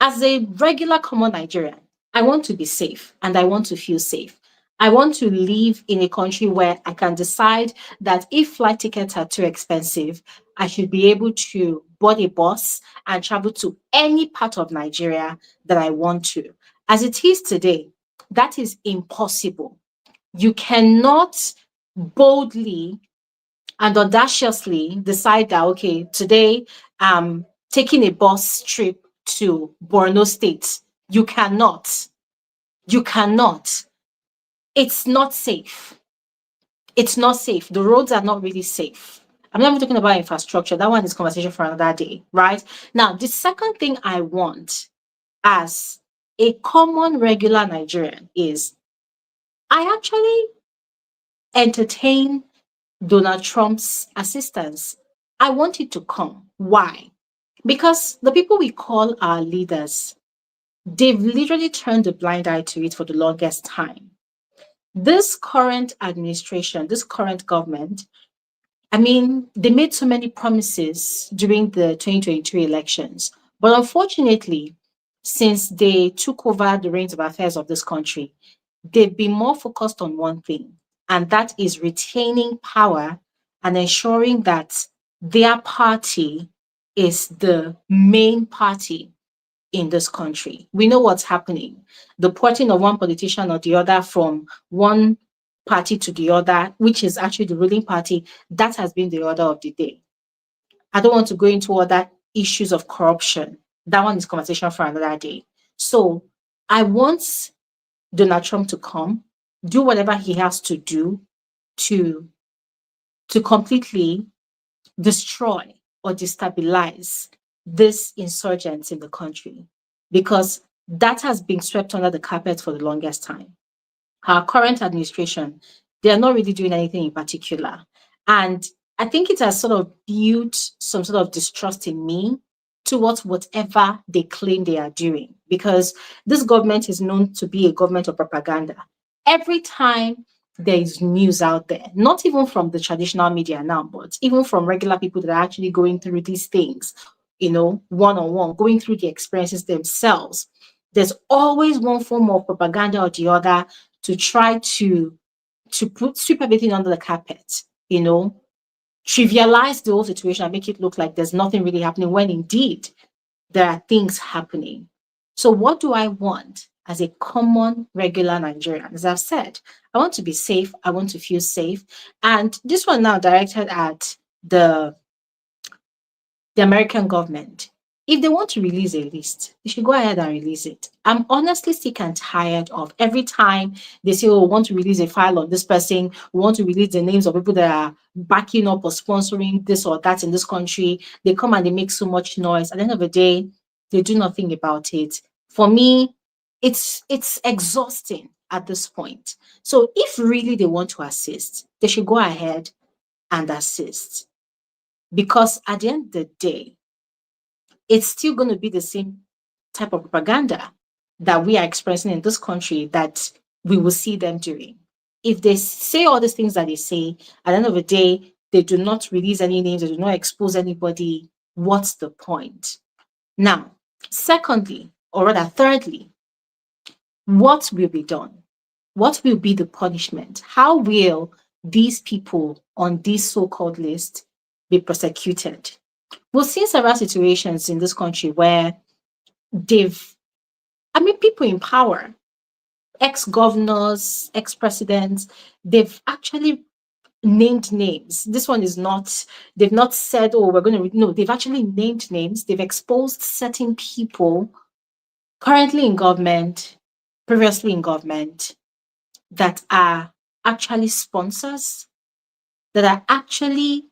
as a regular common Nigerian, I want to be safe and I want to feel safe. I want to live in a country where I can decide that if flight tickets are too expensive, I should be able to board a bus and travel to any part of Nigeria that I want to. As it is today, that is impossible. You cannot boldly and audaciously decide that, okay, today I'm taking a bus trip to Borno State. You cannot. You cannot. It's not safe. It's not safe. The roads are not really safe. I'm not even talking about infrastructure. That one is conversation for another day, right? Now, the second thing I want as a common regular Nigerian is I actually entertain Donald Trump's assistance. I want it to come. Why? Because the people we call our leaders, they've literally turned a blind eye to it for the longest time. This current administration, this current government, I mean, they made so many promises during the 2023 elections. But unfortunately, since they took over the reins of affairs of this country, they've been more focused on one thing, and that is retaining power and ensuring that their party is the main party in this country. We know what's happening. The porting of one politician or the other from one party to the other, which is actually the ruling party, that has been the order of the day. I don't want to go into other issues of corruption. That one is conversation for another day. So I want Donald Trump to come, do whatever he has to do to completely destroy or destabilize this insurgents in the country, because that has been swept under the carpet for the longest time. Our current administration, they are not really doing anything in particular. And I think it has sort of built some sort of distrust in me towards whatever they claim they are doing, because this government is known to be a government of propaganda. Every time there is news out there, not even from the traditional media now, but even from regular people that are actually going through these things, one on one, going through the experiences themselves, there's always one form of propaganda or the other to try to put sweep everything under the carpet, trivialize the whole situation and make it look like there's nothing really happening when indeed there are things happening. So what do I want as a common regular Nigerian? As I've said, I want to be safe, I want to feel safe. And this one now directed at the American government. If they want to release a list, they should go ahead and release it. I'm honestly sick and tired of every time they say, oh, we want to release a file on this person, we want to release the names of people that are backing up or sponsoring this or that in this country. They come and they make so much noise. At the end of the day, they do nothing about it. For me, it's exhausting at this point. So if really they want to assist, they should go ahead and assist. Because at the end of the day, it's still going to be the same type of propaganda that we are expressing in this country that we will see them doing. If they say all these things that they say, at the end of the day, they do not release any names, they do not expose anybody, what's the point? Now, secondly, or rather thirdly, what will be done? What will be the punishment? How will these people on this so-called list be prosecuted? We've seen several situations in this country where people in power, ex-governors, ex-presidents, they've actually named names. This one is not, they've not said, oh, we're going to, no, they've actually named names. They've exposed certain people currently in government, previously in government, that are actually sponsors, that are actually,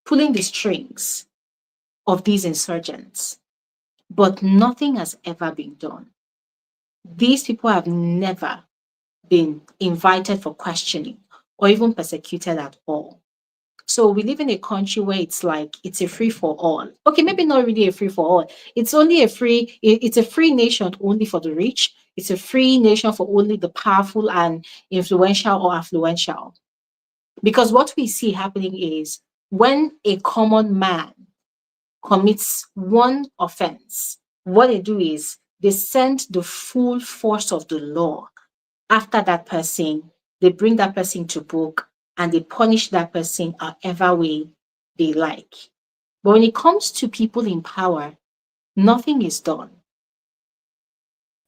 pulling the strings of these insurgents. But nothing has ever been done. These people have never been invited for questioning or even persecuted at all. So we live in a country where it's like it's a free for all. Okay, maybe not really a free for all. It's only it's a free nation only for the rich. It's a free nation for only the powerful and influential or affluential. Because what we see happening is when a common man commits one offense, what they do is they send the full force of the law after that person. They bring that person to book and they punish that person however way they like. But when it comes to people in power, nothing is done.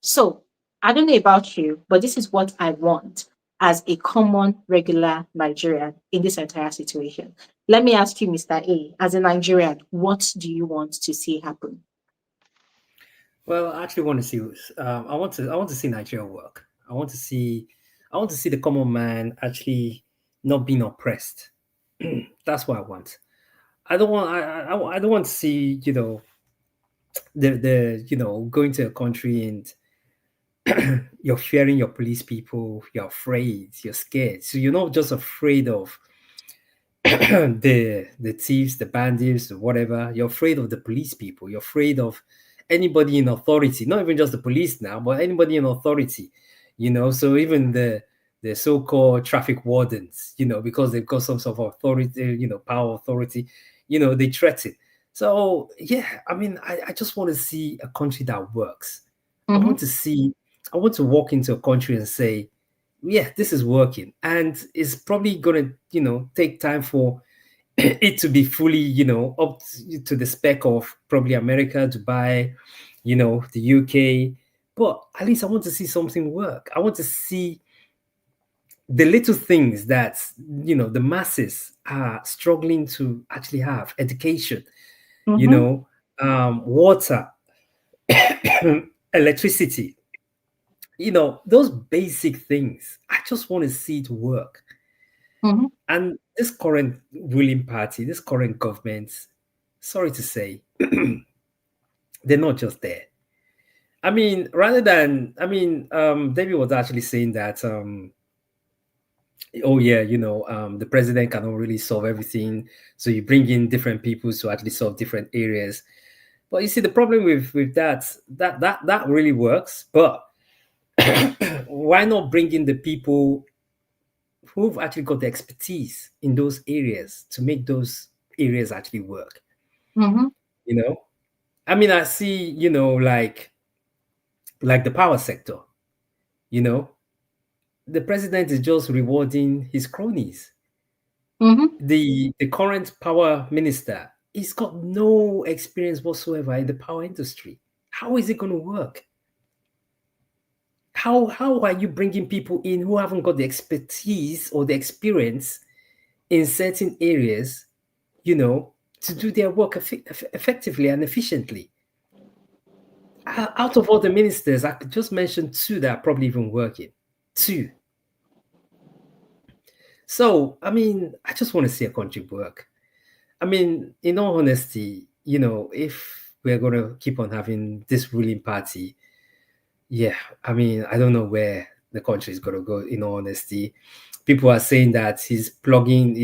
So I don't know about you, but this is what I want as a common, regular Nigerian in this entire situation. Let me ask you, Mr. A, as a Nigerian, what do you want to see happen?
Well, I actually want to see. I want to see Nigeria work. I want to see the common man actually not being oppressed. That's what I want. I don't want. I don't want to see going to a country and you're fearing your police people. You're afraid. You're scared. So you're not just afraid of the thieves, the bandits, or whatever. You're afraid of the police people. You're afraid of anybody in authority, not even just the police now, but anybody in authority. So even the so-called traffic wardens, because they've got some sort of authority, power authority, they threaten. So yeah, I mean, I just want to see a country that works. I
Mm-hmm,
want to see, I want to walk into a country and say, yeah, this is working. And it's probably going to, take time for it to be fully, up to the spec of probably America, Dubai, the UK. But at least I want to see something work. I want to see the little things that, the masses are struggling to actually have education, you
mm-hmm,
know, water, electricity, those basic things. I just want to see it work.
mm-hmm,
And this current ruling party, this current government, sorry to say, they're not just there. I mean, David was actually saying that, oh yeah, the president cannot really solve everything, so you bring in different people to actually solve different areas. But you see, the problem with that really works. But why not bring in the people who've actually got the expertise in those areas to make those areas actually work?
mm-hmm,
You know, I mean, I see, like the power sector. You know, the president is just rewarding his cronies.
mm-hmm.
The current power minister, he's got no experience whatsoever in the power industry. How is it going to work? How are you bringing people in who haven't got the expertise or the experience in certain areas, to do their work effectively and efficiently? Out of all the ministers, I could just mention two that are probably even working. Two. So, I mean, I just want to see a country work. I mean, in all honesty, if we're going to keep on having this ruling party, yeah, I mean, I don't know where the country is going to go, in all honesty. People are saying that he's plugging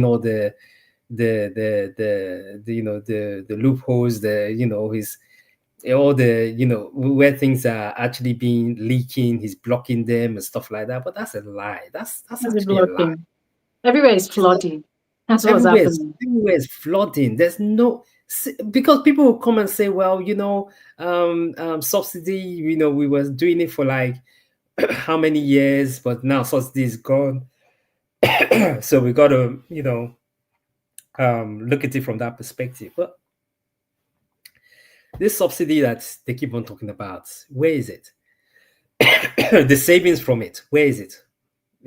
all the loopholes, his all the where things are actually being leaking, he's blocking them and stuff like that. But that's a lie. That's
Is it
actually a lie.
blocking? Everywhere is
It's not.
flooding. That's what's happening.
Everywhere is flooding. There's no, because people will come and say, well, subsidy, we were doing it for like how many years, but now subsidy is gone. So we got to, look at it from that perspective. But this subsidy that they keep on talking about, where is it? The savings from it, where is it?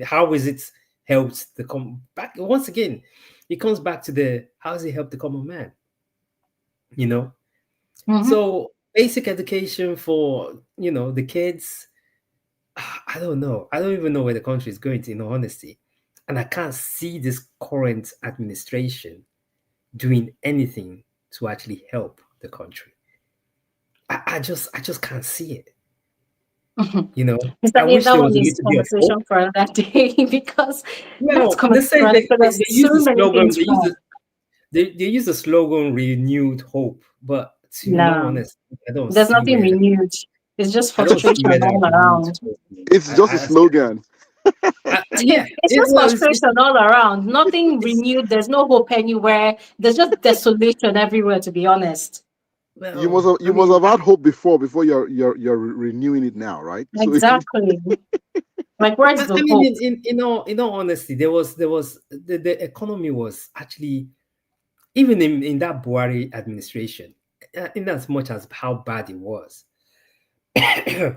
How is it helped the back once again? It comes back to the how does it help the common man? You know,
Mm-hmm,
so basic education for the kids. I don't know. I don't even know where the country is going to, in all honesty, and I can't see this current administration doing anything to actually help the country. I just can't see it. You know,
Mr.
I
A,
wish
that
there
one
was a
is
little bit of
conversation
hope.
for another day because that's
Well, they
conversation for
say
another because
they
there's
use
so
the
many
slogan.
things
They use
wrong.
the they use the slogan "renewed hope," but to be more
No,
honest, I don't
there's
see
nothing
where that,
renewed. It's just
I don't see
frustration
where that
all
renewed
around.
hope is.
It's just a slogan.
Yeah,
It's just
well, it's
frustration all around. Nothing
it's
renewed. There's no hope anywhere. There's just desolation everywhere, to be honest.
well, I
You must
mean,
have had hope before you're renewing it now, right? So
Exactly. Like, where's
I
the
mean,
hope?
in all honesty, there was the economy was actually even in that Buhari administration, in as much as how bad it was,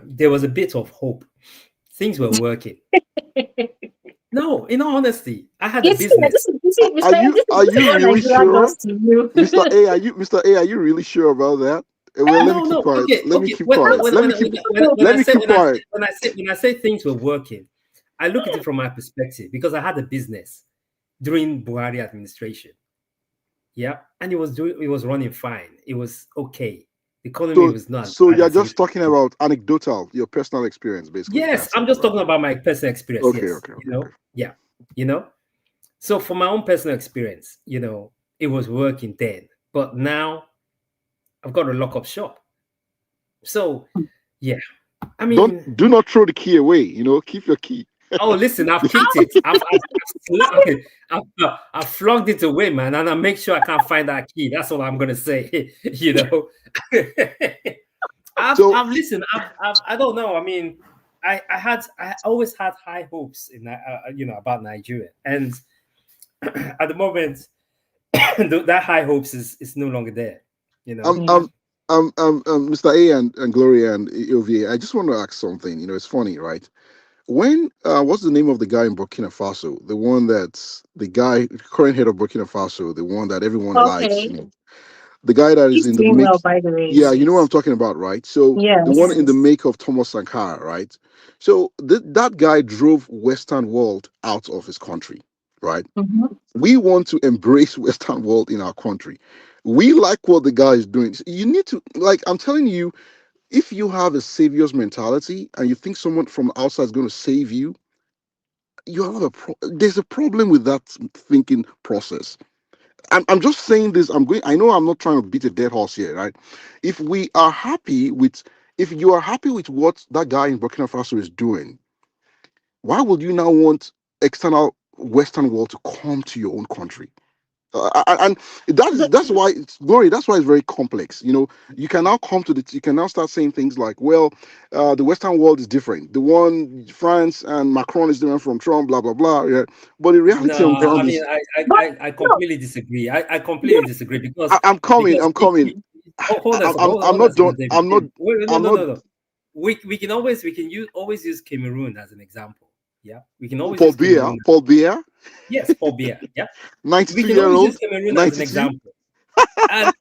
there was a bit of hope. Things were working. No, in all honesty, I had a
It's
business.
you see, Mr. A,
are
this is
you
what
really
Nigeria
sure,
does to you.
Mr. A? Mr. A? Are you really sure about that? Well, let me
No,
keep
no.
quiet.
Okay,
Let me
okay.
keep quiet. Let me keep
Hope.
let me keep quiet.
When I say things were working, I look at it from my perspective because I had a business during Buhari administration. Yeah, and it was running fine. It was okay. The economy was not as
So
bad
you're
as it
just
used to
talking
be.
about anecdotal, your personal experience, basically.
Yes,
That's it,
I'm just
right?
talking about my personal experience.
Okay,
Yes,
okay, okay, okay.
yeah, you know. So for my own personal experience, it was working then, but now I've got to lock up shop. So yeah, I
Don't
mean,
do not throw the key away. Keep your key.
oh listen, I've kicked it. I've flogged it away, man, and I make sure I can't find that key. That's all I'm gonna say. you know,
So
I've listened. I don't know. I mean, I always had high hopes about Nigeria, and at the moment, that high hopes is no longer there. You
um
know.
Yeah.
um Mr. A and Gloria and OVA, I just want to ask something. It's funny, right? When what's the name of the guy in Burkina Faso? The one that's the guy, current head of Burkina Faso, the one that everyone likes.
Okay.
The guy that is
He's
in the
doing well,
make.
by the way.
Yeah, you know what I'm talking about, right? So the one
Yes.
in the make of Thomas Sankara, right? So that guy drove Western world out of his country, right?
Hmm.
We want to embrace Western world in our country. We like what the guy is doing. You need to, like, I'm telling you, if you have a savior's mentality and you think someone from outside is going to save you, you have there's a problem with that thinking process. I'm just saying this. I know I'm not trying to beat a dead horse here, right? If we are happy with, if you are happy with what that guy in Burkina Faso is doing, why would you now want external Western world to come to your own country? And that's why it's glory. That's why it's very complex. You can now you can now start saying things like, well, the Western world is different. The one France and Macron is different from Trump, blah blah blah. Yeah, but the reality on
No, I
ground
mean,
is,
But
I
no,
completely disagree. I completely disagree
I'm coming.
because
I'm coming. I'm
hold on,
not done.
David.
I'm not.
David. Wait, no,
I'm
no,
not.
no, no. We can always use Cameroon as an example. Yeah, we can always
Paul
use
Biya.
Cameroon.
Paul Biya,
Yes, Paul Biya. Yeah, we
92
can
year
always use
old,
Cameroon as an
92.
example. And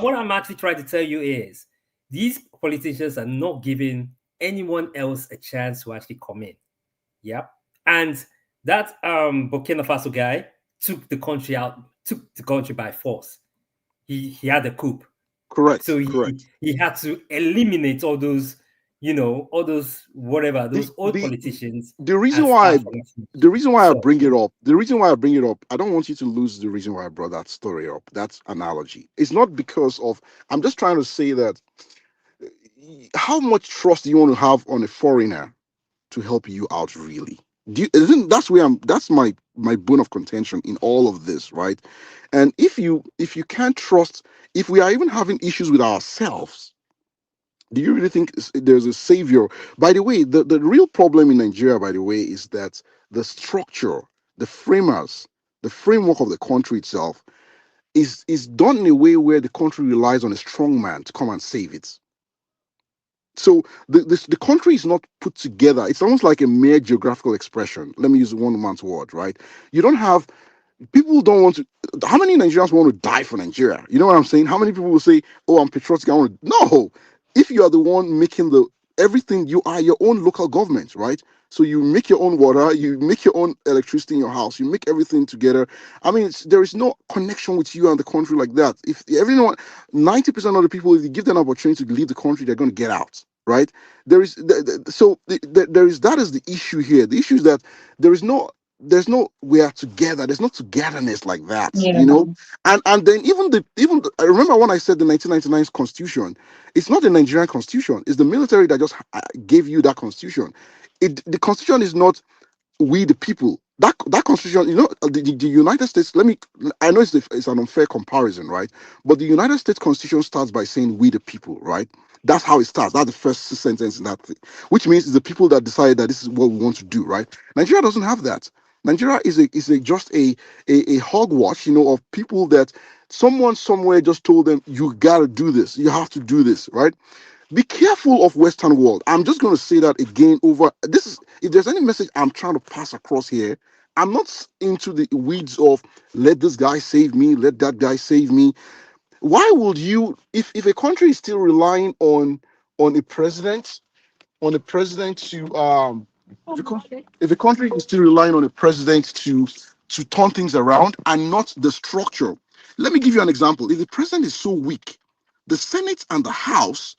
what I'm actually trying to tell you is these politicians are not giving anyone else a chance to actually come in. Yep. And that Burkina Faso guy took the country by force. He had a coup. So
Correct. Correct.
he had to eliminate all those, all those whatever,
The
those old
the
politicians
the reason
and
why
start from
the reason why I
so
bring it up, the reason why I bring it up, I don't want you to lose the reason why I brought that story up. That analogy. It's not because of. I'm just trying to say that how much trust do you want to have on a foreigner to help you out, really? Isn't that's where I'm that's my bone of contention in all of this, right? And if you can't trust, if we are even having issues with ourselves, do you really think there's a savior? By the way, the real problem in Nigeria, by the way, is that the structure, the framers, the framework of the country itself is done in a way where the country relies on a strong man to come and save it. So the country is not put together. It's almost like a mere geographical expression. Let me use one man's word, right? You don't have people don't want to. How many Nigerians want to die for Nigeria? You know what I'm saying? How many people will say, "Oh, I'm patriotic. I want to." No, if you are the one making the everything, you are your own local government, right? So you make your own water, you make your own electricity in your house, you make everything together. I mean, there is no connection with you and the country like that. If everyone, 90% of the people, if you give them an opportunity to leave the country, they're going to get out. right? There is there is, that is the issue here. The issue is that there is no, there's no, we are together, there's no togetherness like that,
Yeah.
you know. And then I remember when I said the 1999 constitution, it's not the Nigerian constitution, it's the military that just gave you that constitution. The constitution is not we the people. That constitution, you know, the United States. Let me. I know it's an unfair comparison, right? But the United States Constitution starts by saying "we the people," right? That's how it starts. That's the first sentence in that thing, which means it's the people that decide that this is what we want to do, right? Nigeria doesn't have that. Nigeria is just a hogwash, you know, of people that someone somewhere just told them you gotta do this, you have to do this, right? Be careful of Western world. I'm just going to say that again over this is, if there's any message I'm trying to pass across here, I'm not into the weeds of let this guy save me, let that guy save me. Why would you, if a country is still relying on a president, on a president to if a country is still relying on a president to turn things around and not the structure. Let me give you an example. If the president is so weak, the Senate and the House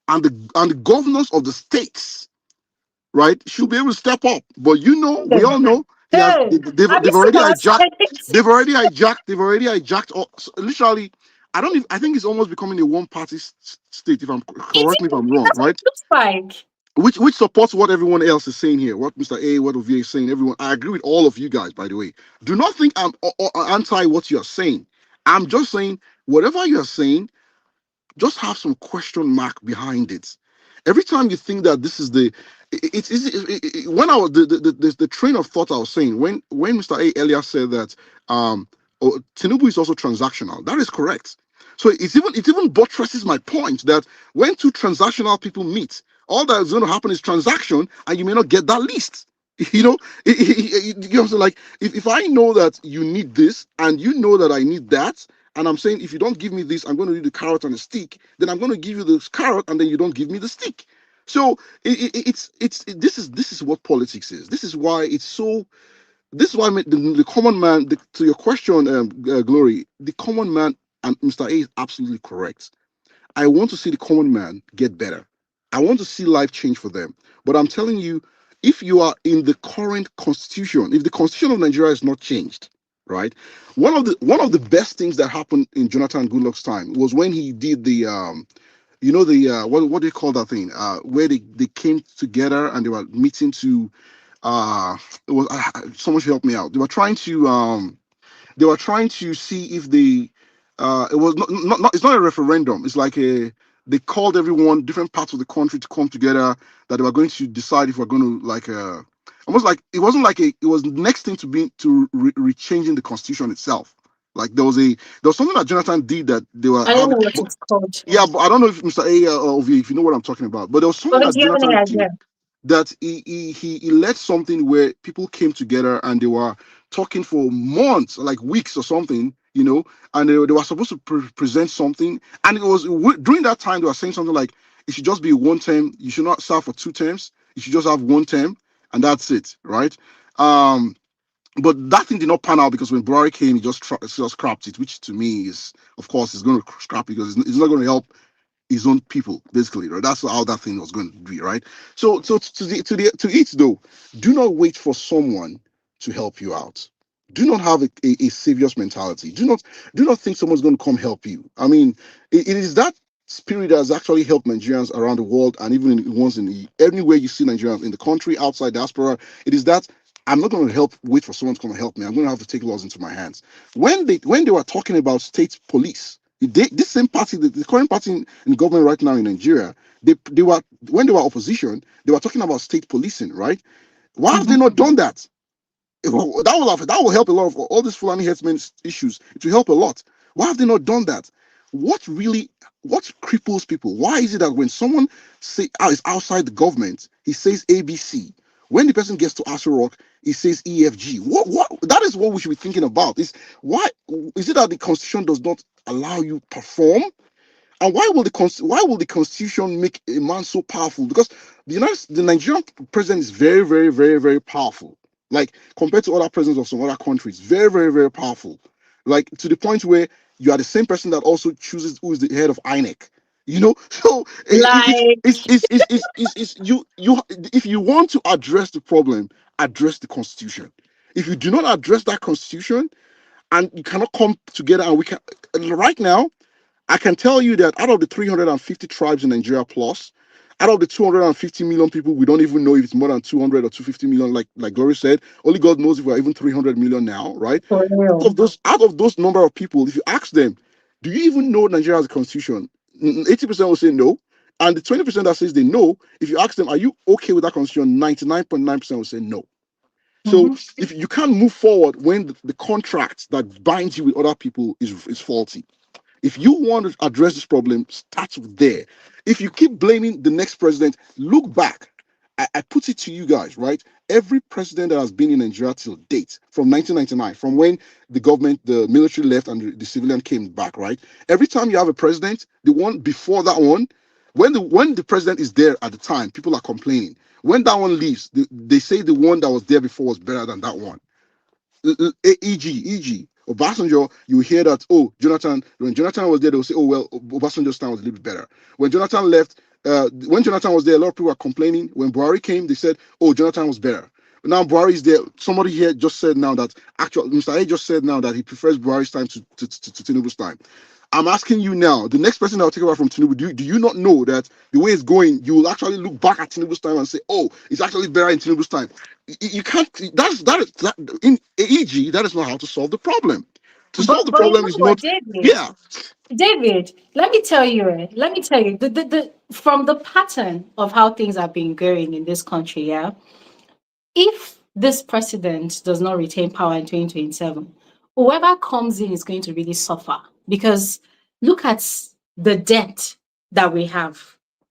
and the governors of the states, right, should be able to step up. But you know, we all know he has.
Hey, have you
They've
seen
already
our
hijacked.
Senate?
They've already hijacked. So literally, I don't. Even, I think it's almost becoming a one-party state. If I'm correct me if I'm wrong,
That's what
right?
it looks like.
Which supports what everyone else is saying here. What Mr. A, what Ovie is saying. Everyone, I agree with all of you guys. By the way, do not think I'm anti what you are saying. I'm just saying whatever you are saying, just have some question mark behind it. Every time you think that this is the, when I was the train of thought I was saying when Mr. A earlier said that Tinubu is also transactional. That is correct. So it even buttresses my point that when two transactional people meet, all that is going to happen is transaction, and you may not get that list. You know, you know, so like if I know that you need this and you know that I need that, and I'm saying if you don't give me this, I'm going to give you the carrot and the stick. Then I'm going to give you the carrot, and then you don't give me the stick. So this is what politics is. This is why it's so. This is why the common man. To your question, Glory, the common man and Mr. A is absolutely correct. I want to see the common man get better. I want to see life change for them. But I'm telling you, if you are in the current constitution, if the constitution of Nigeria is not changed, right? One of the best things that happened in Jonathan Goodluck's time was when he did the you know the what do you call that thing? Where they came together and they were meeting to it was someone should help me out. They were trying to see if they it was not it's not a referendum, it's like a they called everyone different parts of the country to come together that they were going to decide if we're going to like almost like it wasn't like it was the next thing to be to changing the constitution itself. Like there was something that Jonathan did that they were
I don't
having.
know what it's called.
Yeah, but I don't know if Mr. A or V, if you know what I'm talking about, but there was something
But
that
do you have any
Jonathan did
idea?
that he led something where people came together and they were talking for months, like weeks or something, you know, and they were supposed to present something, and it was during that time they were saying something like it should just be one term, you should not serve for 2 terms, you should just have one term, and that's it, right? Um, but that thing did not pan out because when Buhari came, he just scrapped it, which to me is, of course, is going to scrap because it's not going to help his own people, basically, right? That's how that thing was going to be, right? So to it though, do not wait for someone to help you out. Do not have a savior's mentality. Do not think someone's going to come help you. I mean, it is that spirit that has actually helped Nigerians around the world and even in ones in anywhere you see Nigerians in the country, outside diaspora. It is that I'm not going to wait for someone to come and help me. I'm going to have to take laws into my hands. When they were talking about state police, this same party, the current party in government right now in Nigeria, they were when they were opposition, they were talking about state policing, right? Why have they
Mhm.
not done that? That will help a lot of all these Fulani herdsmen issues. It will help a lot. Why have they not done that? What cripples people? Why is it that when someone is outside the government, he says ABC. When the person gets to Aso Rock, he says EFG. What that is what we should be thinking about. Is why is it that the constitution does not allow you perform? And why will the Constitution make a man so powerful? Because the Nigerian president is very, very, very, very powerful. Like compared to other presidents of some other countries, very, very, very powerful. Like to the point where you are the same person that also chooses who is the head of INEC. You know, so
Like,
you if you want to address the problem, address the constitution. If you do not address that constitution, and you cannot come together, and we can right now, I can tell you that out of the 350 tribes in Nigeria plus, out of the 250 million people, we don't even know if it's more than 200 or 250 million, like Glory said. Only God knows if we're even 300 million now, right?
for real.
Out of those number of people, if you ask them, do you even know Nigeria has a constitution? 80% will say no. And the 20% that says they know, if you ask them, are you okay with that constitution? 99.9% will say no. So
Mm-hmm.
if you can't move forward when the contract that binds you with other people is faulty. If you want to address this problem, start there. If you keep blaming the next president, look back. I put it to you guys, right? Every president that has been in Nigeria till date, from 1999, from when the government, the military left and the civilian came back, right? Every time you have a president, the one before that one, when the president is there at the time, people are complaining. When that one leaves, they say the one that was there before was better than that one. E.g., Obasanjo, you hear that, oh, Jonathan, when Jonathan was there, they'll say, oh, well, Obasanjo's time was a little bit better. When Jonathan left, when Jonathan was there, a lot of people were complaining. When Buhari came, they said, oh, Jonathan was better. But now Buhari is there. Somebody here just said now that, actually, Mr. A just said now that he prefers Buhari's time to Tinubu's time. I'm asking you now, the next person I'll take over from Tinubu, do you not know that the way it's going, you will actually look back at Tinubu's time and say, oh, it's actually better in Tinubu's time. You can't, that in AEG, that is not how to solve the problem. To solve the
But you
problem
know
is
what,
not,
David?
yeah,
David, let me tell you, the from the pattern of how things have been going in this country, yeah, if this president does not retain power in 2027, whoever comes in is going to really suffer because look at the debt that we have.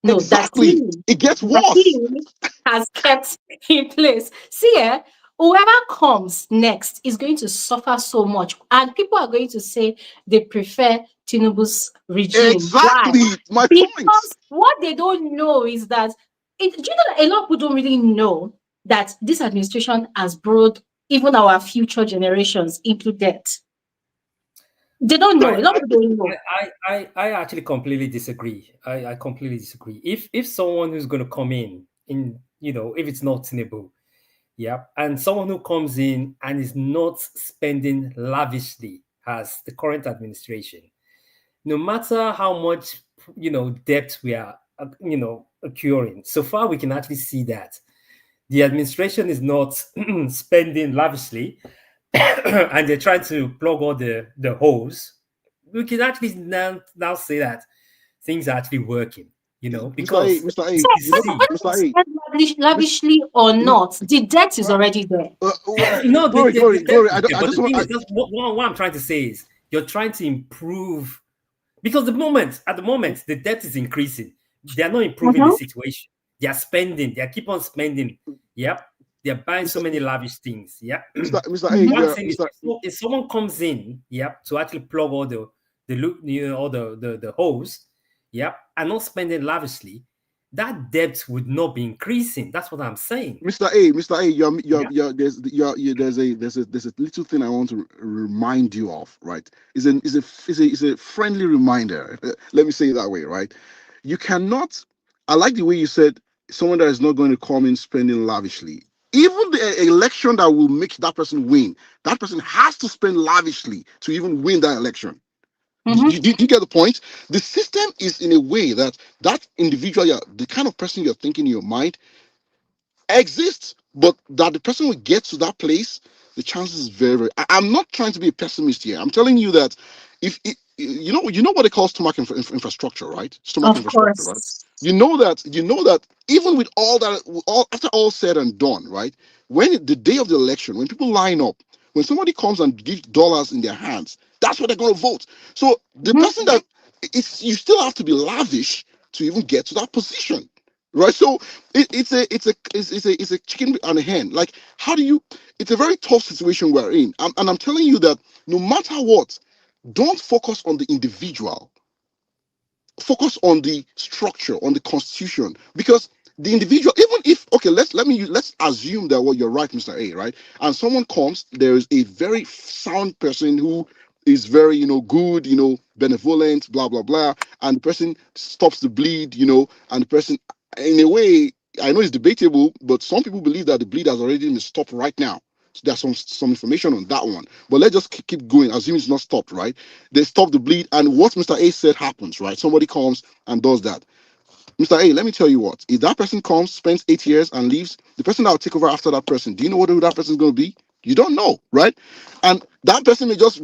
No,
exactly. It gets
that
worse.
he has kept in place. See, whoever comes next is going to suffer so much, and people are going to say they prefer Tinubu's regime. Why?
Exactly. My point.
Because what they don't know is that do you know that a lot of people don't really know that this administration has brought even our future generations into debt. They don't know.
I
A lot of people don't know.
I actually completely disagree. I completely disagree. If someone who's going to come in, if it's not Tinubu, yeah, and someone who comes in and is not spending lavishly as the current administration, no matter how much debt we are accruing, so far we can actually see that the administration is not spending lavishly, and they're trying to plug all the holes. We can actually now say that things are actually working,
Mr. A,
because
Mr.
we
A,
can
you know,
Whether
see.
Mr.
it's
A,
spent
Mr.
lavishly or
M-
not, the debt is already there.
No,
glory,
the
glory,
debt
glory.
is there,
I
but
just
the
want,
thing is, just what I'm trying to say is you're trying to improve, because at the moment the debt is increasing. They are not improving the
Mhm.
situation. They are spending. They keep on spending. Yep. They're buying so
Mr.
many lavish things. Yeah.
Mr. A,
Mhm.
What I'm
yeah,
saying is,
Mr.
if someone comes in, yep, to actually plug all all the holes, yep, and not spending lavishly, that debt would not be increasing. That's what I'm saying.
Mr. A,
Yeah.
there's a little thing I want to remind you of, right? Is a friendly reminder. Let me say it that way, right? You cannot. I like the way you said someone that is not going to come in spending lavishly. Even the election that will make that person win, that person has to spend lavishly to even win that election.
Mhm.
You get the point? The system is in a way that that individual, the kind of person you're thinking in your mind, exists, but that the person will get to that place, the chances is very, very. I'm not trying to be a pessimist here. I'm telling you that if it, you know what they call stomach infrastructure, right? Stomach
Of
infrastructure, right?
course.
You know that even with all that, all after all said and done, right? When the day of the election, when people line up, when somebody comes and gives dollars in their hands, that's what they're going to vote. So the
Mhm.
person that it's you still have to be lavish to even get to that position, right? So it's a chicken and a hen. Like, how do you? It's a very tough situation we're in, and I'm telling you that no matter what, don't focus on the individual. Focus on the structure, on the constitution, because the individual, even if okay, let's assume that, well, you're right, Mr. A, right? And someone comes, there is a very sound person who is very, good, benevolent, blah blah blah, and the person stops the bleed, and the person, in a way, I know it's debatable, but some people believe that the bleed has already been stopped right now. So there's some information on that one, but let's just keep going. Assume it's not stopped, right? They stop the bleed, and what Mr. A said happens, right? Somebody comes and does that. Mr. A, let me tell you what. If that person comes, spends 8 years, and leaves, the person that will take over after that person, do you know what that person is going to be? You don't know, right? And that person may just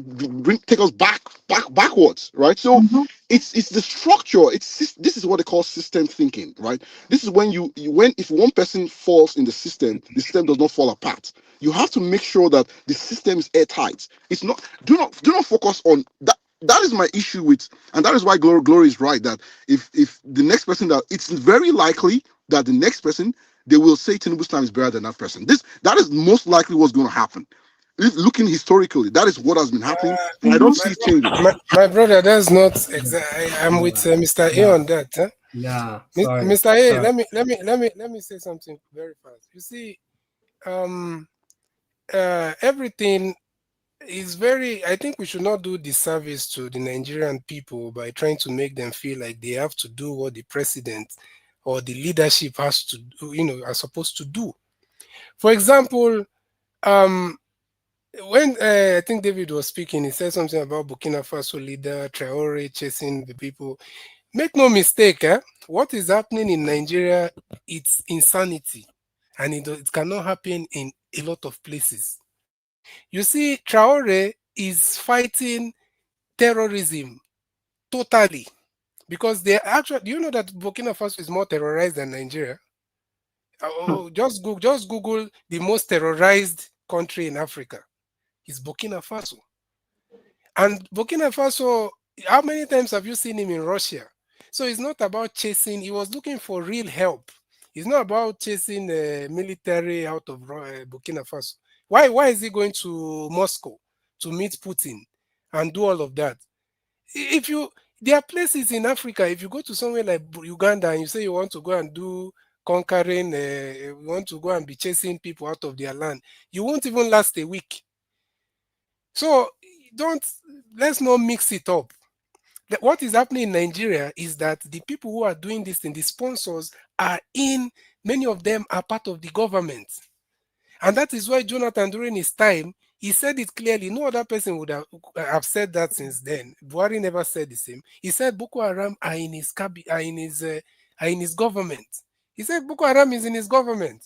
take us backwards, right? So
Mhm.
it's the structure. This is what they call system thinking, right? This is when when if one person falls in the system does not fall apart. You have to make sure that the system is airtight. It's not. Do not focus on that. That is my issue with, and that is why Glory is right, that if the next person, that it's very likely that the next person, they will say Tinubu's time is better than that person. That is most likely what's going to happen. Looking historically, that is what has been happening, and I don't
Mhm.
My,
see it changing.
my brother, that's not exact. I'm with
Yeah,
Mr. A
yeah,
on that. Huh?
yeah. Sorry,
Mr. A,
sorry.
let me say something very fast. You see, um, everything is very. I think we should not do disservice to the Nigerian people by trying to make them feel like they have to do what the president or the leadership has to do, are supposed to do. For example, um, when I think David was speaking, he said something about Burkina Faso leader Traore chasing the people. Make no mistake, what is happening in Nigeria, it's insanity, and it cannot happen in a lot of places. You see, Traore is fighting terrorism totally because they actually. Do you know that Burkina Faso is more terrorized than Nigeria? Just Google the most terrorized country in Africa. It's Burkina Faso. And Burkina Faso, how many times have you seen him in Russia? So it's not about chasing, he was looking for real help. It's not about chasing military out of Burkina Faso. Why is he going to Moscow to meet Putin and do all of that? If you, there are places in Africa, if you go to somewhere like Uganda and you say you want to go and do conquering, you want to go and be chasing people out of their land, you won't even last a week. So don't let's not mix it up. What is happening in Nigeria is that the people who are doing this thing, the sponsors are in, many of them are part of the government. And that is why Jonathan, during his time, he said it clearly. No other person would have said that since then. Buhari never said the same. He said Boko Haram are in his are in his government. He said Boko Haram is in his government.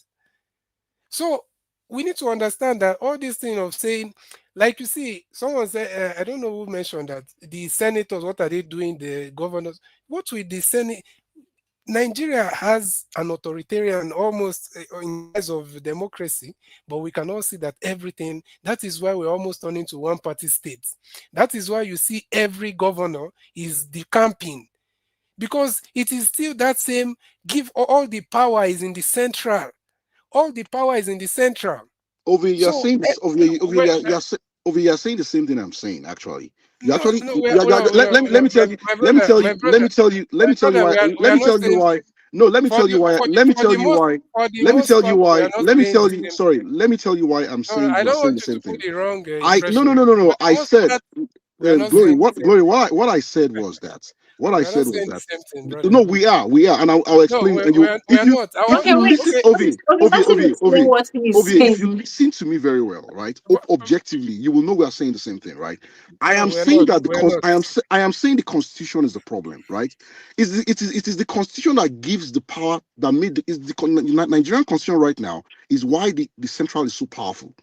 So we need to understand that all this thing of saying, like you see, someone said, I don't know who mentioned that the senators, what are they doing? The governors, what will the Senate? Nigeria has an authoritarian, almost in guise of democracy, but we can all see that everything. That is why we're almost turning to one-party states. That is why you see every governor is decamping because it is still that same. Give all the power is in the central. All the power is in the central.
Over, you're
So
saying this. Over, you're saying the same thing I'm saying. Actually, you
no,
actually,
no, we are,
let me tell you.
my
Let me
brother,
tell
my
you. Let
brother,
me tell you. Let
my
me tell you
brother.
why.
We
Let
are
me
not
tell you
saying
why. No, let me
for
tell
the
you why.
for the
Let me
for
tell
the
you
most
why.
for the
Let me
most
tell you
part we are
why.
not
Let me
saying
tell
the
you.
same
Sorry.
thing.
Let me tell you why I'm
No,
saying
I
you are
don't
saying
want
the
you to
same
put
thing.
the wrong
I no
impression.
no no no no.
For the
I
most
said,
part, we are not
Glory.
saying the
What
same.
Glory? What I said was that. What I
We are not
said was
saying the
that.
same thing, brother.
No, we are, and I'll
No,
explain. And you,
we are not. I
if
want
Okay,
you
wait.
listen,
okay.
Okay, let him explain what he's
If you
saying.
listen to me very well, right,
But,
objectively, you will know we are saying the same thing, right? I
no,
am
we are
saying
not.
that
We are not.
I am saying the constitution is the problem, right? It is the constitution that gives the power that made is the Nigerian constitution right now is why the central is so powerful.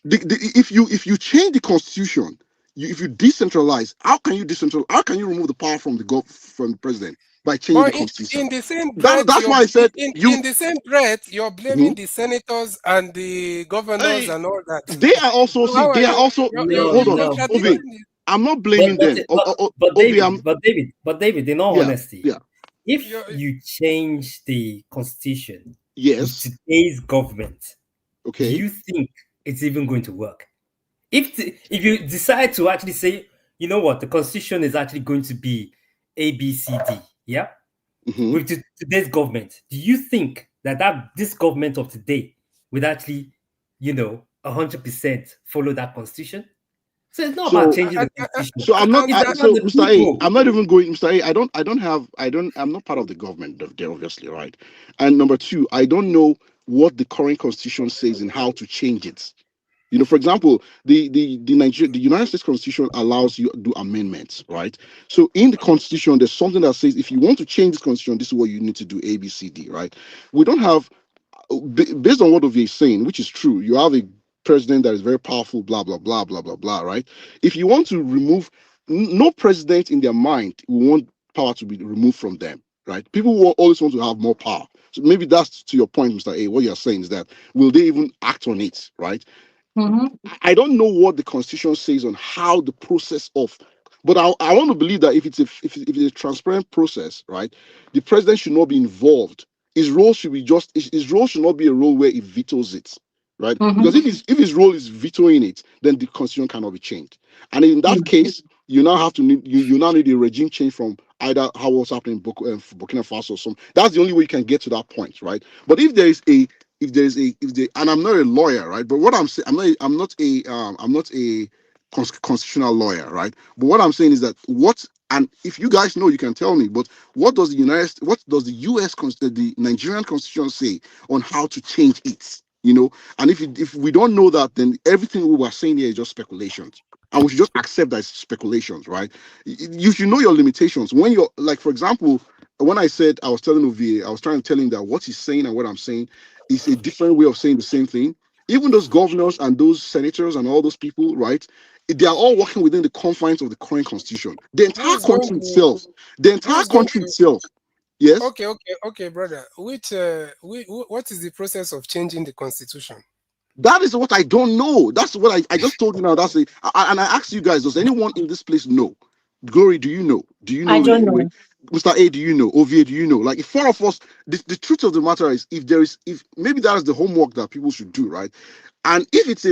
If you change the constitution, if you decentralize, how can you decentralize? How can you remove the power from from the president by changing the
But
constitution?
in the same breath,
That's why I said you.
in the same breath, you're blaming
Mhm.
the senators and the governors
Hey,
and all that.
they are also
So how are
they are
you?
also
No,
hold
You're
on,
no,
Ovi.
contradicting it.
I'm not
but
blaming
but
them.
but
Ovi, I'm
David, in all
yeah,
honesty,
yeah,
if
You're,
you change the constitution with
yes,
today's government, do
okay,
you think it's even going to work? If you decide to actually say, you know what, the constitution is actually going to be ABCD, yeah,
hmm,
with today's government, do you think that this government of today would actually, 100% follow that constitution? So it's not about
So
changing the constitution.
so I'm not.
It's about
So
the
Mr. A,
people.
I'm not even going. Mr. A, I don't. I don't have. I don't. I'm not part of the government there, obviously, right? And number two, I don't know what the current constitution says and how to change it. For example, the United States Constitution allows you to do amendments, right? So in the Constitution, there's something that says if you want to change this Constitution, this is what you need to do: A, B, C, D, right? We don't have based on what Ovie is saying, which is true, you have a president that is very powerful, blah blah blah blah blah blah, right? If you want to remove, no president in their mind will want power to be removed from them, right? People will always want to have more power. So maybe that's to your point, Mr. A. What you're saying is that will they even act on it, right?
Mm-hmm.
I don't know what the constitution says on how the process of, but I want to believe that if it's a transparent process, right, the president should not be involved. His role should be his role should not be a role where he vetoes it, right? Because
Mm-hmm.
if his role is vetoing it, then the constitution cannot be changed. And in that case, you now need a regime change from either how was happening in Burkina Faso or some. That's the only way you can get to that point, right? But and I'm not a lawyer, right? But what I'm saying, I'm not a constitutional lawyer, right? But what I'm saying is that and if you guys know, you can tell me. But what does the Nigerian constitution say on how to change it? And if we don't know that, then everything we were saying here is just speculations. And we should just accept that it's speculations, right? You should know your limitations. When you're like, for example, when I said I was telling OVA, I was trying to tell him that what he's saying and what I'm saying is a different way of saying the same thing. Even those governors and those senators and all those people, right? They are all working within the confines of the current constitution. The
Who
entire
is going
country
to
itself, the
who
entire
is going
country
to
itself. Yes,
okay, brother. What is the process of changing the constitution?
that is what I don't know. That's what I just told you now. And I asked you guys, does anyone in this place know? Glory, do you know? Do you
I
know
don't
anyway?
know.
Mr. A, do you know? OVA, do you know? Like, if four of us, the truth of the matter is, if maybe that is the homework that people should do, right? And if it's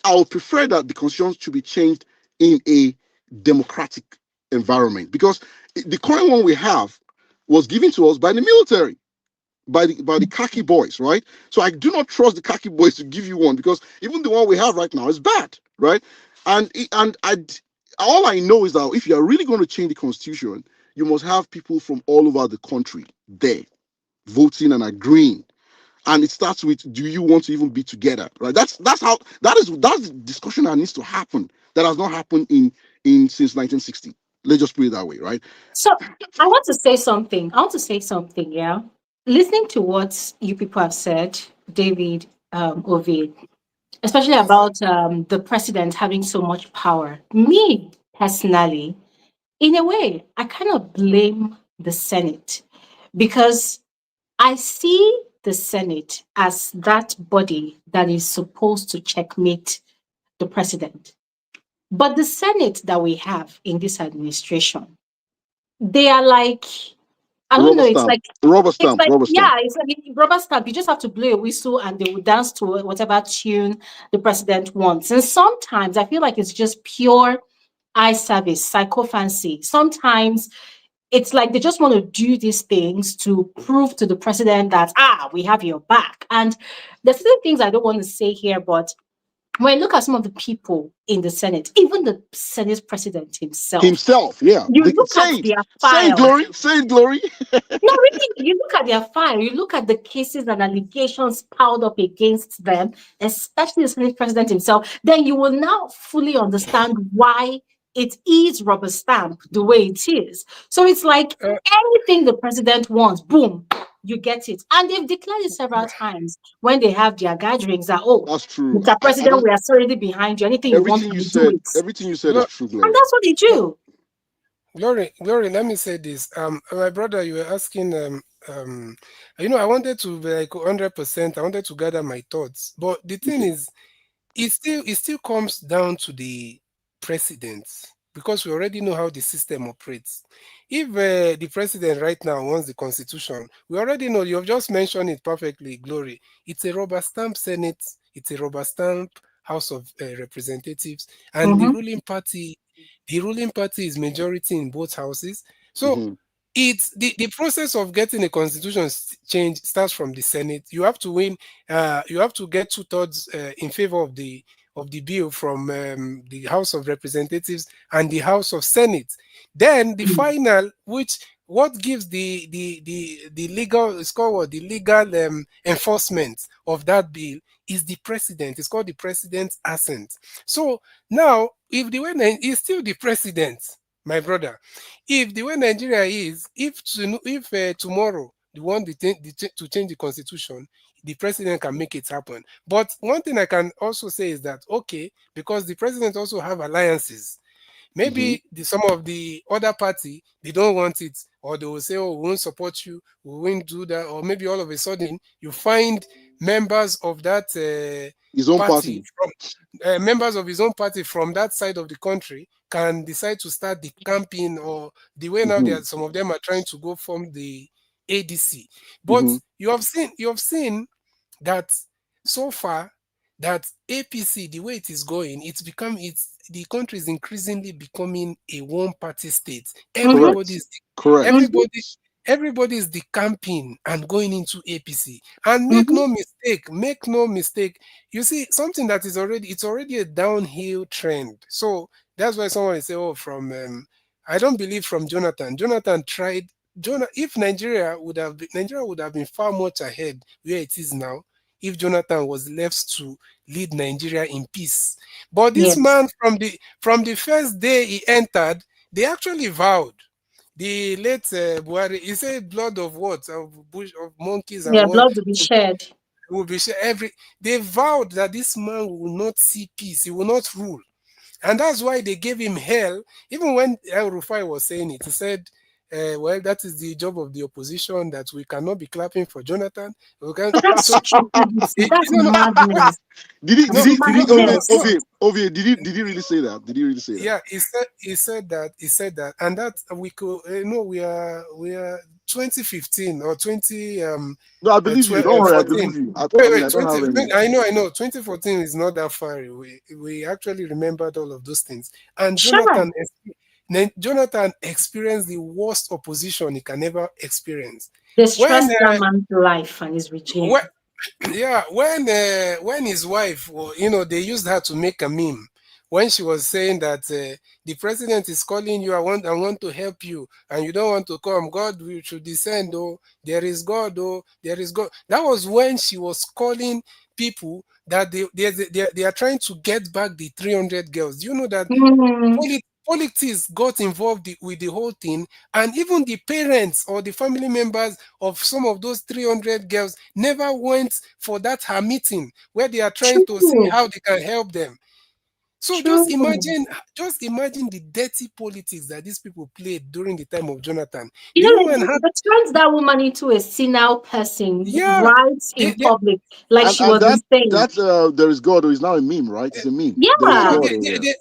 I would prefer that the constitution should be changed in a democratic environment because the current one we have was given to us by the military, by the khaki boys, right? So I do not trust the khaki boys to give you one because even the one we have right now is bad, right? And all I know is that if you are really going to change the constitution, you must have people from all over the country there voting and agreeing. And it starts with, do you want to even be together, right? That's the discussion that needs to happen. That has not happened in since 1960. Let's just put it that way, right?
So I want to say something. I want to say something, yeah. Listening to what you people have said, David, Ovid, especially
Yes.
about the president having so much power. Me personally, in a way, I kind of blame the Senate because I see the Senate as that body that is supposed to checkmate the president. But the Senate that we have in this administration, they are like, I don't
Rubber
know, it's
stamp,
like
rubber
it's
stamp,
like,
rubber
yeah,
stamp.
it's like rubber stamp. You just have to blow a whistle and they will dance to whatever tune the president wants. And sometimes I feel like it's just pure eye service, psychophancy. Sometimes it's like they just want to do these things to prove to the president that, we have your back. And there's certain things I don't want to say here, but when I look at some of the people in the Senate, even the Senate president himself,
Himself, yeah.
you look at their
Say it,
file.
glory, say it, glory.
No, really, you look at their file, you look at the cases and allegations piled up against them, especially the Senate president himself, then you will now fully understand why it is rubber stamp the way it is. So it's like
Uh,
anything the president wants, boom, you get it. And they've declared it several times when they have their gatherings that,
That's true.
Mr.
I
President,
don't.
we are solidly behind you. Anything you want, we will do it.
Everything you said is
Glo-
true,
And
glory.
that's what they do.
Glory, let me say this. My brother, you were asking, I wanted to be like 100%. I wanted to gather my thoughts, but the thing
Okay.
is, it still comes down to the president because we already know how the system operates. If the president right now wants the constitution, we already know. You have just mentioned it perfectly, Glory. It's a rubber stamp Senate. It's a rubber stamp House of Representatives, and the
Mhm.
ruling party. The ruling party is majority in both houses. So
Mm-hmm.
it's the process of getting a constitution change starts from the Senate. You have to win. You have to get 2/3 in favor of the of the bill from the House of Representatives and the House of Senate. Then the final, which what gives the legal, it's called what, the legal enforcement of that bill is the president. It's called the president's assent. So now, if the way is still the president, my brother, if the way Nigeria is, if tomorrow they want to change the constitution, the president can make it happen. But one thing I can also say is that, okay, because the president also have alliances,
Hmm.
maybe some of the other party, they don't want it, or they will say, oh, we won't support you, we won't do that, or maybe all of a sudden you find members of that
His own
party
party.
from members of his own party from that side of the country can decide to start the campaign, or the way now
Hmm.
some of them are trying to go from the ADC. But
Hmm.
you have seen that so far, that APC, the way it is going, the country is increasingly becoming a one-party state.
Correct. Correct.
Everybody is decamping and going into APC. And
Mm-hmm.
make no mistake. You see, something that it's already a downhill trend. So that's why someone will say, oh, from I don't believe from Jonathan. Jonathan tried. If Nigeria would have been far much ahead where it is now if Jonathan was left to lead Nigeria in peace. But this
Yes.
man, from the first day he entered, they actually vowed. The late Buhari, he said, "Blood of what? Of bush of monkeys and
Yeah,
what
blood to be shed.
will be shed." They vowed that this man will not see peace. He will not rule. And that's why they gave him hell. Even when El Rufai was saying it, he said, well, that is the job of the opposition, that we cannot be clapping for Jonathan. We can,
But that's
so,
stupidity. That's
no, no,
madness.
Did he? Did
no,
he? Did he? Ovie,
Madness.
Ovie, Ovie, did he? Did he really say that? Did he really say that?
yeah, he said that, and that we could, we are 2015 or 20
No, I believe you. Don't worry, I
14.
believe you.
Wait,
I mean,
wait,
I don't
20.
have any.
I know. 2014 is not that far away. We actually remembered all of those things, and
Sure.
Jonathan experienced the worst opposition he can ever experience.
They
When,
stress that man's life and his regime.
when yeah, when his wife, they used her to make a meme when she was saying that the president is calling you. I want to help you, and you don't want to come. God will should descend. Oh, there is God. Oh, there is God. That was when she was calling people that they are trying to get back the 300 girls. Do you know that
Mm,
politics got involved with the whole thing, and even the parents or the family members of some of those 300 girls never went for that her meeting where they are trying to see
true.
how they can help them. So just
True.
imagine, the dirty politics that these people played during the time of Jonathan.
You
The
know, like
woman had,
they turned that woman into a senile person
yeah,
right
they,
in
they,
public, like she
And
was insane.
that there is God is now a meme, right? It's a meme. There is
no,
Yeah,
God. Oh, yeah.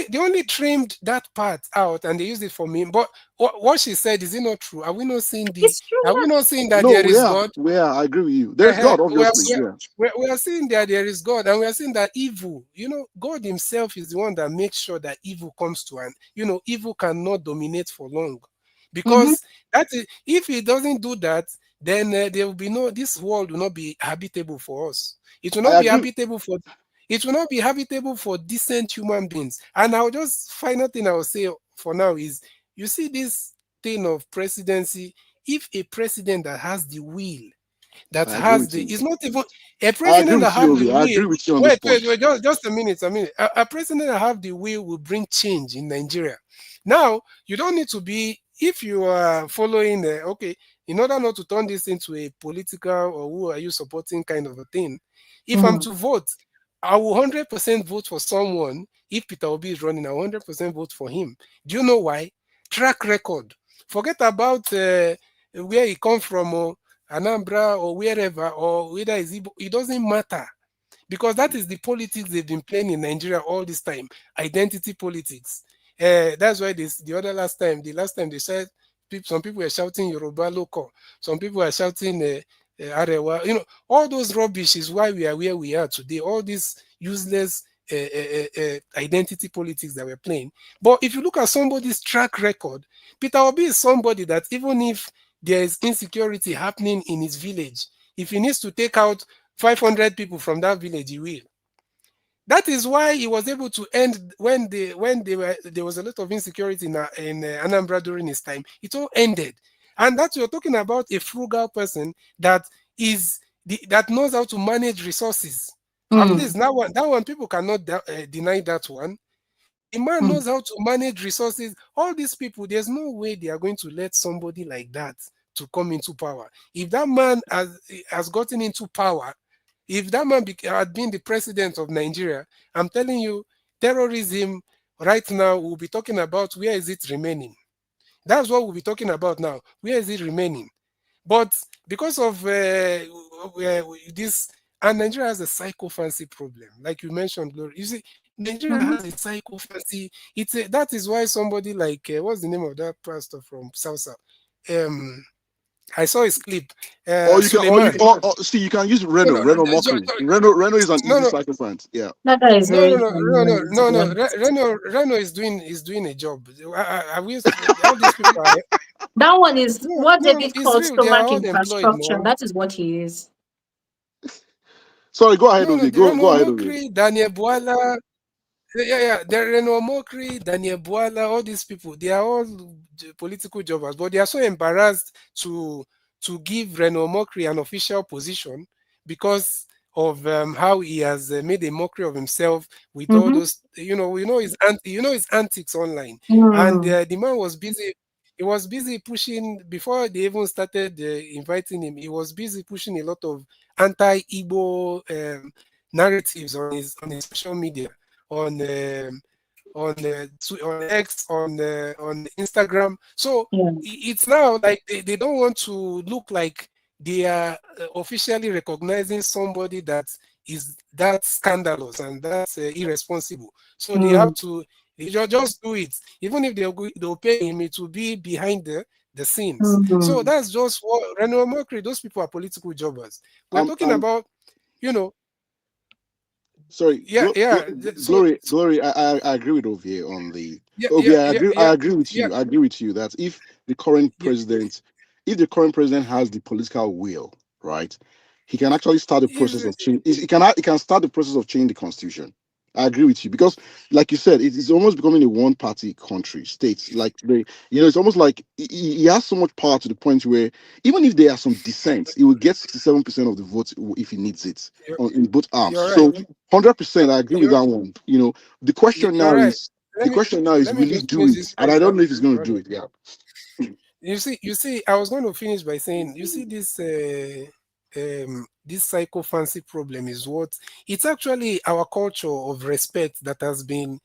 they only trimmed that part out and they used it for me. But what she said, is it not true?
it's true.
Are we not seeing that
No,
there is God?
I agree with you. There is God,
We are,
obviously.
we, are,
Yeah.
we are seeing that there is God, and we are seeing that evil. God Himself is the one that makes sure that evil comes to an. Evil cannot dominate for long,
Mm-hmm.
because if He doesn't do that, then there will be no. This world will not be habitable for us. It will
I
not be
agree.
habitable for. It will not be habitable for decent human beings. And I'll just final thing I will say for now is, you see this thing of presidency. If a president that has the will, that
I agree
has
with
the
you.
it's not even a
I agree
president that
with you,
have the
Ovi. I
will.
agree with you on this
Wait,
point.
just a minute, a president that have the will bring change in Nigeria. Now, you don't need to be, if you are following okay, in order not to turn this into a political or who are you supporting kind of a thing. If I'm
Mm-hmm.
to vote, I will 100% vote for someone. If Peter Obi is running, I will 100% vote for him. Do you know why? Track record. Forget about where he come from, or Anambra, or wherever, or whether it's Igbo. It doesn't matter, because that is the politics they've been playing in Nigeria all this time. Identity politics. That's why the last time they said, some people were shouting Yoruba local, some people were shouting Arewa. All those rubbish is why we are where we are today. All these useless identity politics that we're playing. But if you look at somebody's track record, Peter Obi is somebody that, even if there is insecurity happening in his village, if he needs to take out 500 people from that village, he will. That is why he was able to end there was a lot of insecurity in Anambra during his time. It all ended, and that you're talking about a frugal person that is that knows how to manage resources. At
Mm,
least that one people cannot deny that one. The man
mm,
knows how to manage resources. All these people, there's no way they are going to let somebody like that to come into power. If that man has gotten into power, if that man had been the president of Nigeria, I'm telling you, terrorism right now, we'll be talking about where is it remaining. That's what we'll be talking about now. Where is it remaining? But because of this, and Nigeria has a psychophancy problem, like you mentioned, Glory. You see, Nigeria
mhm.
has a psychophancy. That is why somebody like what's the name of that pastor from South South? Um, I saw his clip. Suleiman.
or see, you can use
No,
Renault,
no,
Renault mockery. Renault is an
no,
easy
no,
psychopath. Yeah.
That guy is
no, no,
very
no, no, no,
annoying, to
no,
be
no.
honest.
Reno is doing a job. All these people are
That one is
no,
what
no,
David
it's
called
real. They are
stomach
all employed
infrastructure.
now.
That is what he is.
Sorry, go ahead,
No, no,
OJ.
the
Go
Reno
ahead, OJ.
Mokri, Daniel Buala, yeah. The Reno Mokri, Daniel Buala, all these people, they are all political jobbers, but they are so embarrassed to give Reno Mokri an official position because of how he has made a mockery of himself with all
Mm-hmm.
those, his antics online, and
Mm,
the man was busy. He was busy pushing before they even started inviting him. He was busy pushing a lot of anti-Igbo narratives on his social media, on on X, on Instagram. So
yeah.
it's now like they don't want to look like they are officially recognizing somebody that is that scandalous and that's irresponsible. So they have
Mm,
to just do it. Even if they'll pay him, it will be behind the scenes. So
mm.
that's just what Reno Mokri, those people are political jobbers. We're talking
I'm
about, you know,
sorry,
yeah, yeah.
Glory. I agree with Ovie on the
Yeah,
Ovie.
yeah, yeah,
I
yeah,
agree with
yeah,
you. I agree with you that the current
yeah.
president, if the current president has the political will, right, he can actually start the process
Is
of change. He can start the process of changing the constitution. I agree with you because, like you said, it's almost becoming a one-party country, states. Like it's almost like he has so much power to the point where even if there are some dissents, he will get 67% of the votes if he needs it
you're,
in both arms.
you're right.
So 100%,
You're,
I agree with
you're
that one. The question
you're
now
right.
is,
Let me let me
will he
just
do
finish
it?
this
And
point
I
before
don't know if he's
you
going to
run
do
off.
it. Yeah.
You see, I was going to finish by saying, you see, this psychophancy problem is what it's actually our culture of respect that has been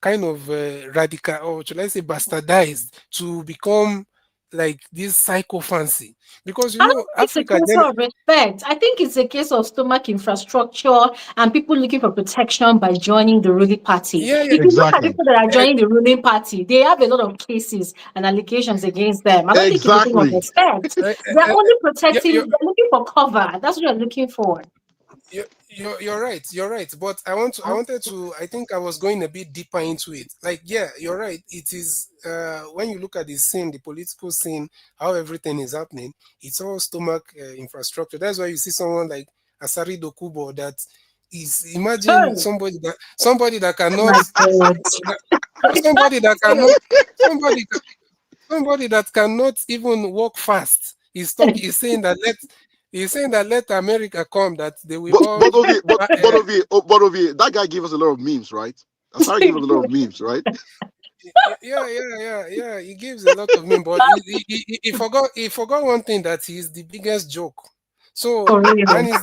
kind of radical, or should I say bastardized, to become like this psychophancy, because
I don't think it's a
Africa
case
then.
of respect. I think it's a case of stomach infrastructure and people looking for protection by joining the ruling party.
Yeah, yeah.
If you look at the
Exactly.
people that are
eh,
joining the ruling party, they have a lot of cases and allegations against them. I don't think it's a thing of
Exactly.
respect.
eh,
They're
eh,
only
you
protecting,
you
they're looking for cover. That's what they're looking for.
you're right. You're right. But I think I was going a bit deeper into it. Like, yeah, you're right. It is when you look at the scene, the political scene, how everything is happening, it's all stomach infrastructure. That's why you see someone like Asari Dokubo that is, imagine
Oh,
somebody that
oh
cannot
my God.
that,
I can't
somebody that cannot
say
somebody somebody that cannot even walk fast
it.
is saying that let America come, that they will
But
all
but Ovie, but
uh,
but
uh,
Ovie, oh, but Ovie, that guy gave us a lot of memes, right? Asari gave us a lot of memes, right?
yeah, he gives a lot of meme, but he forgot one thing, that he's the biggest joke. So,
For
and
real.
he's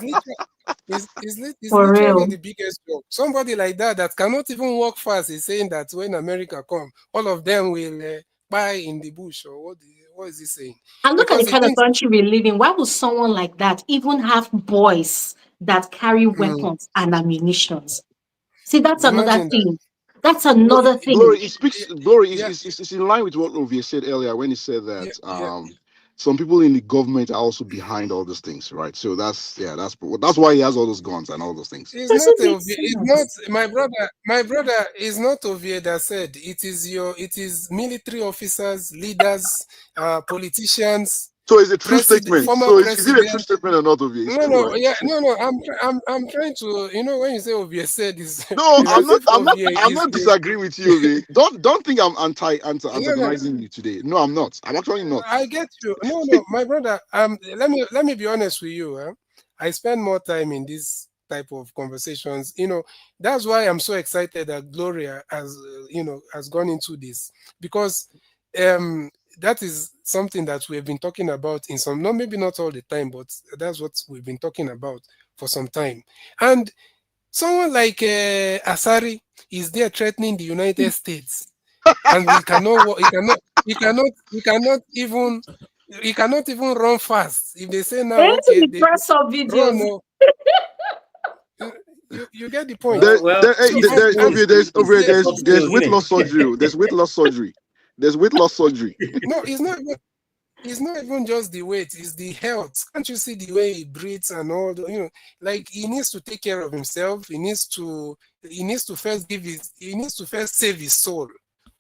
For
literally
real.
the biggest joke. Somebody like that cannot even walk fast is saying that when America come, all of them will buy in the bush, or what is he saying?
And look at the
Because he
kind of
thinks,
country we live in. Why would someone like that even have boys that carry
mm,
weapons and ammunitions? See, that's another
imagine that.
thing. That's
No,
another thing.
Glory, it speaks. Glory
Yeah,
is in line with what Ovie said earlier when he said
yeah,
that
yeah.
some people in the government are also behind all these things, right? So that's why he has all those guns and all those things.
It's not
Doesn't make
It's not
sense.
my brother. My brother is not Ovie that said it is military officers, leaders, politicians.
So it's a true
president,
statement.
former
So is it a true
president.
statement or not, Ovie? It's
No,
true,
no,
right?
yeah, no, no. I'm trying to, when you say Ovie said this,
No,
it's as if Ovie
I'm
is,
not disagreeing with you, Ovie. Don't think I'm
no, no.
antagonizing you today. No, I'm not. I'm actually not.
I get you. No, no, my brother. Let me be honest with you. I spend more time in this type of conversations. That's why I'm so excited that Gloria has gone into this, because um that is something that we have been talking about in some, no, maybe not all the time, but that's what we've been talking about for some time. And someone like Asari is there threatening the United States, and he cannot even run fast. If they say now,
Into
okay,
the
they
press of
run.
videos.
No, you get the point.
Well, well,
So
this
and
is
There's
what
and
Ovie,
he
is
said,
effort
there's
skills,
weight
isn't
loss surgery.
it?
Oh. There's weight loss surgery. There's weight loss surgery.
no, it's not even just the weight, it's the health. Can't you see the way he breathes and all like, he needs to take care of himself. He needs to first save his soul,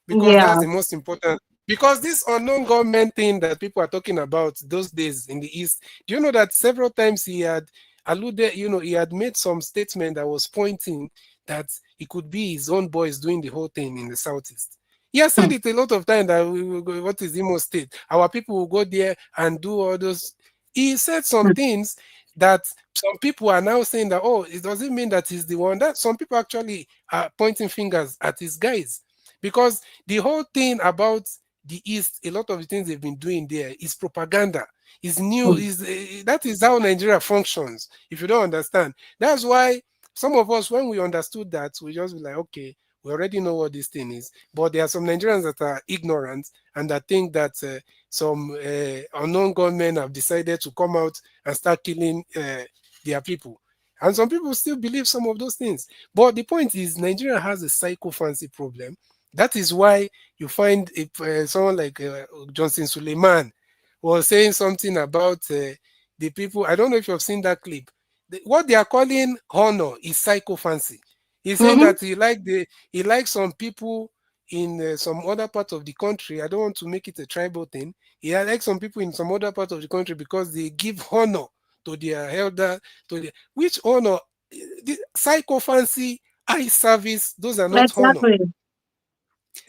because that's
Yeah.
the most important. Because this unknown government thing that people are talking about those days in the East, do you know that several times he had alluded, he had made some statement that was pointing that it could be his own boys doing the whole thing in the Southeast. He has said
Hmm.
it a lot of times that we will go, what is Imo State? Our people will go there and do all those. He said some
Hmm.
things that some people are now saying that, oh, it doesn't mean that he's the one. That some people actually are pointing fingers at his guys, because the whole thing about the East, a lot of the things they've been doing there is propaganda. Is new.
Hmm.
That is how Nigeria functions. If you don't understand, that's why some of us, when we understood that, we just be like, okay, we already know what this thing is. But there are some Nigerians that are ignorant and that think that some unknown gunmen have decided to come out and start killing their people. And some people still believe some of those things. But the point is, Nigeria has a psychophancy problem. That is why you find someone like Johnson Suleiman was saying something about the people. I don't know if you've seen that clip. What they are calling honor is psychophancy. He's saying
Mm-hmm.
that he likes some people in some other part of the country. I don't want to make it a tribal thing. He likes some people in some other part of the country because they give honor to their elder, to the which honor, the psychophancy, eye service, those are not honor.
Exactly.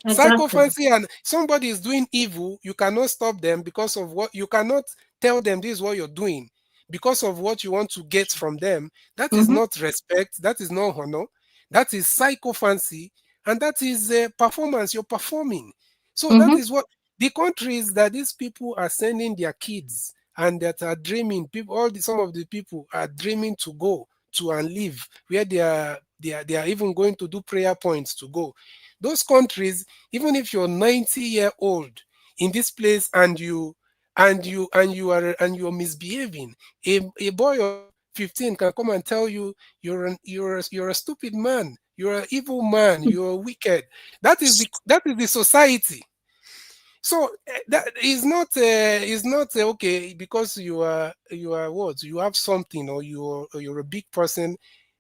Exactly.
Psychophancy, and somebody is doing evil, you cannot stop them because of what you cannot tell them this is what you're doing because of what you want to get from them. That is
Mm-hmm.
not respect, that is not honor, that is psychophancy, and that is performance. You're performing. So that
Mm-hmm.
is what the countries that these people are sending their kids and that are dreaming. People, some of the people are dreaming to go to and live where they are even going to do prayer points to go. Those countries, even if you're 90-year-old in this place and you're misbehaving, a boy of 15 can come and tell you you're a stupid man, you're an evil man, you're wicked. That is the society. So that is not okay because you are what, you have something, or you're a big person,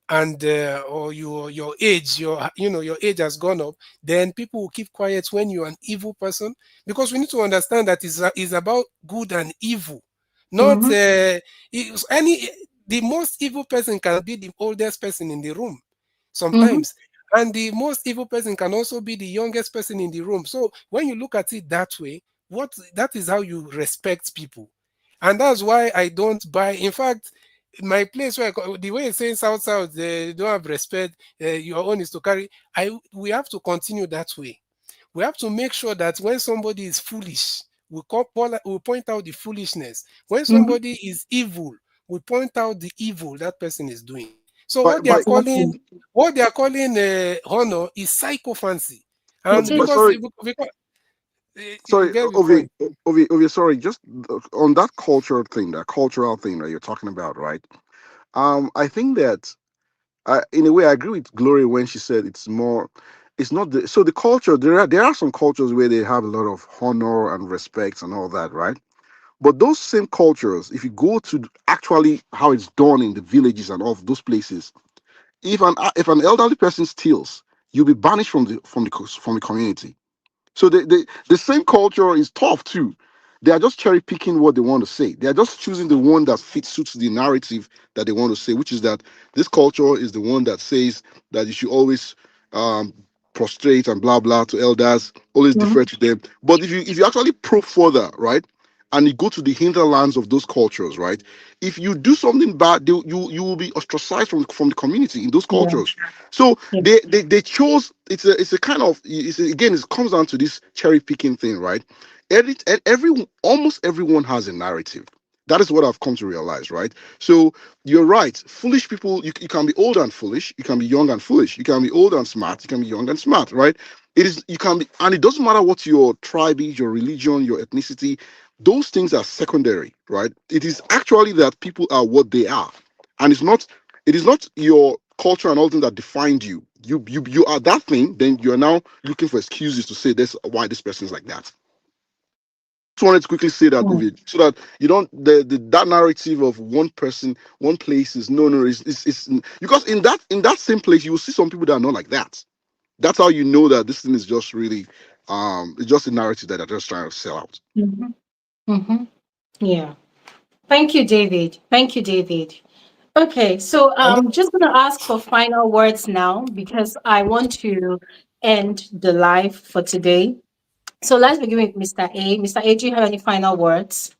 and or your age, your age has gone up. Then people will keep quiet when you're an evil person, because we need to understand that is about good and evil, not
Mm-hmm.
any. The most evil person can be the oldest person in the room
Mm-hmm.
sometimes, and the most evil person can also be the youngest person in the room. So when you look at it that way, that is how you respect people. And that's why I don't buy. In fact, my place where the way it's saying South, they don't have respect. Your own is to carry. We have to continue that way. We have to make sure that when somebody is foolish, we point out the foolishness. When
Mm-hmm.
somebody is evil, we point out the evil that person is doing. So
But
what they are
but
calling
Exactly.
honor is psychophancy,
It
and
but
is.
because you
sorry,
get the
Ovi,
point.
Ovi, sorry, just on that culture thing, that cultural thing that you're talking about, right? I think that in a way, I agree with Gloria when she said it's more. It's not the culture. There are some cultures where they have a lot of honor and respect and all that, right? But those same cultures, if you go to actually how it's done in the villages and all of those places, if an elderly person steals, you'll be banished from the community. So the same culture is tough too. They are just cherry picking what they want to say. They are just choosing the one that fits suits the narrative that they want to say, which is that this culture is the one that says that you should always um, prostrate and blah blah to elders, always defer
Mhm.
to them. But if you actually probe further, right, and you go to the hinterlands of those cultures, right, if you do something bad, you will be ostracized from the community in those
Yeah.
cultures. So
Yeah.
they chose. It's a kind of again, it comes down to this cherry picking thing, right? Almost everyone has a narrative. That is what I've come to realize, right? So you're right. Foolish people, you can be old and foolish. You can be young and foolish. You can be old and smart. You can be young and smart, right? It is you can be, and it doesn't matter what your tribe is, your religion, your ethnicity. Those things are secondary, right? It is actually that people are what they are, and it is not your culture and all things that defined you. You are that thing. Then you are now looking for excuses to say this why this person is like that. Just wanted to quickly say that,
Mm.
David, so that you don't that narrative of one person, one place is no, it's because in that same place you will see some people that are not like that. That's how you know that this thing is just really it's just a narrative that they're just trying to sell out.
Mhm. Mhm. Yeah. Thank you, David. Thank you, David. Okay, so
And
I'm just going to ask for final words now because I want to end the live for today. So let's begin with Mr. A. Mr. A, do you have any final words?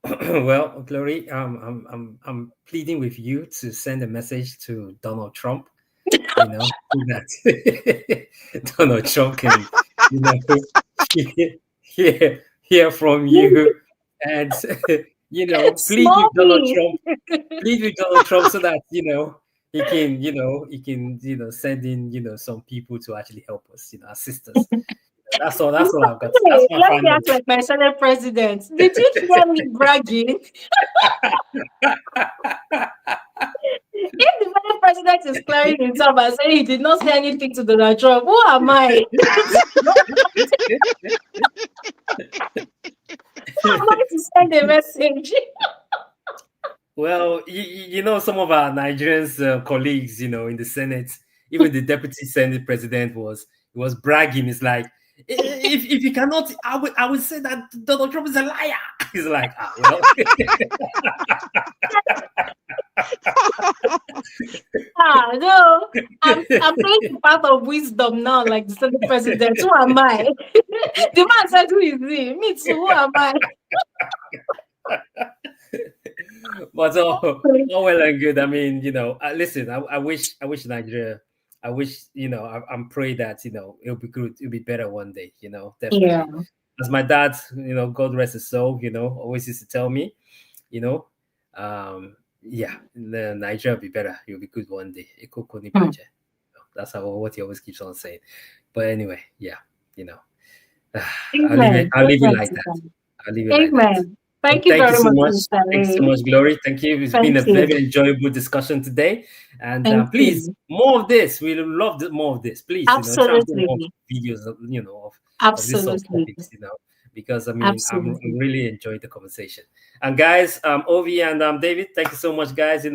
Well, Glory, I'm pleading with you to send a message to Donald Trump, so that Donald Trump can, you know, hear from you, and plead
Small
with Donald
p.
Trump, so that he can send in some people to actually help us, assist us. That's all I've got. That's
Hey,
my
let me
final.
act like my Senate president. Did you hear me bragging? If the Senate president is clearing himself and saying he did not say anything to Donald Trump, who am I? Who am I to send a message?
Well, some of our Nigerians colleagues, in the Senate, even the deputy Senate president was bragging. It's like, if you cannot, I would say that Donald Trump is a liar. He's like, well,
No. I'm playing the path of wisdom now, like the Senate president. Who am I? The man said, "Who is he?" Me too. Who am I?
but all well and good. I mean, listen, I wish Nigeria. I wish, I'm praying that, it'll be good. It'll be better one day,
Yeah.
definitely. As my dad, God rest his soul, always used to tell me, you know, yeah, the Nigeria will be better. It'll be good one day. Ekoko ni
Hmm.
baje. That's what he always keeps on saying. But anyway, yeah, you know, I'll leave it.
Amen.
I'll leave it
Amen
like
to
that.
that.
I'll leave it like that.
Amen.
Well,
Thank you
thank you
very
so
much,
much.
Mr.
Thank you so
Ray.
much, Glory. Thank you. It's been
Thank
a
you.
very enjoyable discussion today. And
Thank
please,
you.
more of this. We love more of this. Please, try and do more
Absolutely.
videos, of this sort of
Absolutely.
topics, because I mean, I'm
Absolutely.
really enjoying the conversation. And guys, Ovi and David, thank you so much, guys.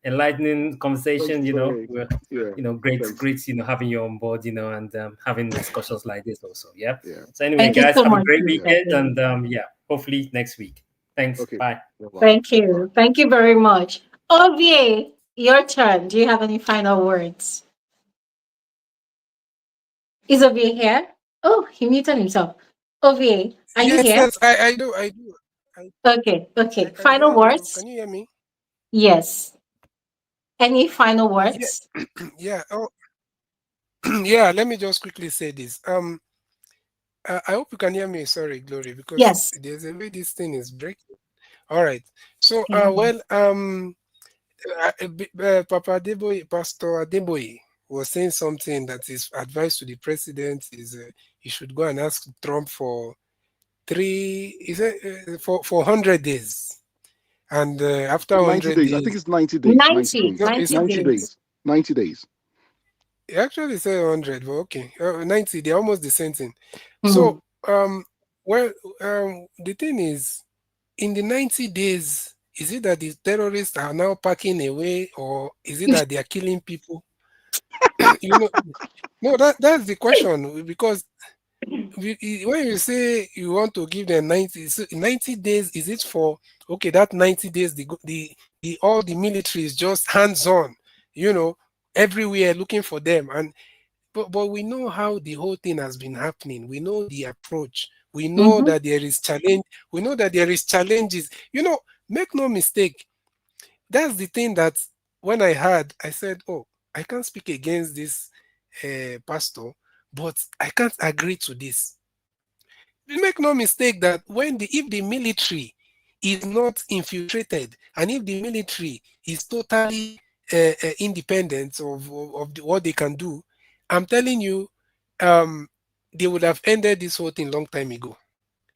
Enlightening
Thanks,
conversation.
Trey.
We're
Yeah,
great,
thanks.
great. Having you on board. And having discussions like this also. Yeah.
Yeah,
So anyway,
Thank you
guys,
so
have a
much,
great
yeah.
Mr.
weekend,
Ray.
and yeah, hopefully next week. Thanks.
Okay.
Bye.
Bye-bye.
Thank
Bye.
you. Thank you very much. OVA, your turn. Do you have any final words? Is OVA here? Oh, he muted himself. OVA, are you
yes,
here?
yes, I do.
Okay,
I
okay.
can
Final
hear you.
words?
Can you hear me?
Yes. Any final
Yeah,
words?
yeah. Oh, yeah. Let me just quickly say this. I hope you can hear me. Sorry, Glory, because
Yes.
there's a way this thing is breaking. All right. So,
Mhm.
Papa Adeboye, Pastor Adeboye was saying something that his advice to the president is he should go and ask Trump for for 100 days, and after
90
100
days. I think
days,
it's 90 days. 90
90,
no,
days.
it's
90
90
days.
days. 90 days.
he actually said 100, but okay, 90. They're almost the same thing. So,
Mm.
well, the thing is, in the 90 days, is it that the terrorists are now packing away, or is it that they are killing people? you know, no, that's the question, because when you say you want to give them 90, 90 days, is it for, okay, that 90 days, the all the military is just hands-on, you know, everywhere looking for them. And but we know how the whole thing has been happening. We know the approach. We know
Mm-hmm.
that there is challenge. We know that there is challenges. You know, make no mistake. That's the thing that when I heard, I said, "Oh, I can't speak against this pastor, but I can't agree to this." Make no mistake that when the if the military is not infiltrated, and if the military is totally independent of what they can do, I'm telling you, um, they would have ended this whole thing long time ago.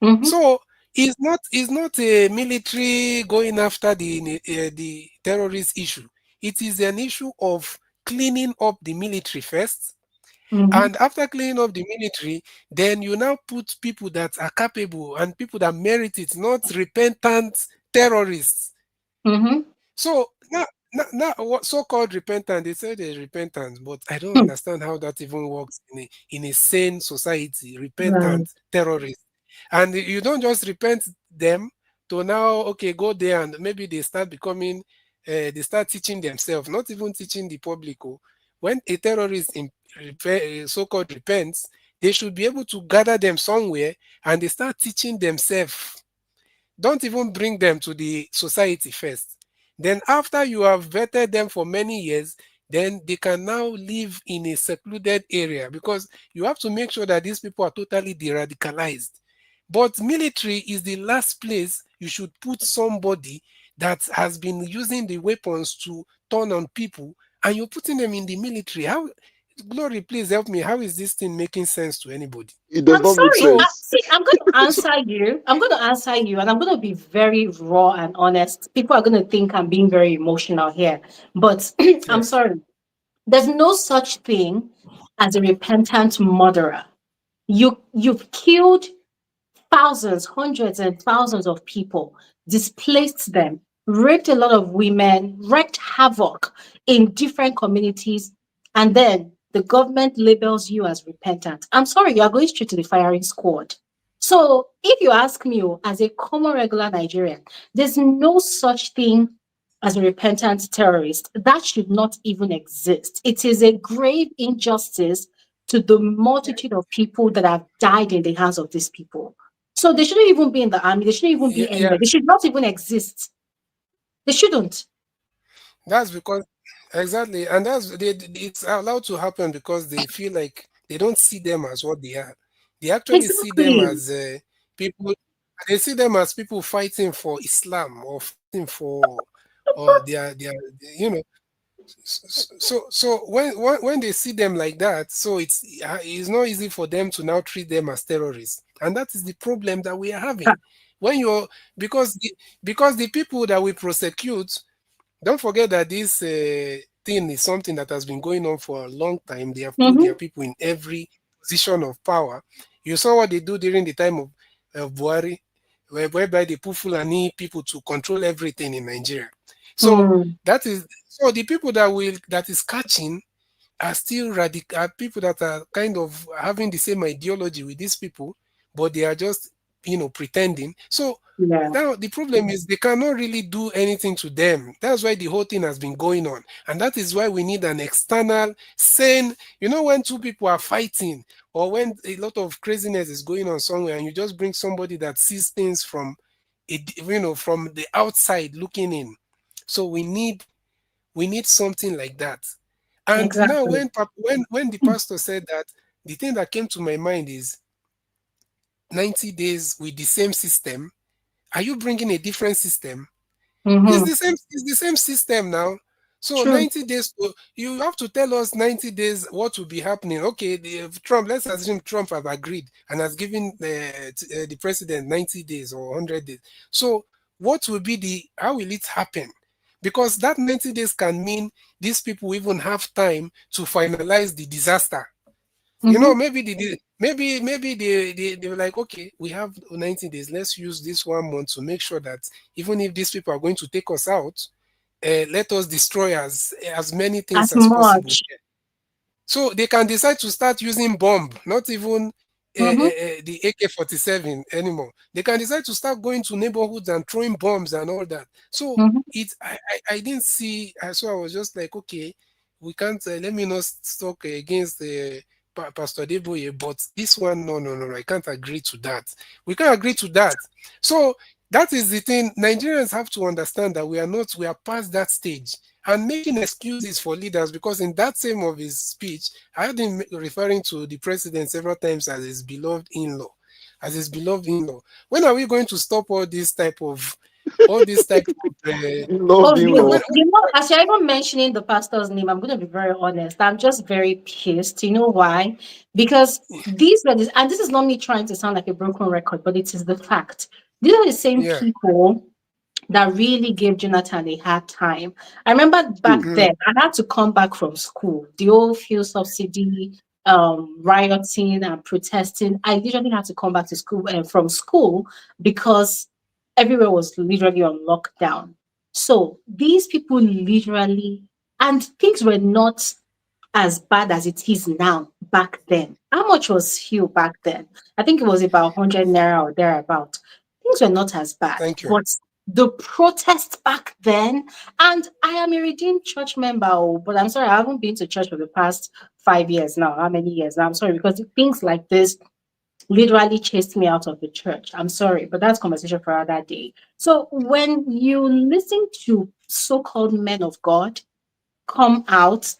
Mm-hmm.
So it's not a military going after the terrorist issue. It is an issue of cleaning up the military first,
Mm-hmm.
and after cleaning up the military, then you now put people that are capable and people that merit it, not repentant terrorists.
Mm-hmm.
So now what so-called repentance, they say there's repentance, but I don't
Hmm.
understand how that even works in a sane society,
Right.
repentant terrorists. And you don't just repent them to now, okay, go there and maybe they start becoming, they start teaching themselves, not even teaching the public. Oh. When a terrorist so-called repents, they should be able to gather them somewhere and they start teaching themselves. Don't even bring them to the society first. Then, after you have vetted them for many years, then they can now live in a secluded area because you have to make sure that these people are totally de-radicalized. But military is the last place you should put somebody that has been using the weapons to turn on people, and you're putting them in the military. How, Glory, please help me. How is this thing making sense to anybody?
It does
I'm
not make
sorry.
So,
sense.
See, I'm going to
so
answer you. I'm going to answer you, and I'm going to be very raw and honest. People are going to think I'm being very emotional here, but I'm
yeah,
sorry. There's no such thing as a repentant murderer. You've killed thousands, hundreds and thousands of people, displaced them, raped a lot of women, wreaked havoc in different communities, and then the government labels you as repentant. I'm sorry, you are going straight to the firing squad. So if you ask me, oh, as a common regular Nigerian, there's no such thing as a repentant terrorist. That should not even exist. It is a grave injustice to the multitude of people that have died in the hands of these people. So they shouldn't even be in the army. They shouldn't even
yeah,
be
yeah.
anywhere. They should not even exist. They shouldn't.
That's because exactly, and it's allowed to happen because they feel like they don't see them as what they are. They actually see them
Exactly.
as people. They see them as people fighting for Islam or fighting for or their you know. So when they see them like that, so it's not easy for them to now treat them as terrorists, and that is the problem that we are having. When you're because the people that we prosecute, don't forget that this thing is something that has been going on for a long time. They have put their
Mm-hmm.
people in every position of power. You saw what they do during the time of Buhari, whereby they put Fulani people to control everything in Nigeria. So
Mm,
so the people that is catching are still radical, are people that are kind of having the same ideology with these people, but they are just pretending. So
yeah,
now the problem is they cannot really do anything to them. That's why the whole thing has been going on, and that is why we need an external sane. When two people are fighting, or when a lot of craziness is going on somewhere, and you just bring somebody that sees things from from the outside looking in. So we need something like that. And now
exactly.
when the pastor said that, the thing that came to my mind is 90 days with the same system. Are you bringing a different system? It's
Mm-hmm.
the same. It's the same system now. So
True.
90 days. You have to tell us 90 days what will be happening. Okay, Trump. Let's assume Trump have agreed and has given the president 90 days or 100 days. So what will be the? How will it happen? Because that 90 days can mean these people even have time to finalize the disaster.
Mm-hmm.
Maybe maybe they were like, okay, we have 90 days. Let's use this 1 month to make sure that even if these people are going to take us out, let us destroy as many things
As
as possible.
much.
So they can decide to start using bomb, not even
Mm-hmm.
the AK-47 anymore. They can decide to start going to neighborhoods and throwing bombs and all that. So
Mm-hmm.
I didn't see. So I was just like, okay, we can't. Let me not talk against Pastor Deboye, but this one, no, no, no, I can't agree to that. We can't agree to that. So that is the thing. Nigerians have to understand that we are not. We are past that stage. And making excuses for leaders, because in that same of his speech, I heard him referring to the president several times as his beloved in-law, as his beloved in-law. When are we going to stop all this type of,
Oh,
Loved in
when,
you,
law.
when,
you know, as you're even mentioning the pastor's name, I'm going to be very honest. I'm just very pissed. You know why? Because these were this, and this is not me trying to sound like a broken record, but it is the fact. These are the same
yeah,
people that really gave Jonathan a hard time. I remember back
Hmm.
mm,
then, I had to come back from school, the old fuel subsidy, rioting and protesting. I literally had to come back to school from school because everywhere was literally on lockdown. So these people literally, and things were not as bad as it is now back then. How much was fuel back then? I think it was about 100 naira or thereabout. Things were not as bad,
thank you.
but the protest back then, and I am a redeemed church member, oh, but I'm sorry, I haven't been to church for the past 5 years now. How many years now? I'm sorry, because things like this literally chased me out of the church. I'm sorry, but that's conversation for another day. So when you listen to so-called men of God come out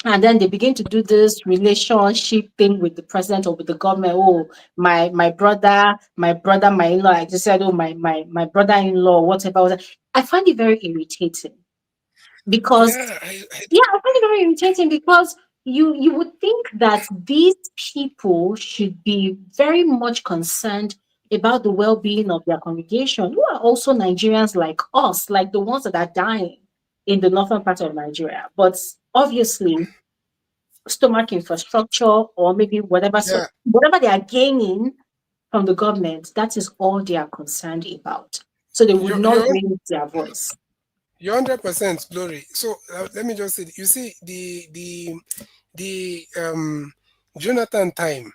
and then they begin to do this relationship thing with the president or with the government. Oh, my brother, my in-law. I just said, oh, my brother-in-law, whatever. I find it very irritating because
Yeah,
yeah, I find it very irritating because you would think that these people should be very much concerned about the well-being of their congregation, who are also Nigerians like us, like the ones that are dying in the northern part of Nigeria. But obviously, stomach infrastructure or maybe whatever,
yeah,
so whatever they are gaining from the government, that is all they are concerned about. So they would
you're,
not
you're,
raise their voice.
you're 100% glory. So let me just say, you see, the Jonathan time,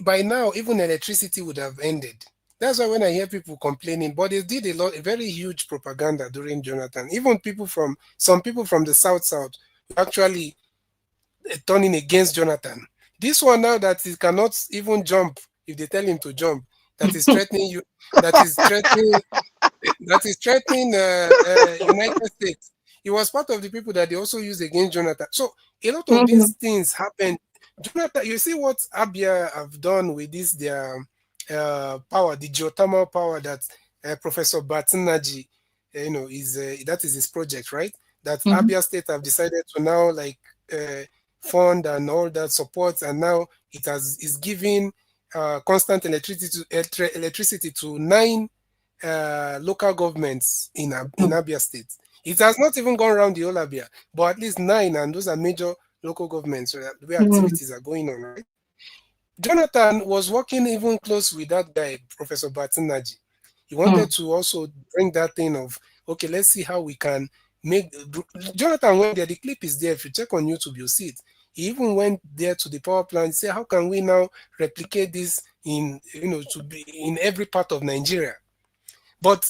by now, even electricity would have ended. That's why when I hear people complaining, but they did a very huge propaganda during Jonathan. Even some people from the South were actually turning against Jonathan. This one now that he cannot even jump if they tell him to jump, that is threatening you, that is threatening United States. He was part of the people that they also used against Jonathan. So a lot of these
Mhm,
things happened. Jonathan, you see what Abia have done with this their power, the geothermal power that Professor Batinaji, is that is his project, right? That
mhm,
Abia State have decided to now like uh, fund and all that support, and now it has is giving constant electricity to nine local governments in
mhm,
Abia State. It has not even gone around the whole Abia, but at least nine, and those are major local governments where
mhm,
activities are going on, right? Jonathan was working even close with that guy, Professor Batinaji. He wanted
mhm,
to also bring that thing of, okay, let's see how we can make. Jonathan went there, the clip is there. If you check on YouTube, you'll see it. He even went there to the power plant, say, how can we now replicate this to be in every part of Nigeria? But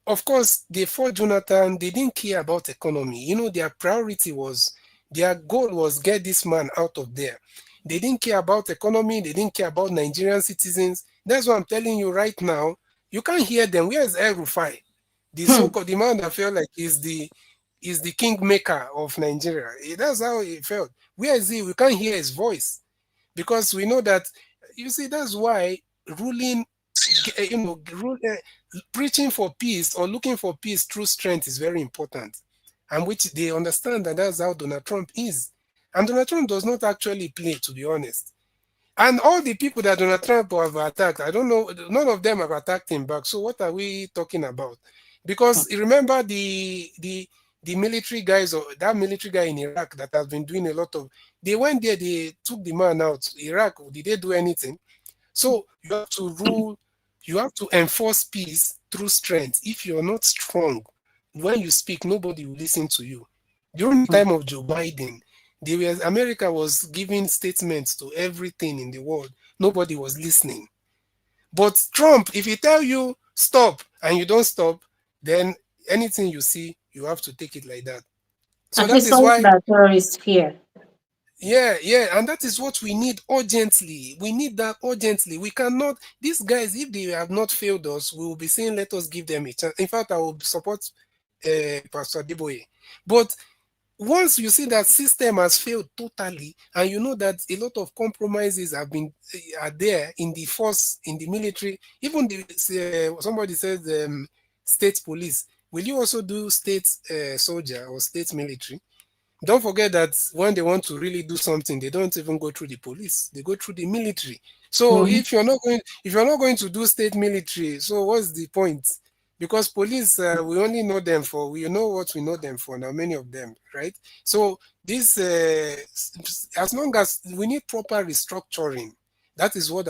of course, they fought Jonathan. They didn't care about economy. Their priority was, their goal was get this man out of there. They didn't care about economy. They didn't care about Nigerian citizens. That's what I'm telling you right now. You can't hear them. Where is El Rufai? The
mhm,
so-called the man that felt like is the kingmaker of Nigeria. That's how he felt. Where is he? We can't hear his voice because we know that. You see, that's why ruling preaching for peace or looking for peace through strength is very important, and which they understand that that's how Donald Trump is. And Donald Trump does not actually play, to be honest. And all the people that Donald Trump have attacked, I don't know, none of them have attacked him back. So what are we talking about? Because you remember the military guys, or that military guy in Iraq that has been doing a lot of, they went there, they took the man out. Iraq, did they do anything? So you have to rule, you have to enforce peace through strength. If you're not strong, when you speak, nobody will listen to you. During the
mhm,
time of Joe Biden, America was giving statements to everything in the world. nobody was listening. But Trump, if he tell you stop and you don't stop, then anything you see, you have to take it like that. So
At
that
least
is
something
why,
that terrorists fear.
yeah, and that is what we need urgently. We need that urgently. We cannot, these guys, if they have not failed us, we will be saying, let us give them a chance. In fact, I will support Pastor Deboye. But once you see that system has failed totally, and you know that a lot of compromises have been are there in the force, in the military, even the somebody says state police. Will you also do state soldier or state military? Don't forget that when they want to really do something, they don't even go through the police; they go through the military. So
Mhm.
if you're not going to do state military, so what's the point? Because police, we only know them for, we know what we know them for now, many of them, right? So this, as long as we need proper restructuring, that is what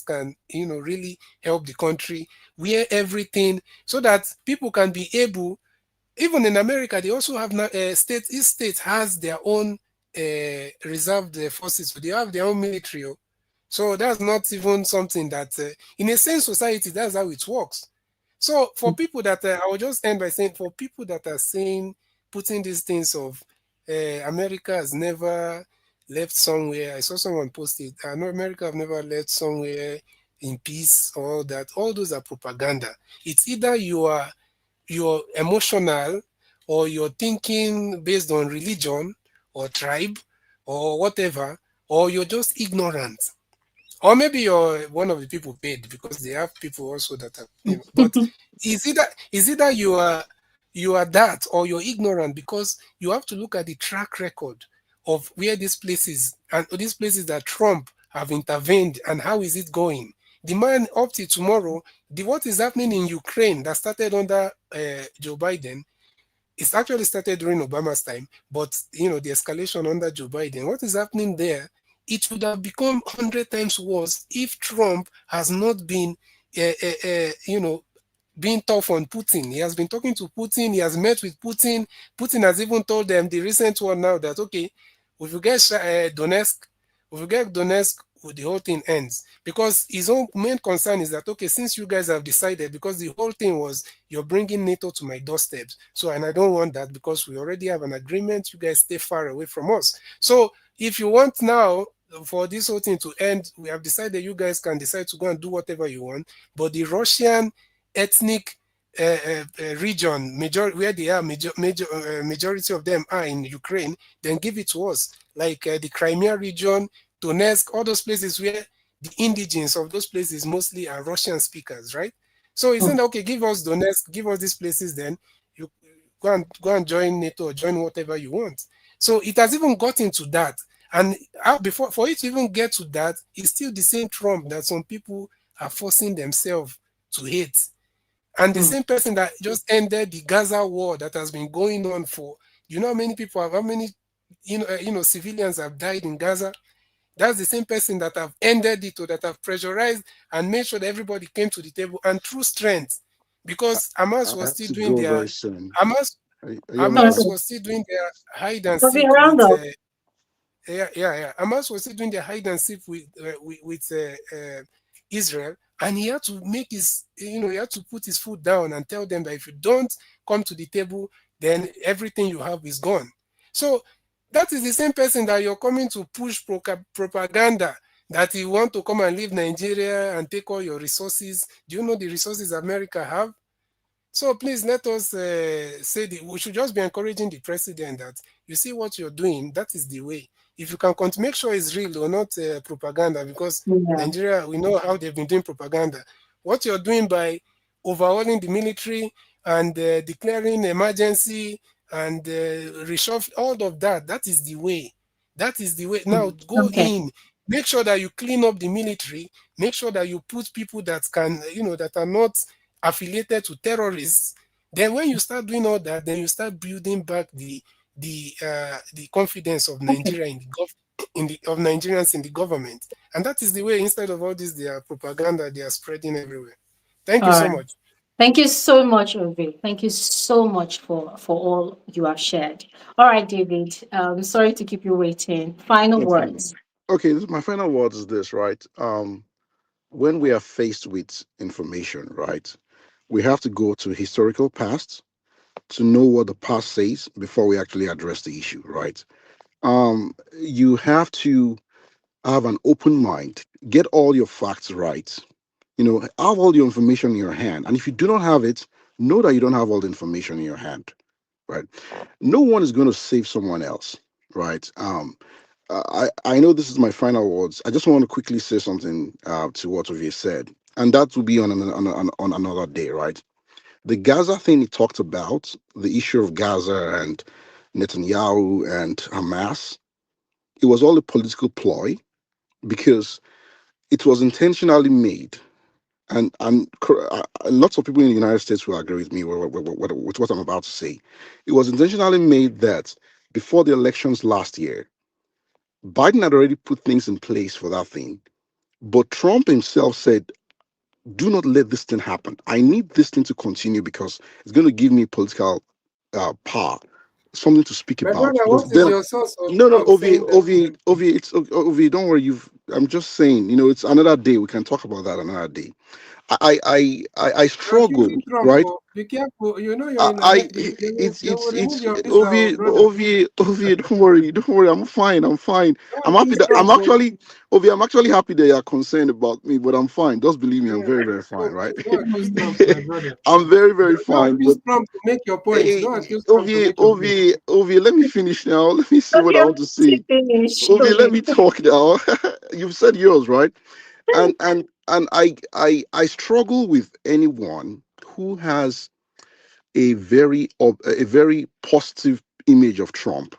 can, really help the country, where everything, so that people can be able, even in America, they also have states. Each state has their own reserved forces. So they have their own military. Oh. So that's not even something that, in a sane society, that's how it works. So for people that, I will just end by saying, for people that are saying, putting these things of America has never left somewhere. I saw someone post it. I know America have never left somewhere in peace. All that. All those are propaganda. It's either you're emotional, or you're thinking based on religion or tribe or whatever, or you're just ignorant, or maybe you're one of the people paid, because they have people also that are, but is either you are that, or you're ignorant, because you have to look at the track record of where these places, and these places that Trump have intervened, and how is it going. The man, up to tomorrow, what is happening in Ukraine that started under Joe Biden, it's actually started during Obama's time, but the escalation under Joe Biden, what is happening there, it would have become 100 times worse if Trump has not been, being tough on Putin. He has been talking to Putin. He has met with Putin. Putin has even told them, the recent one now, that okay, if you get Donetsk, if you get Donetsk, the whole thing ends. Because his own main concern is that, okay, since you guys have decided, because the whole thing was, you're bringing NATO to my doorstep. So, and I don't want that, because we already have an agreement. You guys stay far away from us. So if you want now for this whole thing to end, we have decided you guys can decide to go and do whatever you want. But the Russian ethnic region, where they are, majority of them are in Ukraine, then give it to us. Like the Crimea region, Donetsk, all those places where the indigenes of those places mostly are Russian speakers, right? So he said, okay, give us Donetsk, give us these places, then you go and join NATO, or join whatever you want. So it has even gotten to that. And before, for it to even get to that, it's still the same Trump that some people are forcing themselves to hate. And the
Mm.
same person that just ended the Gaza war that has been going on for, how many people have, how many, civilians have died in Gaza. That's the same person that have ended it, or that have pressurized and made sure that everybody came to the table, and through strength,
I,
because Hamas
I
was
have
still
to
doing
go
their
very soon.
Hamas
Are you on
Sorry,
Hamas
time?
was still doing their hide and
could we
seek
round
with
up?
yeah. Hamas was still doing their hide and seek with Israel, and he had to make his, he had to put his foot down and tell them that if you don't come to the table, then everything you have is gone. So that is the same person that you're coming to push propaganda, that you want to come and leave Nigeria and take all your resources. Do you know the resources America have? So please let us say that we should just be encouraging the president that, you see what you're doing, that is the way. If you can make sure it's real or not propaganda, because
Yeah.
Nigeria, we know how they've been doing propaganda. What you're doing by overhauling the military and declaring emergency and reshuffle, all of that, that is the way. That is the way. Now go
Okay.
in, make sure that you clean up the military, make sure that you put people that can, that are not affiliated to terrorists. Then when you start doing all that, then you start building back the confidence of
Okay.
Nigeria of Nigerians in the government. And that is the way, instead of all this their propaganda they are spreading everywhere. Thank you
All
so
right.
much.
Thank you so much, Ovi. Thank you so much for all you have shared. All right, David. Sorry to keep you waiting. Final
No problem.
words.
Okay, my final words is this, right? When we are faced with information, right, we have to go to historical past to know what the past says before we actually address the issue, right? You have to have an open mind, get all your facts right, have all your information in your hand. And if you do not have it, know that you don't have all the information in your hand, right? No one is going to save someone else, right? I know this is my final words. I just want to quickly say something to what Ovie said, and that will be on another day, right? The Gaza thing he talked about, the issue of Gaza and Netanyahu and Hamas, it was all a political ploy because it was intentionally made. And lots of people in the United States will agree with me with what I'm about to say. It was intentionally made that before the elections last year, Biden had already put things in place for that thing. But Trump himself said, do not let this thing happen. I need this thing to continue because it's going to give me political power, something to speak
My
about.
brother,
Because
what is
then,
your source of
no, no,
Trump saying that?
Ovi, it's Ovi. Don't worry. I'm just saying. It's another day. We can talk about that another day. I
You are
struggle,
accusing Trump,
right?
oh, be careful. You know you're
I,
in
I
America. They will remove
it's
your visa, oh, brother.
Ovi, don't worry, I'm fine, I'm fine.
Don't
I'm happy
accuse
that
Trump, oh.
I'm actually happy that you're concerned about me, but I'm fine. Just believe me, I'm
Yeah,
very, very fine,
don't,
right?
don't accuse Trump, my brother.
I'm very, very
Don't
fine.
accuse
But
Trump to make your point.
hey,
Don't accuse Trump to make your point.
Let me finish now. Let me see
But
what I
you
want to
want to
say.
finish,
Ovi, let
Obi.
me talk now. You've said yours, right? And I struggle with anyone who has a very positive image of Trump,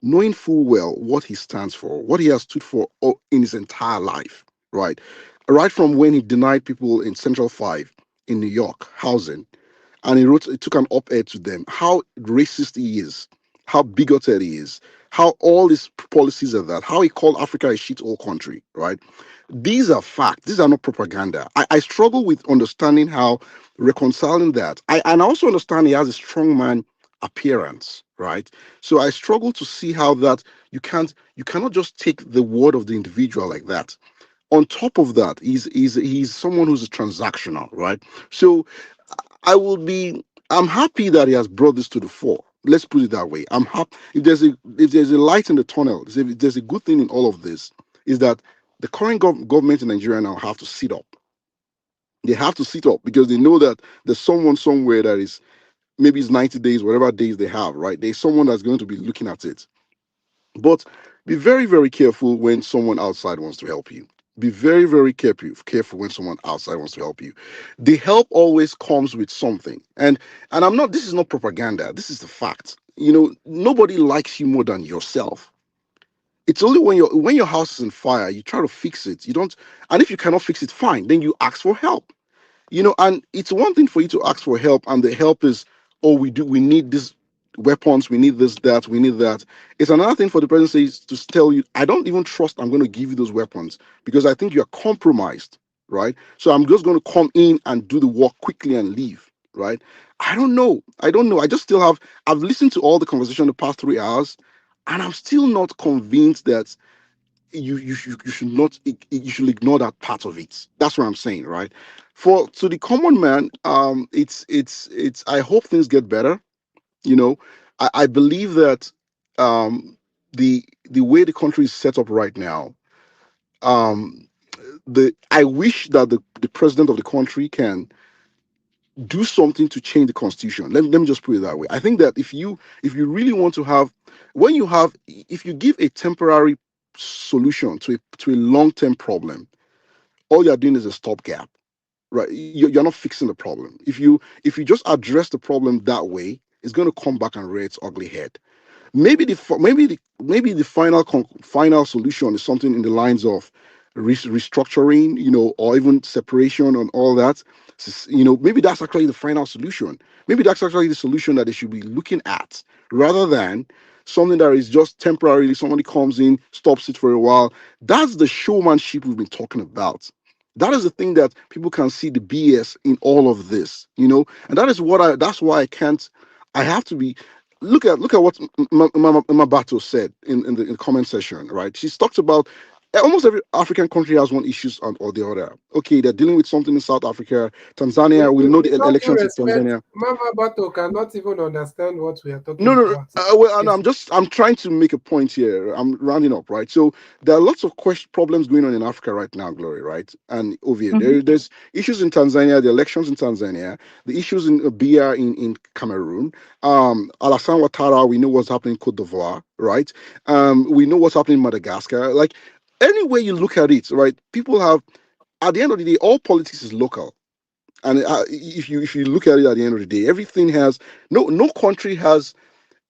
knowing full well what he stands for, what he has stood for in his entire life, right? Right from when he denied people in Central Five in New York housing, and he took an op-ed to them, how racist he is, how bigoted he is, how all his policies are that, how he called Africa a shithole country, right? These are facts. These are not propaganda. I struggle with understanding how reconciling that. And I also understand he has a strong man appearance, right? So I struggle to see how that you cannot just take the word of the individual like that. On top of that, he's someone who's a transactional, right? So I will be I'm happy that he has brought this to the fore. Let's put it that way. I'm happy if there's a light in the tunnel, if there's a good thing in all of this, is that the current government in Nigeria now have to sit up. They have to sit up because they know that there's someone somewhere that is maybe it's 90 days, whatever days they have, right? There's someone that's going to be looking at it. But be very, very careful when someone outside wants to help you. Be very, very careful when someone outside wants to help you. The help always comes with something. And I'm not this is not propaganda. This is the fact. Nobody likes you more than yourself. It's only when your house is in fire, you try to fix it. You don't, and if you cannot fix it, fine, then you ask for help. And it's one thing for you to ask for help, and the help is, oh, we need this weapons, we need this, that, we need that. It's another thing for the person says to tell you, I don't even trust I'm going to give you those weapons because I think you're compromised, right? So I'm just going to come in and do the work quickly and leave, right? I don't know. I just still I've listened to all the conversation the past 3 hours, and I'm still not convinced that you should not you should ignore that part of it. That's what I'm saying, right? For to the common man, it's I hope things get better. you know I believe that the way the country is set up right now, um the I wish that the president of the country can do something to change the constitution. Let me just put it that way. I think that if you really want to have when you have if you give a temporary solution to a long-term problem, all you're doing is a stopgap, right? You're not fixing the problem. If you just address the problem that way, it's going to come back and rear its ugly head. Maybe the final solution is something in the lines of restructuring, or even separation and all that. Maybe that's actually the final solution. Maybe that's actually the solution that they should be looking at, rather than something that is just temporarily somebody comes in, stops it for a while. That's the showmanship we've been talking about. That is the thing that people can see the BS in all of this, and that's why I have to be. Look at what Mama Bato said in the comment section, right? She's talked about almost every African country has one issues or the other. Okay, they're dealing with something in South Africa, Tanzania. We know the
With all due
elections in
respect,
Tanzania.
Mama Bato cannot even understand what we are
No,
talking
no, no.
about.
Well,
It's,
I'm trying to make a point here. I'm rounding up, right? So there are lots of problems going on in Africa right now, Glory, right? And Ovia,
Mm-hmm.
there's issues in Tanzania, the elections in Tanzania, the issues in Biya in Cameroon. Alassane Ouattara, we know what's happening in Cote d'Ivoire, right? We know what's happening in Madagascar. Like any way you look at it, right? People have, at the end of the day, all politics is local. And if you look at it at the end of the day, everything has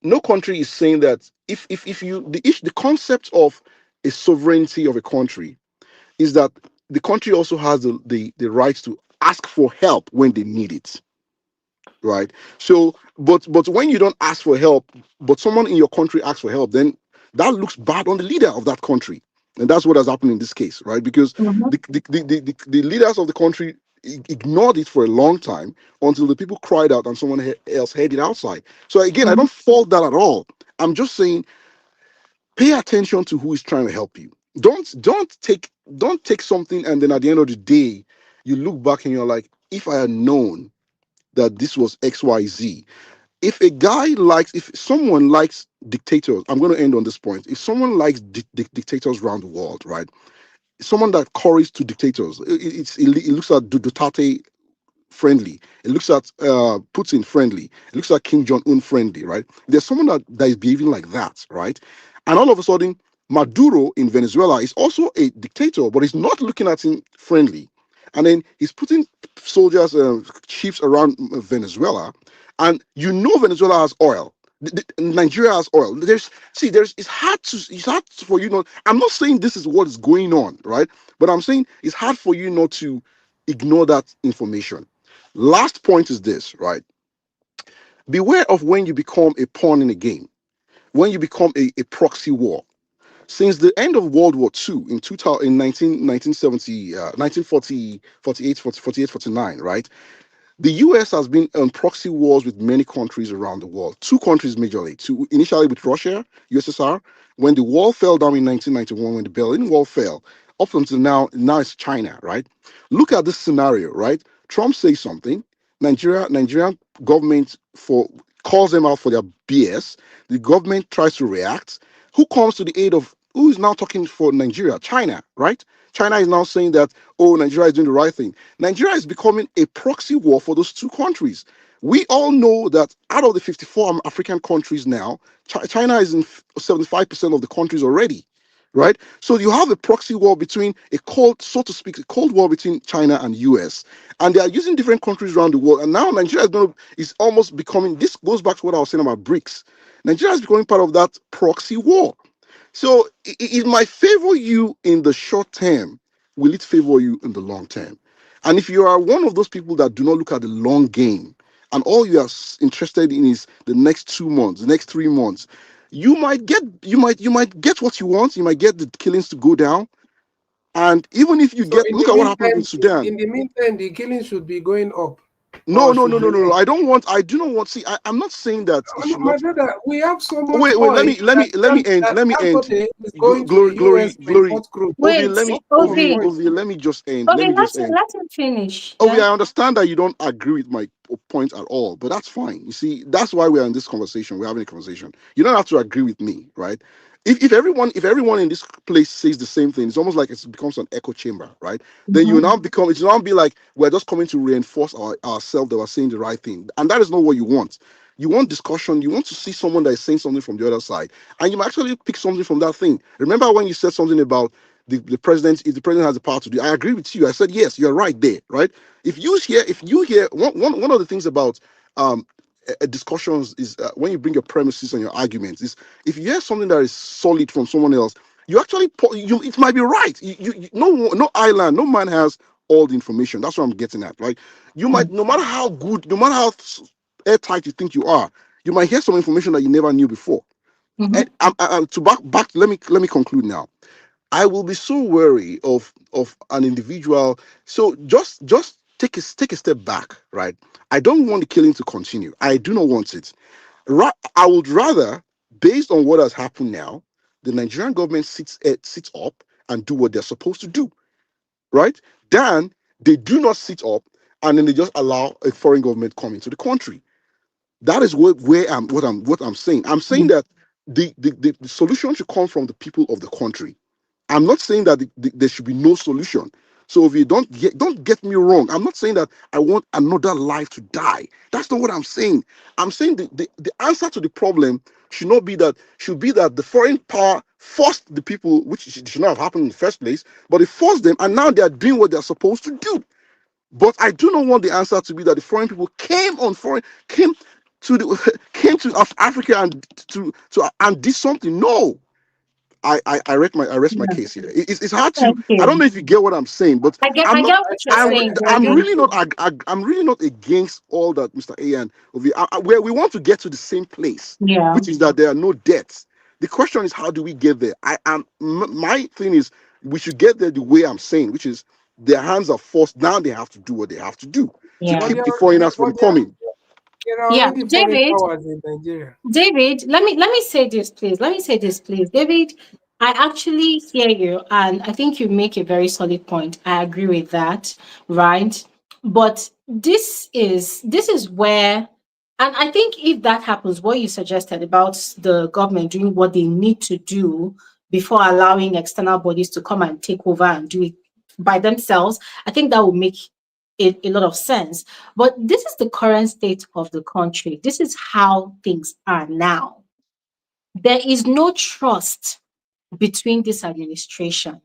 no country is saying that if you the concept of a sovereignty of a country is that the country also has the right to ask for help when they need it, right? So but when you don't ask for help, but someone in your country asks for help, then that looks bad on the leader of that country. And that's what has happened in this case, right? Because
Mm-hmm.
the leaders of the country ignored it for a long time until the people cried out and someone else heard it outside. So again, I
Mm-hmm.
don't fault that at all. I'm just saying pay attention to who is trying to help you. Don't take something and then at the end of the day you look back and you're like, if I had known that this was XYZ. If someone likes dictators, I'm going to end on this point. If someone likes dictators around the world, right? Someone that correlates to dictators, it looks at Duterte friendly. It looks at Putin friendly. It looks at Kim Jong Un friendly, right? There's someone that is behaving like that, right? And all of a sudden, Maduro in Venezuela is also a dictator, but he's not looking at him friendly. And then he's putting soldiers, chiefs around Venezuela, and you know Venezuela has oil. Nigeria has oil. It's hard for you not. I'm not saying this is what is going on, right? But I'm saying it's hard for you not to ignore that information. Last point is this, right? Beware of when you become a pawn in a game, when you become a proxy war. Since the end of World War II in 2000, in 1970, 1940, 48, 48, 49, right? The US has been on proxy wars with many countries around the world. Two countries majorly. Two initially with Russia, USSR. When the wall fell down in 1991, when the Berlin Wall fell, up until now it's China, right? Look at this scenario, right? Trump says something. Nigerian government for calls them out for their BS. The government tries to react. Who comes to the aid of who is now talking for Nigeria? China, right? China is now saying that, oh, Nigeria is doing the right thing. Nigeria is becoming a proxy war for those two countries. We all know that out of the 54 African countries now, China is in 75% of the countries already, right? So you have a proxy war between so to speak, a cold war between China and US, and they are using different countries around the world. And now Nigeria is almost becoming. This goes back to what I was saying about BRICS. Nigeria is becoming part of that proxy war. So it might favor you in the short term. Will it favor you in the long term? And if you are one of those people that do not look at the long game and all you are interested in is the next 2 months, the next 3 months, you might get what you want. You might get the killings to go down. And even if you
so
look at what happened in Sudan.
in the meantime, the killing should be going up,
No,
or
no, no,
should
no, no, no.
remain.
I do not want. See, I'm not saying that it should
My
not.
brother, we have so much
Wait,
oil
let
that
me let me end.
that
Let me end.
Dangote is going to the
Glory,
US
glory,
to
glory.
import crude.
Ovi,
Wait,
What's the
Ovi,
point?
Let me just end. Let
Ovi,
me just end.
let him finish.
Ovi,
Yeah.
I understand that you don't agree with my point at all, but that's fine. You see, that's why we're in this conversation. We're having a conversation. You don't have to agree with me, right? If everyone in this place says the same thing, it's almost like it becomes an echo chamber, right? Then you
Mm-hmm.
now become it's now be like we're just coming to reinforce ourselves that we're saying the right thing, and that is not what you want. You want discussion. You want to see someone that is saying something from the other side, and you might actually pick something from that thing. Remember when you said something about the president? If the president has the power to do, I agree with you. I said yes, you're right there, right? If you hear one of the things about um discussions is when you bring your premises and your arguments is if you hear something that is solid from someone else, you actually it might be right. No island, no man has all the information. That's what I'm getting at, right? You might, no matter how good, no matter how airtight you think you are, you might hear some information that you never knew before.
Mm-hmm.
And to back let me conclude now. I will be so wary of an individual. So just take a step back, right? I don't want the killing to continue. I do not want it. I would rather, based on what has happened now, the Nigerian government sits up and do what they're supposed to do, right? Then they do not sit up and then they just allow a foreign government come into the country. That is what I'm saying. I'm saying that the solution should come from the people of the country. I'm not saying that there should be no solution. So if you don't get me wrong, I'm not saying that I want another life to die. That's not what I'm saying. I'm saying the answer to the problem should be that the foreign power forced the people, which should not have happened in the first place, but they forced them, and now they are doing what they're supposed to do. But I do not want the answer to be that the foreign people came to the came to Africa and did something. No, I rest my
Yeah.
case here. It's hard to.
Thank
I don't
you.
know if you get what I'm saying, but I'm
I
not.
get what you're
I
saying,
I'm
David.
really not. I'm really not against all that Mr. A and Ovi. Where we want to get to the same place,
Yeah.
which is that there are no debts. The question is, how do we get there? I am. My thing is, we should get there the way I'm saying, which is their hands are forced. Now they have to do what they have to do to
Yeah.
but
keep the foreigners from coming.
there are
Yeah.
already foreign
David,
powers in Nigeria.
David, let me say this, please. Let me say this, please. David, I actually hear you, and I think you make a very solid point. I agree with that, right? But this is where, and I think if that happens, what you suggested about the government doing what they need to do before allowing external bodies to come and take over and do it by themselves, I think that would make a lot of sense. But this is the current state of the country. This is how things are now. There is no trust between this administration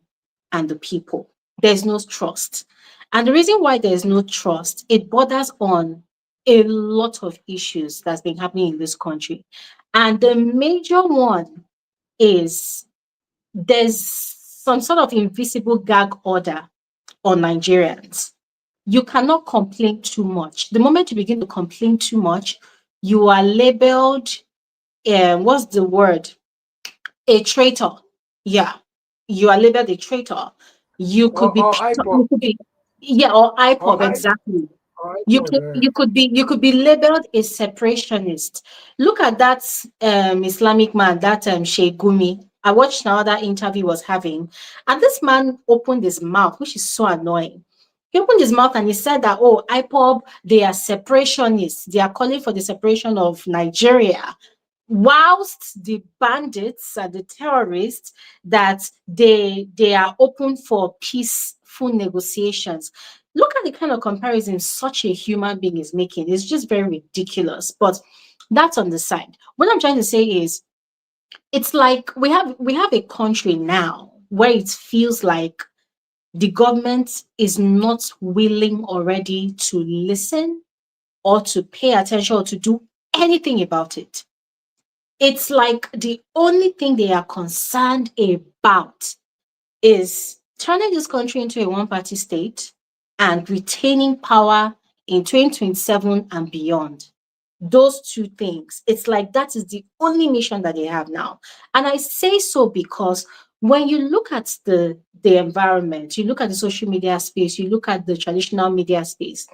and the people. There's no trust. And the reason why there's no trust, it borders on a lot of issues that's been happening in this country. And the major one is there's some sort of invisible gag order on Nigerians. You cannot complain too much. The moment you begin to complain too much, you are labeled, what's the word? A traitor. Yeah, you are labeled a traitor. You could be,
Or IPOP.
you could be, yeah, or
Or
IPOB,
I
exactly.
or
You
IPOP.
could you could be labeled a separationist. Look at that Islamic man, that Sheikh Gumi. I watched another interview he was having, and this man opened his mouth, which is so annoying. He opened his mouth and he said that, oh, IPOB, they are separationists. They are calling for the separation of Nigeria, whilst the bandits and the terrorists that they are open for peaceful negotiations. Look at the kind of comparison such a human being is making. It's just very ridiculous. But that's on the side. What I'm trying to say is it's like we have a country now where it feels like the government is not willing already to listen or to pay attention or to do anything about it. It's like the only thing they are concerned about is turning this country into a one party state and retaining power in 2027 and beyond. Those two things. It's like that is the only mission that they have now. And I say so because when you look at the environment, you look at the social media space, you look at the traditional media space,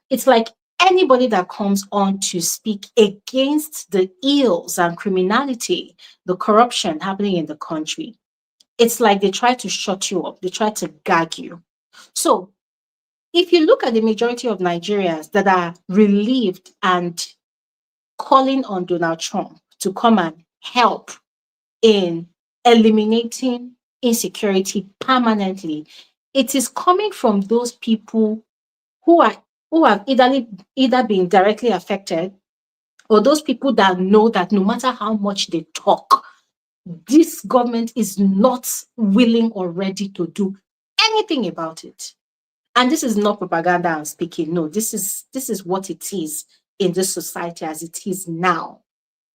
it's like anybody that comes on to speak against the ills and criminality, the corruption happening in the country, it's like they try to shut you up, they try to gag you. So if you look at the majority of Nigerians that are relieved and calling on Donald Trump to come and help in eliminating insecurity permanently, it is coming from those people who are who have either been directly affected, or those people that know that no matter how much they talk, this government is not willing or ready to do anything about it. And this is not propaganda I'm speaking. No, this is what it is in this society as it is now.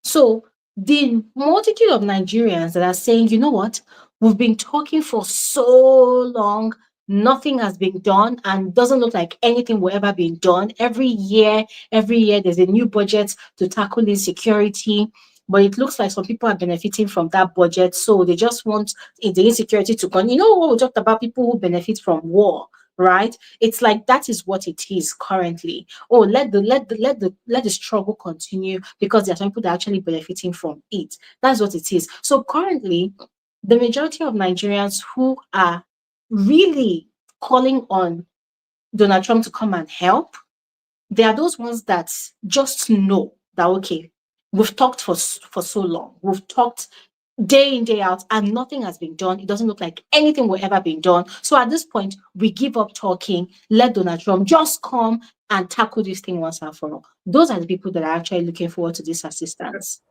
So the multitude of Nigerians that are saying, you know what, we've been talking for so long, nothing has been done, and doesn't look like anything will ever be done. Every year, there's a new budget to tackle insecurity. But it looks like some people are benefiting from that budget. So they just want the insecurity to continue. You know what we talked about people who benefit from war, right? It's like that is what it is currently. Oh, let the struggle continue because there are some people that are actually benefiting from it. That's what it is. So currently, the majority of Nigerians who are really calling on Donald Trump to come and help, they are those ones that just know that, okay, we've talked for so long, we've talked day in, day out, and nothing has been done. It doesn't look like anything will ever be done. So at this point, we give up talking, let Donald Trump just come and tackle this thing once and for all. Those are the people that are actually looking forward to this assistance.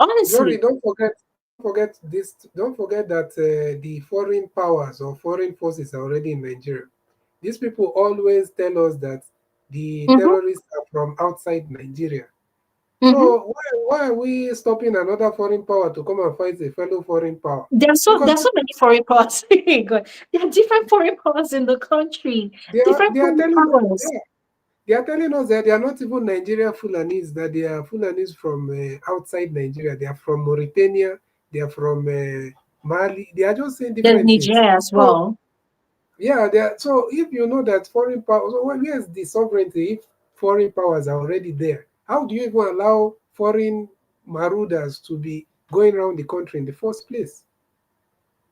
Glory,
Honestly.
don't forget that the foreign powers or foreign forces are already in Nigeria. These people always tell us that the
Mhm,
terrorists are from outside Nigeria.
mhm.
So why are we stopping another foreign power to come and fight a fellow foreign power?
There
Because
are so many foreign powers. God, there are different foreign powers in the country. Different
they are
foreign
telling
powers.
yeah, they are telling us that they are not even Nigerian Fulanis, that they are Fulanis from outside Nigeria. They are from Mauritania, they are from Mali. They are just saying
There's
different things.
Nigeria as
So
well.
yeah, they are, so if you know that foreign powers, so where is the sovereignty if foreign powers are already there? How do you even allow foreign marauders to be going around the country in the first place?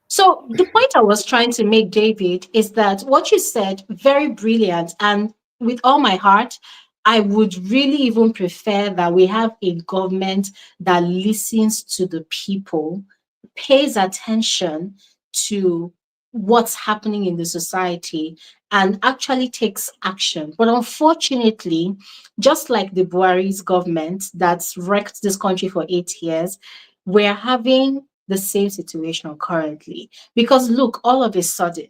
So the point I was trying to make, David, is that what you said, very brilliant. And with all my heart, I would really even prefer that we have a government that listens to the people, pays attention to what's happening in the society, and actually takes action. But unfortunately, just like the Buhari's government that's wrecked this country for 8 years, we're having the same situation currently. Because look, all of a sudden,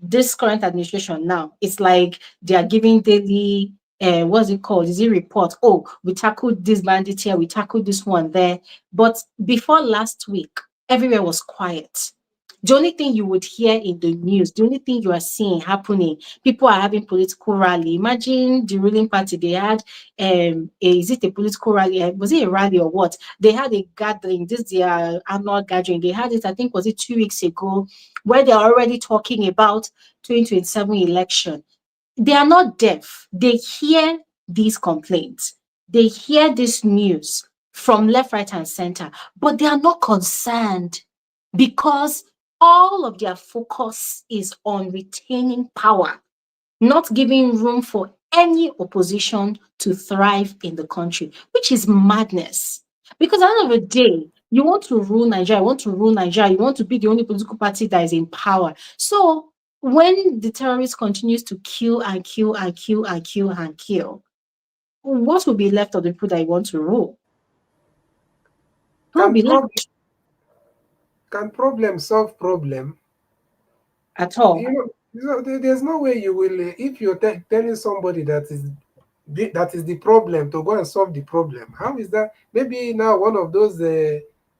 this current administration now, it's like they are giving daily, what's it called? Is it report? Oh, we tackled this bandit here, we tackled this one there. But before last week, everywhere was quiet. The only thing you would hear in the news, the only thing you are seeing happening, people are having political rally. Imagine the ruling party, they had is it a political rally? Was it a rally or what? They had a gathering, this their annual gathering. They had it, I think, was it 2 weeks ago, where they're already talking about 2027 election. They are not deaf. They hear these complaints. They hear this news from left, right, and center, but they are not concerned because all of their focus is on retaining power, not giving room for any opposition to thrive in the country, which is madness. Because at the end of the day, you want to rule Nigeria, you want to rule Nigeria, you want to be the only political party that is in power. So when the terrorists continues to kill and kill and kill and kill and kill, what will be left of the people that you want to rule? What will
Can
be
prob
left
can problem solve problem?
at all?
There's no way you will if you're telling somebody that is the problem to go and solve the problem. How is that? Maybe now one of those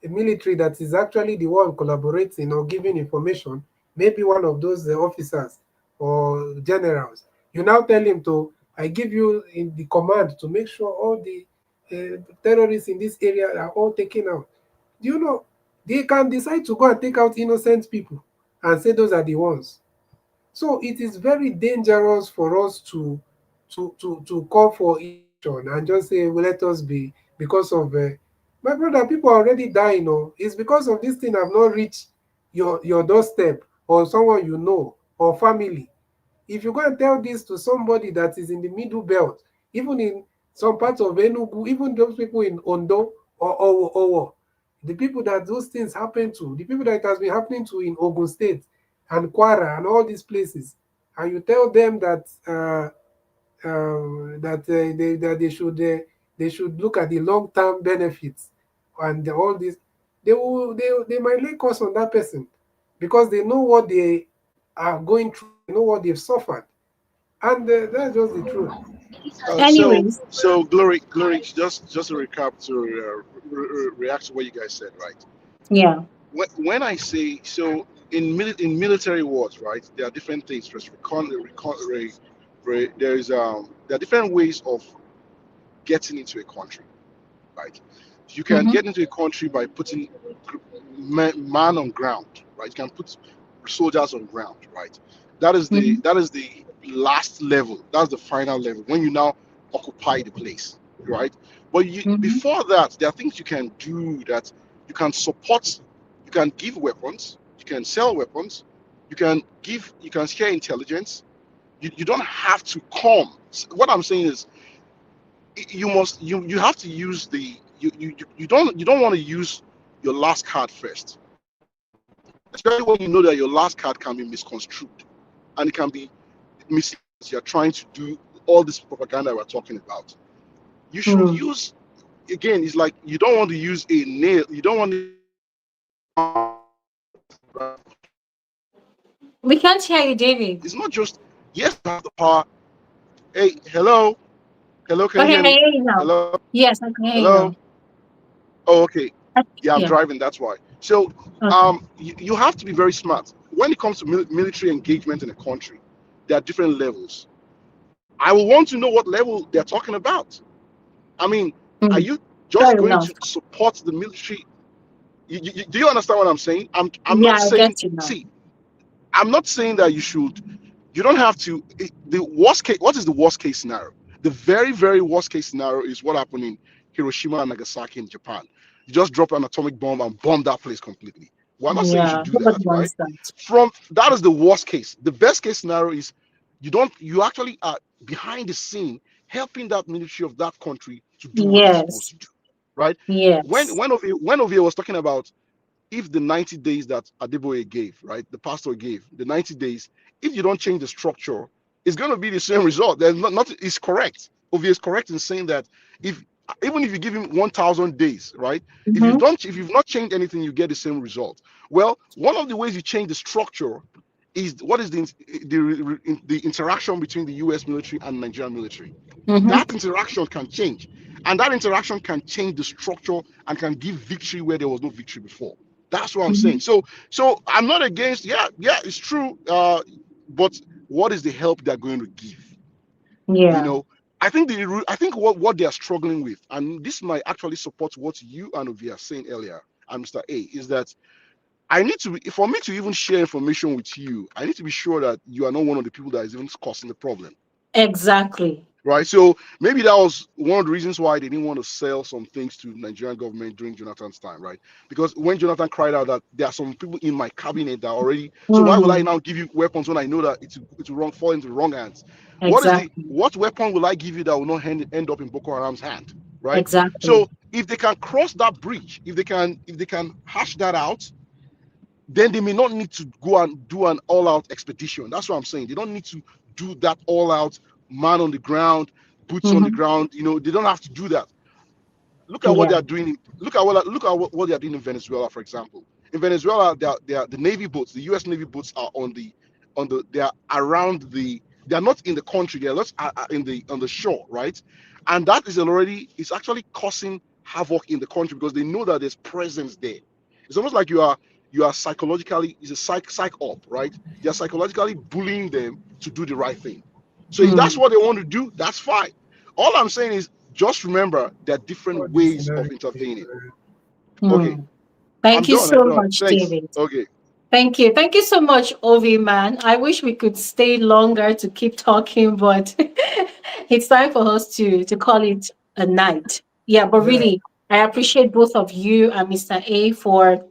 military that is actually the one collaborating or giving information, maybe one of those officers or generals. You now tell him to, I give you in the command to make sure all the terrorists in this area are all taken out. Do you know they can decide to go and take out innocent people and say those are the ones. So it is very dangerous for us to call for election and just say, well, let us be because of my brother. People are already dying. Oh, it's because of this thing have not reached your doorstep or someone you know or family. If you go and tell this to somebody that is in the middle belt, even in some parts of Enugu, even those people in Ondo or Owo, the people that those things happen to, the people that it has been happening to in Ogun State and Kwara and all these places, and you tell them that they should look at the long term benefits and all this, they might lay curse on that person because they know what they are going through, they know what they've suffered, and that's just the truth.
Anyways,
So glory. Just to recap to react to what you guys said, right?
yeah.
When I say so in military wars, right? There are different things. First, there are different ways of getting into a country, right? You can
Mm-hmm,
get into a country by putting man on ground, right? You can put soldiers on ground, right?
mm-hmm,
That is the last level. That's the final level when you now occupy the place, right? But
mm-hmm,
before that, there are things you can do that you can support You can give weapons, you can sell weapons, you can share intelligence. You don't have to come. What I'm saying is you have to use you don't want to use your last card first, especially when you know that your last card can be misconstrued and it can be misused. You're trying to do all this propaganda we're talking about. You should
Mm.
use, again, it's like you don't want to use a nail, you don't want to,
We can't hear you, David.
it's not just, yes, you have the power. Hey, hello, can you
Okay,
hear
I
me?
hear you now.
Hello,
Yes, I can hear you
hello.
now.
Oh, okay. Yeah, I'm
Yeah.
driving. That's why. So,
Okay.
you have to be very smart when it comes to military engagement in a country. There are different levels. I will want to know what level they're talking about. I mean, are
Mm.
you just
Fair
going
enough.
to support the military? Do you understand what I'm saying? I'm
Yeah,
not
I get
saying.
you now.
See, I'm not saying that you should. You don't have to. The worst case. What is the worst case scenario? The very, very worst case scenario is what happened in Hiroshima and Nagasaki in Japan. You just drop an atomic bomb and bomb that place completely. We're not saying you should
Yeah,
do
nobody
that, right?
wants that.
From that is the worst case. The best case scenario is you don't. You actually are behind the scene helping that military of that country to do what they're supposed
Yes,
to do, right? When
yes.
when Ovie was talking about if the 90 days that Adeboye gave, right, the pastor gave, the 90 days, if you don't change the structure, it's going to be the same result. There's not it's correct. Ovie is correct in saying that if even if you give him 1,000 days, right,
Mm-hmm.
if you've not changed anything, you get the same result. Well, one of the ways you change the structure is what is the interaction between the U.S. military and Nigerian military.
Mm-hmm.
That interaction can change, and that interaction can change the structure and can give victory where there was no victory before. That's what I'm saying.
Mm-hmm.
So I'm not against. Yeah, it's true. But what is the help they're going to give? You
Yeah,
know, I think what they are struggling with, and this might actually support what you and Ovi are saying earlier, and Mr. A, is that I need to be, for me to even share information with you, I need to be sure that you are not one of the people that is even causing the problem.
exactly.
Right. So maybe that was one of the reasons why they didn't want to sell some things to the Nigerian government during Jonathan's time, right? Because when Jonathan cried out that there are some people in my cabinet that already, so why will I
Mm,
now give you weapons when I know that it's wrong, fall into the wrong hands?
exactly.
What weapon will I give you that will not end up in Boko Haram's hand, right?
Exactly.
So if they can cross that bridge, if they can hash that out, then they may not need to go and do an all-out expedition. That's what I'm saying. They don't need to do that all-out man on the ground, boots on the
Mm-hmm.
ground. They don't have to do that. Look at what
Yeah.
they are doing. Look at what they are doing in Venezuela, for example. In Venezuela, the Navy boats, the U.S. Navy boats are they are around the. They are not in the country. They are not in the on the shore, right? And that is already it's actually causing havoc in the country because they know that there's presence there. It's almost like you are psychologically it's a psych op, right? You're psychologically bullying them to do the right thing. So if that's
Mm,
what they want to do, that's fine. All I'm saying is just remember there are
All
different
these
ways of
scenarios.
intervening. Okay,
mm. Thank you
I'm
so
done.
much,
Thanks.
David.
Okay.
Thank you. Thank you so much, Ovi man. I wish we could stay longer to keep talking, but it's time for us to call it a night. Yeah, but
Yeah,
really, I appreciate both of you and Mr. A for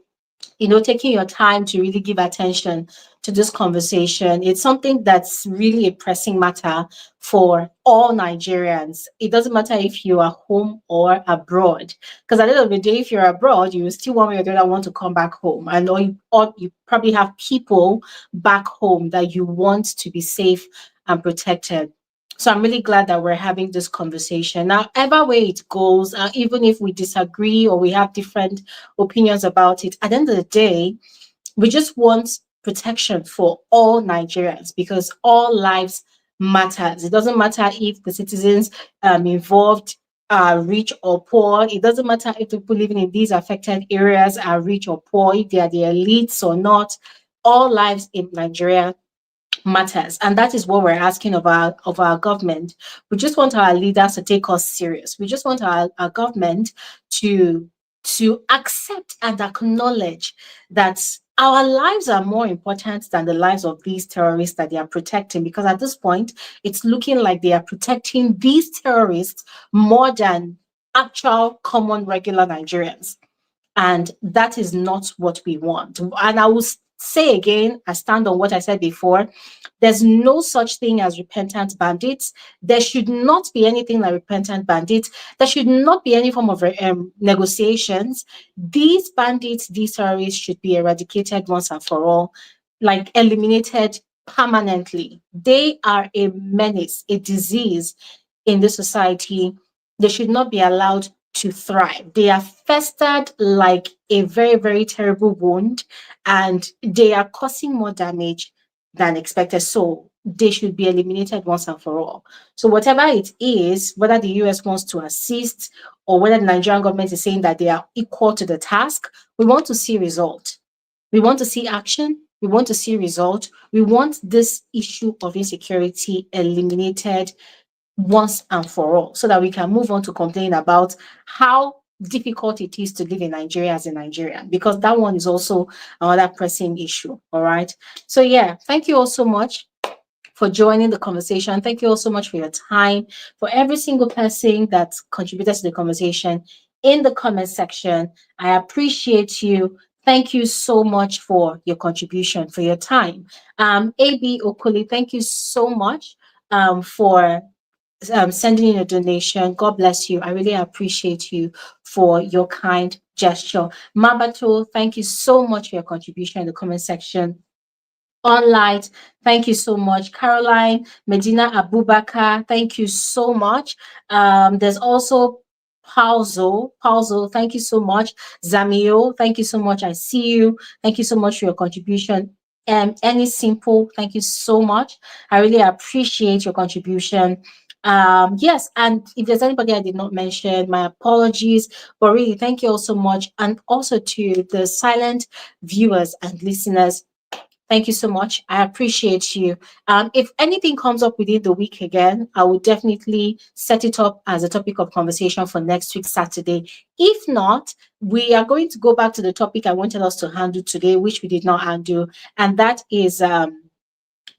taking your time to really give attention to this conversation. It's something that's really a pressing matter for all Nigerians. It doesn't matter if you are home or abroad, because at the end of the day, if you're abroad, you still one way or the other want to come back home. And or you probably have people back home that you want to be safe and protected. So I'm really glad that we're having this conversation. Now, ever way it goes, even if we disagree or we have different opinions about it. At the end of the day, we just want protection for all Nigerians because all lives matters. It doesn't matter if the citizens involved are rich or poor. It doesn't matter if the people living in these affected areas are rich or poor, if they are the elites or not. All lives in Nigeria matters, and that is what we're asking of our government. We just want our leaders to take us serious. We just want our government to accept and acknowledge that our lives are more important than the lives of these terrorists that they are protecting, because at this point it's looking like they are protecting these terrorists more than actual common regular Nigerians. And that is not what we want. And I will say again, I stand on what I said before. There's no such thing as repentant bandits. There should not be anything like repentant bandits. There should not be any form of negotiations. These bandits, these terrorists should be eradicated once and for all, like eliminated permanently. They are a menace, a disease in this society. They should not be allowed to thrive. They are festered like a very, very terrible wound, and they are causing more damage than expected. So they should be eliminated once and for all. So whatever it is, whether the US wants to assist or whether the Nigerian government is saying that they are equal to the task, we want to see result. We want to see action. We want to see result. We want this issue of insecurity eliminated once and for all so that we can move on to complain about how difficult it is to live in Nigeria as a Nigerian, because that one is also another pressing issue. All right. So yeah, thank you all so much for joining the conversation. Thank you all so much for your time, for every single person that contributed to the conversation in the comment section. I appreciate you. Thank you so much for your contribution, for your time. AB Okuli, thank you so much for sending in a donation. God bless you. I really appreciate you for your kind gesture. Mabato, thank you so much for your contribution in the comment section. Onlight, thank you so much. Caroline, Medina Abubakar, thank you so much. There's also Pauzo, thank you so much. Zamio, thank you so much. I see you. Thank you so much for your contribution. Any Simple, thank you so much. I really appreciate your contribution. Yes, and if there's anybody I did not mention, my apologies, but really thank you all so much. And also to the silent viewers and listeners, thank you so much. I appreciate you. If anything comes up within the week again, I will definitely set it up as a topic of conversation for next week, Saturday. If not, we are going to go back to the topic I wanted us to handle today, which we did not handle, and that is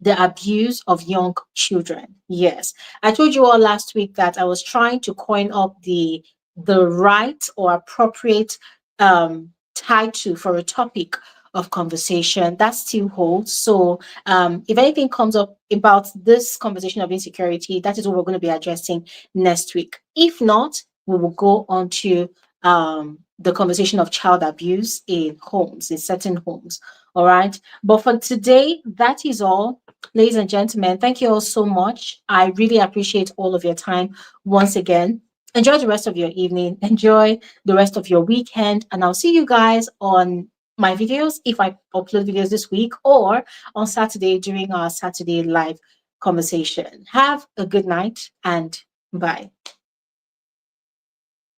the abuse of young children. Yes, I told you all last week that I was trying to coin up the right or appropriate title for a topic of conversation. That still holds. So if anything comes up about this conversation of insecurity, that is what we're going to be addressing next week. If not, we will go on to the conversation of child abuse in homes, in certain homes. All right. But for today, that is all. Ladies and gentlemen, thank you all so much. I really appreciate all of your time once again. Enjoy the rest of your evening. Enjoy the rest of your weekend. And I'll see you guys on my videos if I upload videos this week, or on Saturday during our Saturday live conversation. Have a good night and bye.